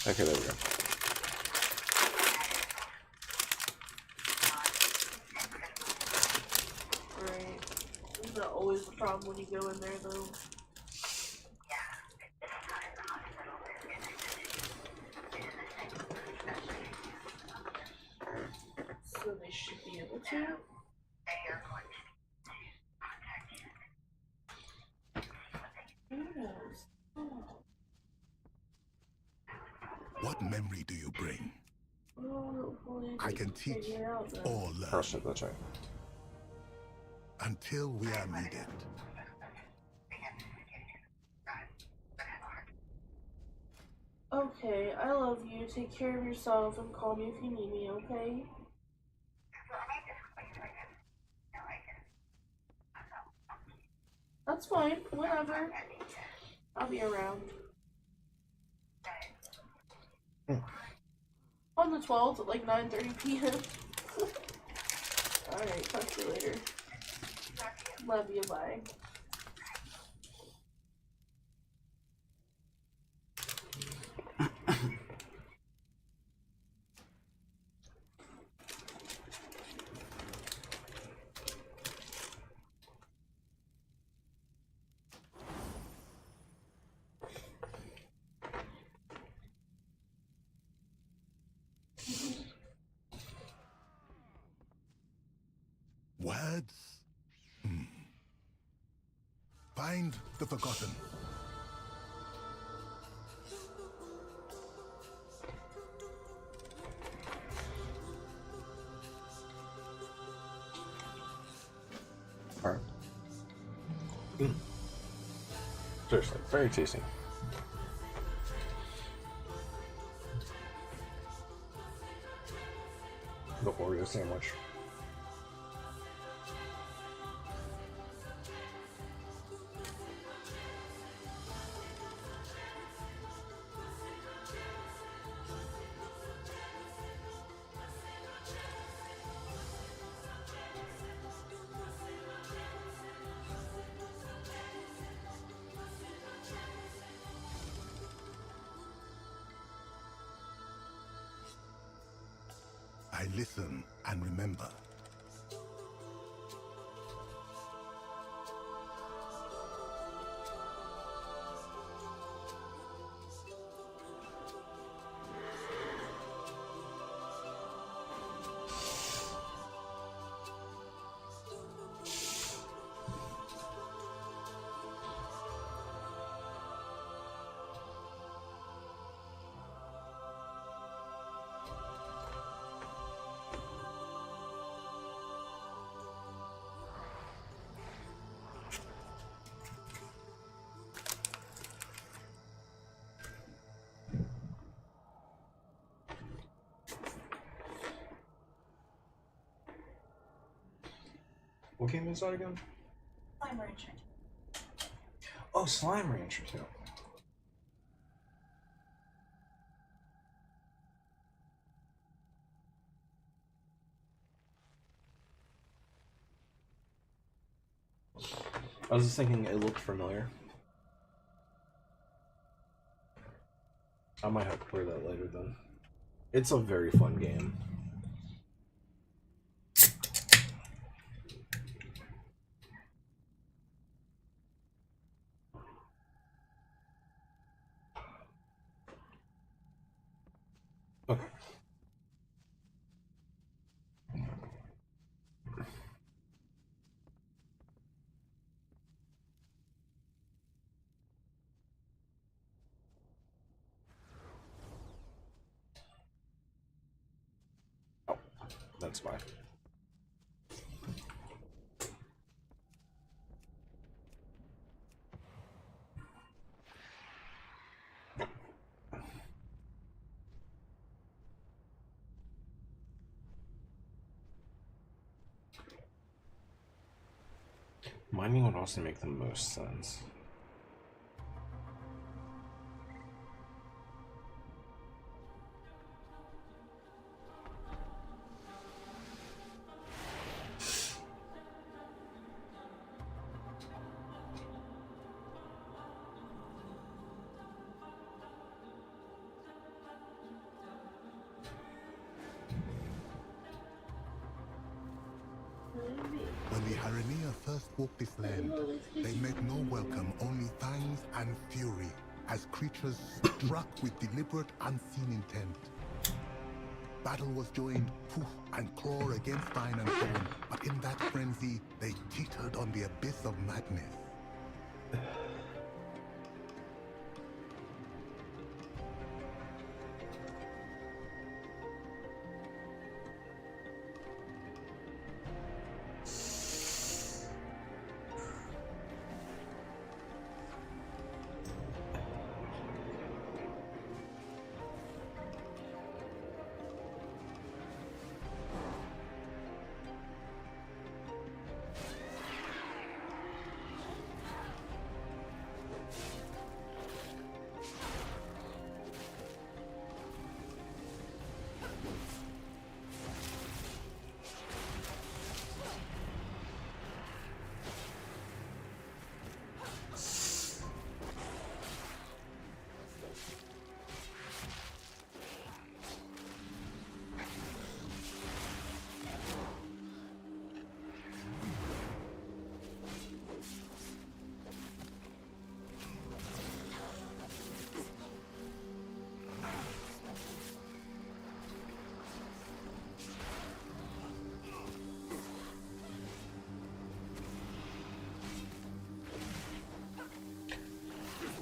Okay, there we go. Right. Isn't that always the problem when you go in there, though? So they should be able to. Yes. Oh. What memory do you bring? Oh, hopefully I they can teach figure it out then. or learn Oh shit, that's right. until we are needed. Okay, I love you. Take care of yourself and call me if you need me, okay? That's fine. Whatever. I'll be around. On the 12th at like 9:30 p.m. Alright, talk to you later. Love you, bye. Words? Find the forgotten. Alright. Seriously, very tasty. The Oreo sandwich. I listen and remember. What game is that again? Slime Rancher. Oh, Slime Rancher too. I was just thinking it looked familiar. I might have to play that later then. It's a very fun game. Okay. Oh, that's fine. Mining would also make the most sense. Harenea first walked this land, they met no welcome, only fangs and fury, as creatures struck with deliberate, unseen intent. Battle was joined, poof and claw against vine and thorn, but in that frenzy, they teetered on the abyss of madness.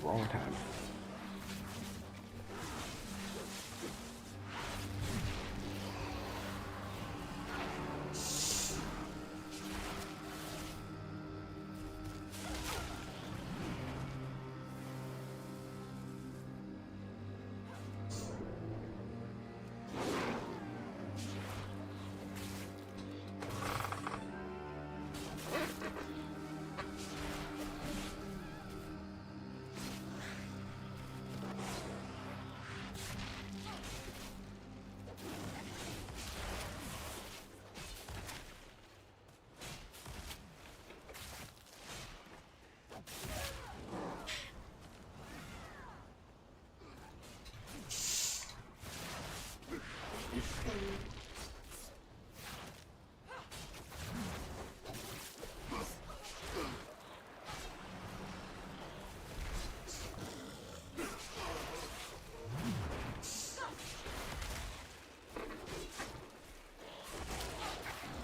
Wrong time.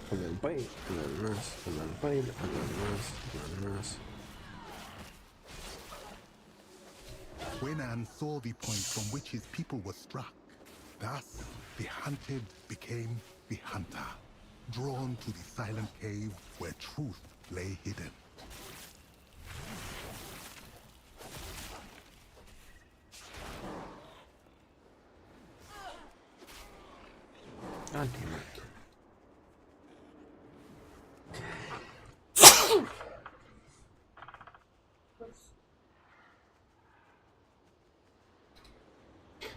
And then bite, and then miss, and then bite, and then miss, and then miss. When An saw the point from which his people were struck, thus the hunted became the hunter, drawn to the silent cave where truth lay hidden. God damn it.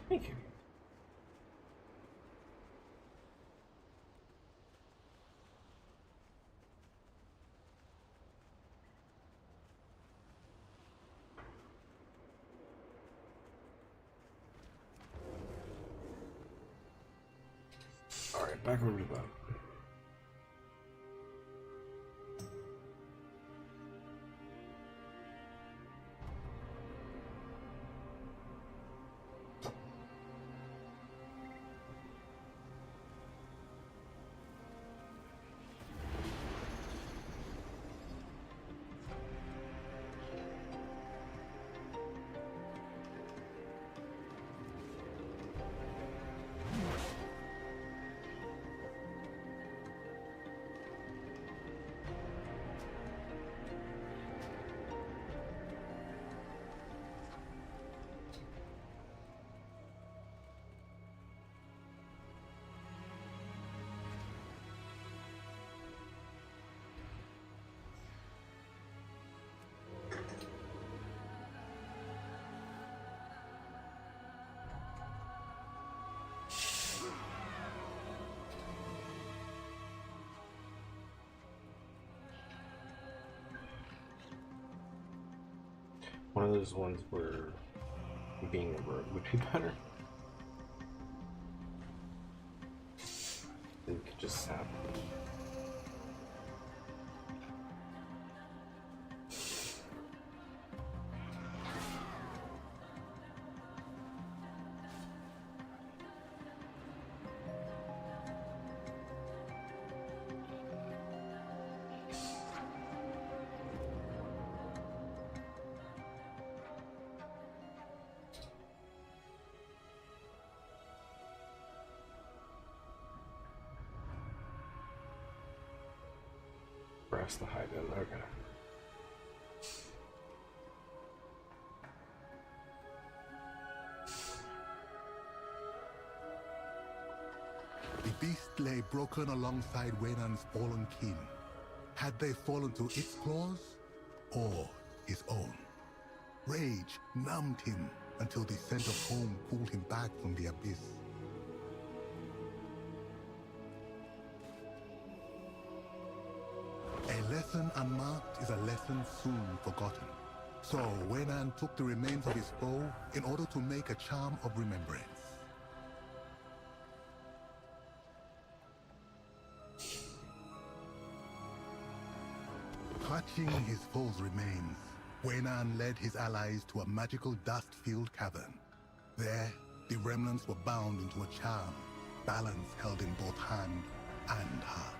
Thank you. All right, back over to that. One of those ones where being a rogue would be better. Then you could just sap. press the hide in. Okay. The beast lay broken alongside Wenan's fallen kin. Had they fallen to its claws or his own? Rage numbed him until the scent of home pulled him back from the abyss. A lesson unmarked is a lesson soon forgotten. So Wenan took the remains of his foe in order to make a charm of remembrance. Clutching his foe's remains, Wenan led his allies to a magical dust-filled cavern. There, the remnants were bound into a charm, balance held in both hand and heart.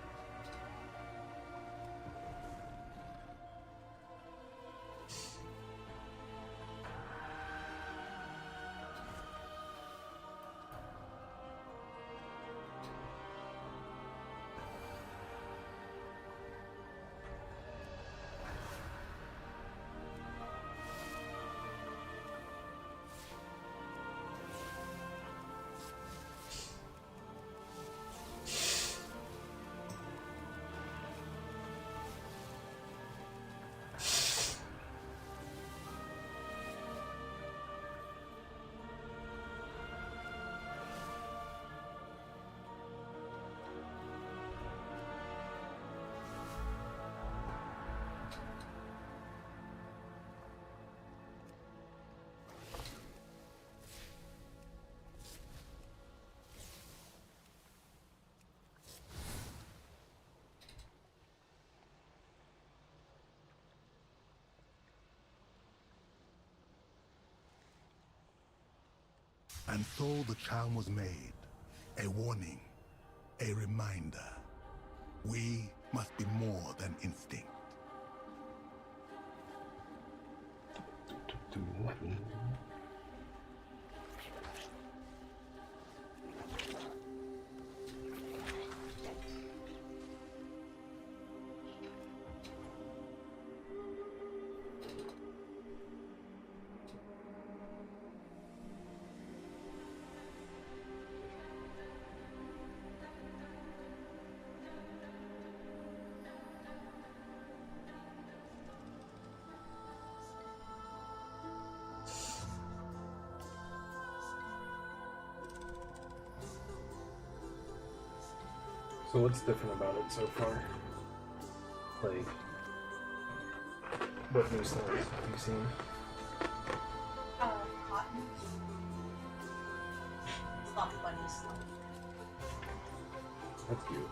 And so the charm was made, a warning, a reminder. We must be more than instinct. So what's different about it so far? Like, what new styles have you seen? Cotton. It's not funny stuff. That's cute.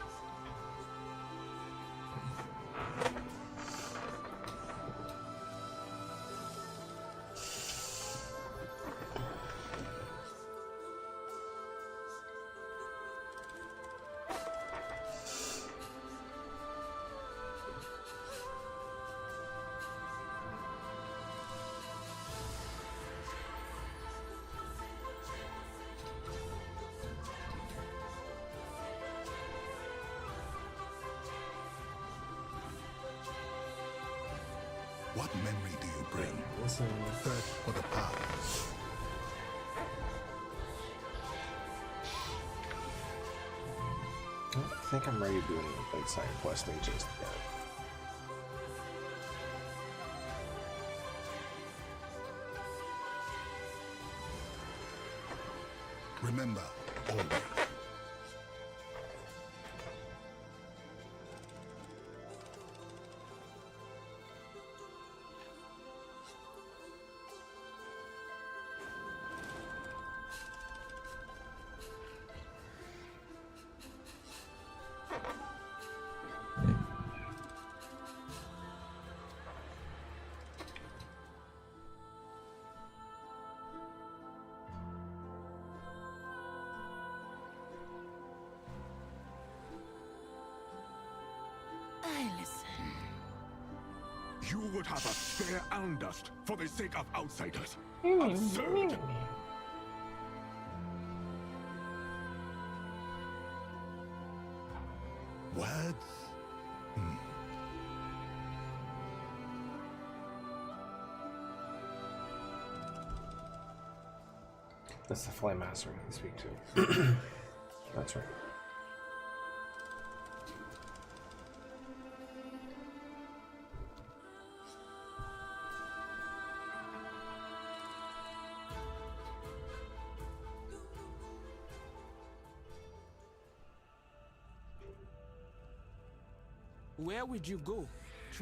What memory do you bring? Listen. Search for the path. I don't think I'm ready to do any like side questing just yet. Remember, always. I listen. You would have us spare Alndust for the sake of outsiders. Absurd! Words? That's the Flame Master I speak to. That's right. Where would you go?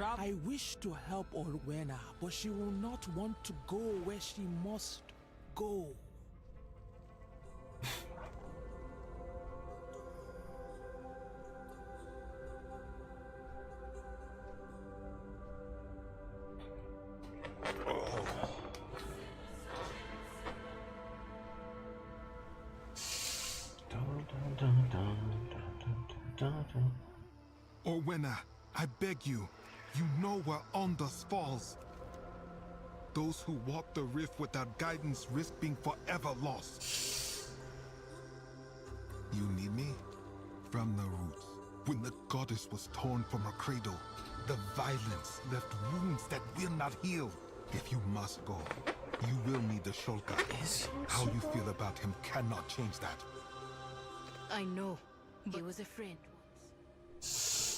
I wish to help Orwena, but she will not want to go where she must go. Orwena, I beg you. You know where Ondas falls. Those who walk the rift without guidance risk being forever lost. You need me? From the roots. When the goddess was torn from her cradle, the violence left wounds that will not heal. If you must go, you will need the Shulka. How you feel about him cannot change that. I know. He was a friend once.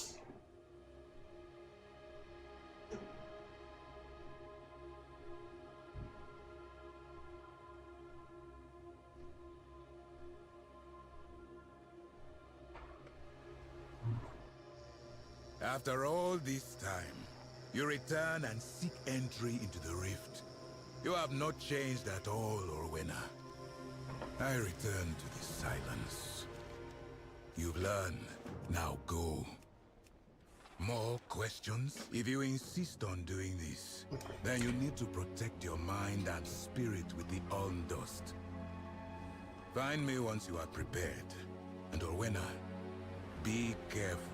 After all this time, you return and seek entry into the rift. You have not changed at all, Orwena. I return to the silence. You've learned. Now go. More questions? If you insist on doing this, then you need to protect your mind and spirit with the Undust. Find me once you are prepared. And Orwena, be careful.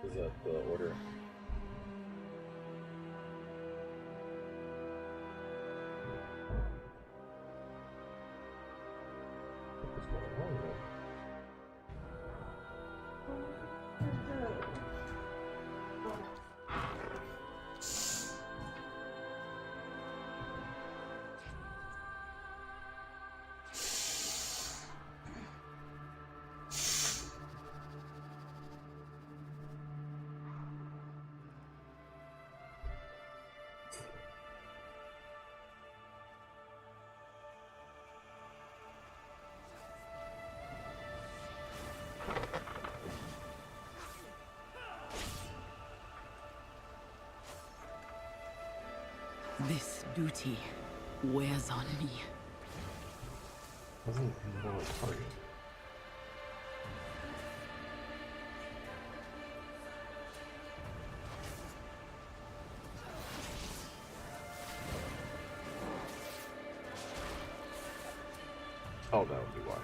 Is that the order? What's going on there? This duty wears on me. Wasn't in the middle of the party. Oh, that would be why.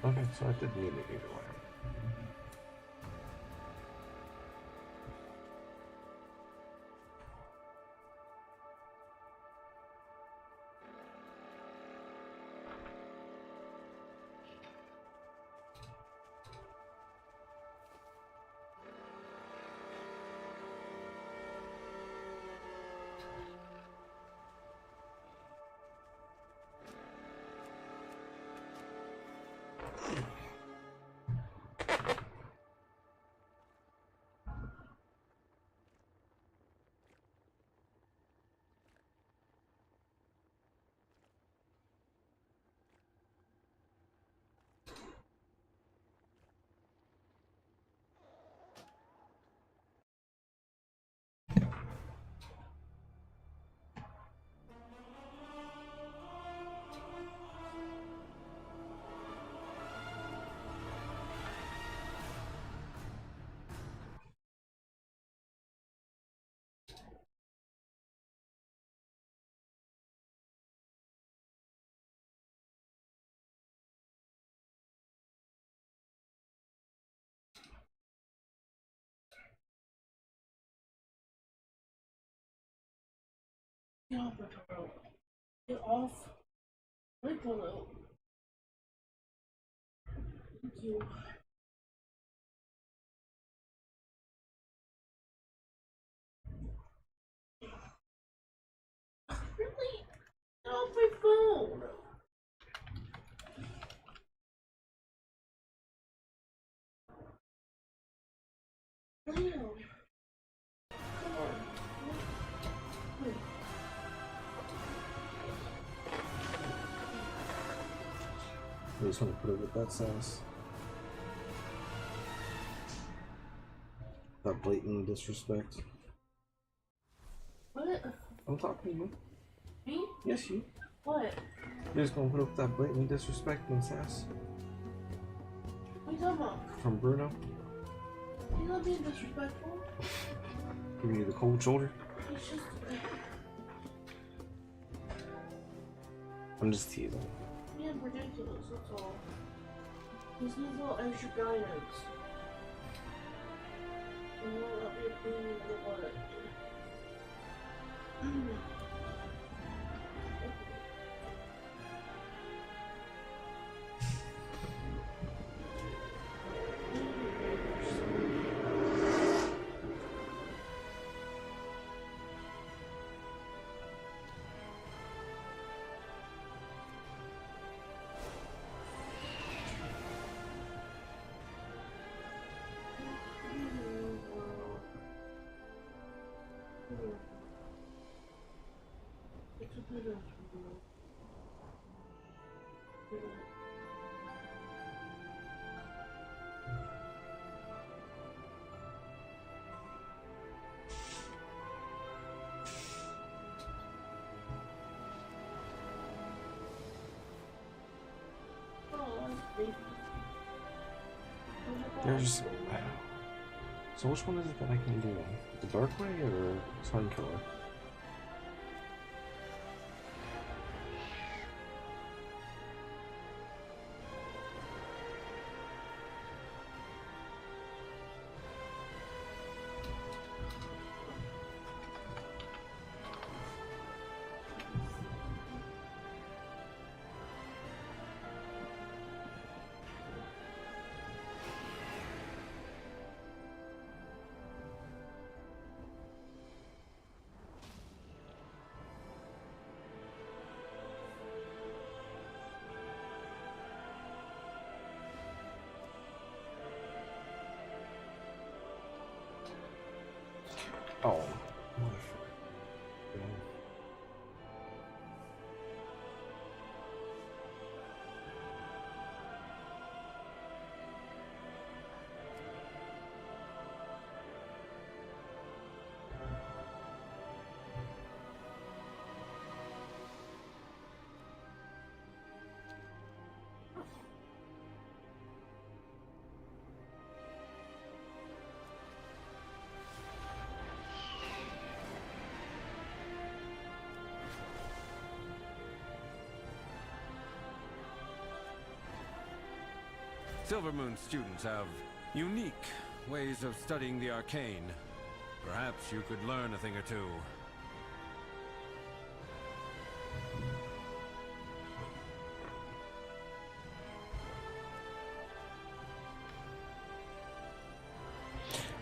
Okay, so I did need it either way. Get off, Rotaro. Get off. Let go. Thank you. Really? Get off my phone. Damn. Come on. Wait. I just want to put it with that sauce. That blatant disrespect. What? I'm talking to you. Me? Yes, you. What? You're just gonna put up with that blatant disrespect and sass What are you talking about? from Bruno. He's not being disrespectful. Giving you the cold shoulder. He's just I'm just teasing. being ridiculous, that's all. He just needs a little extra guidance. And he'll not be a pain in the butt. It's a bit of There's. So which one is it that I can do? The dark way or sun killer? Oh, motherfucker. Silvermoon students have unique ways of studying the arcane. Perhaps you could learn a thing or two.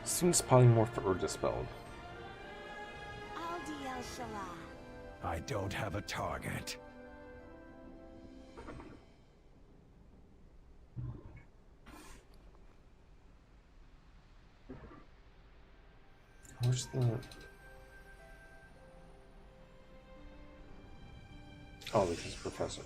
Seems polymorph or dispelled. I don't have a target. Where's the... Oh, this is Professor.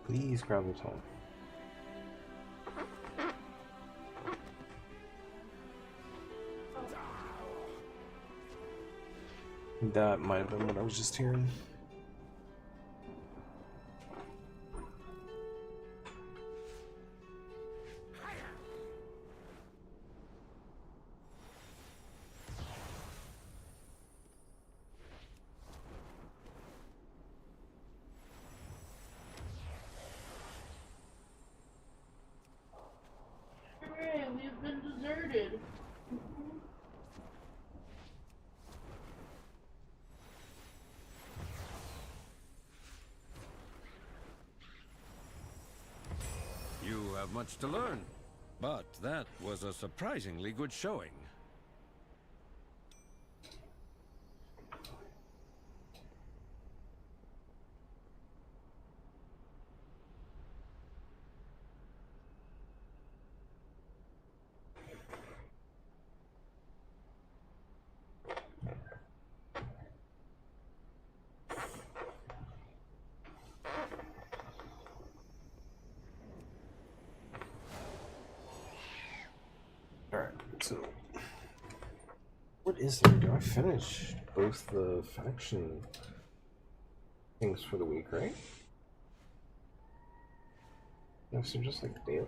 Please grab the tone. That might have been what I was just hearing. Hooray, we've been deserted. You have much to learn, but that was a surprisingly good showing. Alright, so what is there? Do I finish both the faction things for the week, right? No, so just like daily.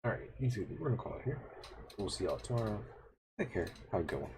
Alright, YouTube, we're gonna call it here. We'll see y'all tomorrow. Take care. Have a good one.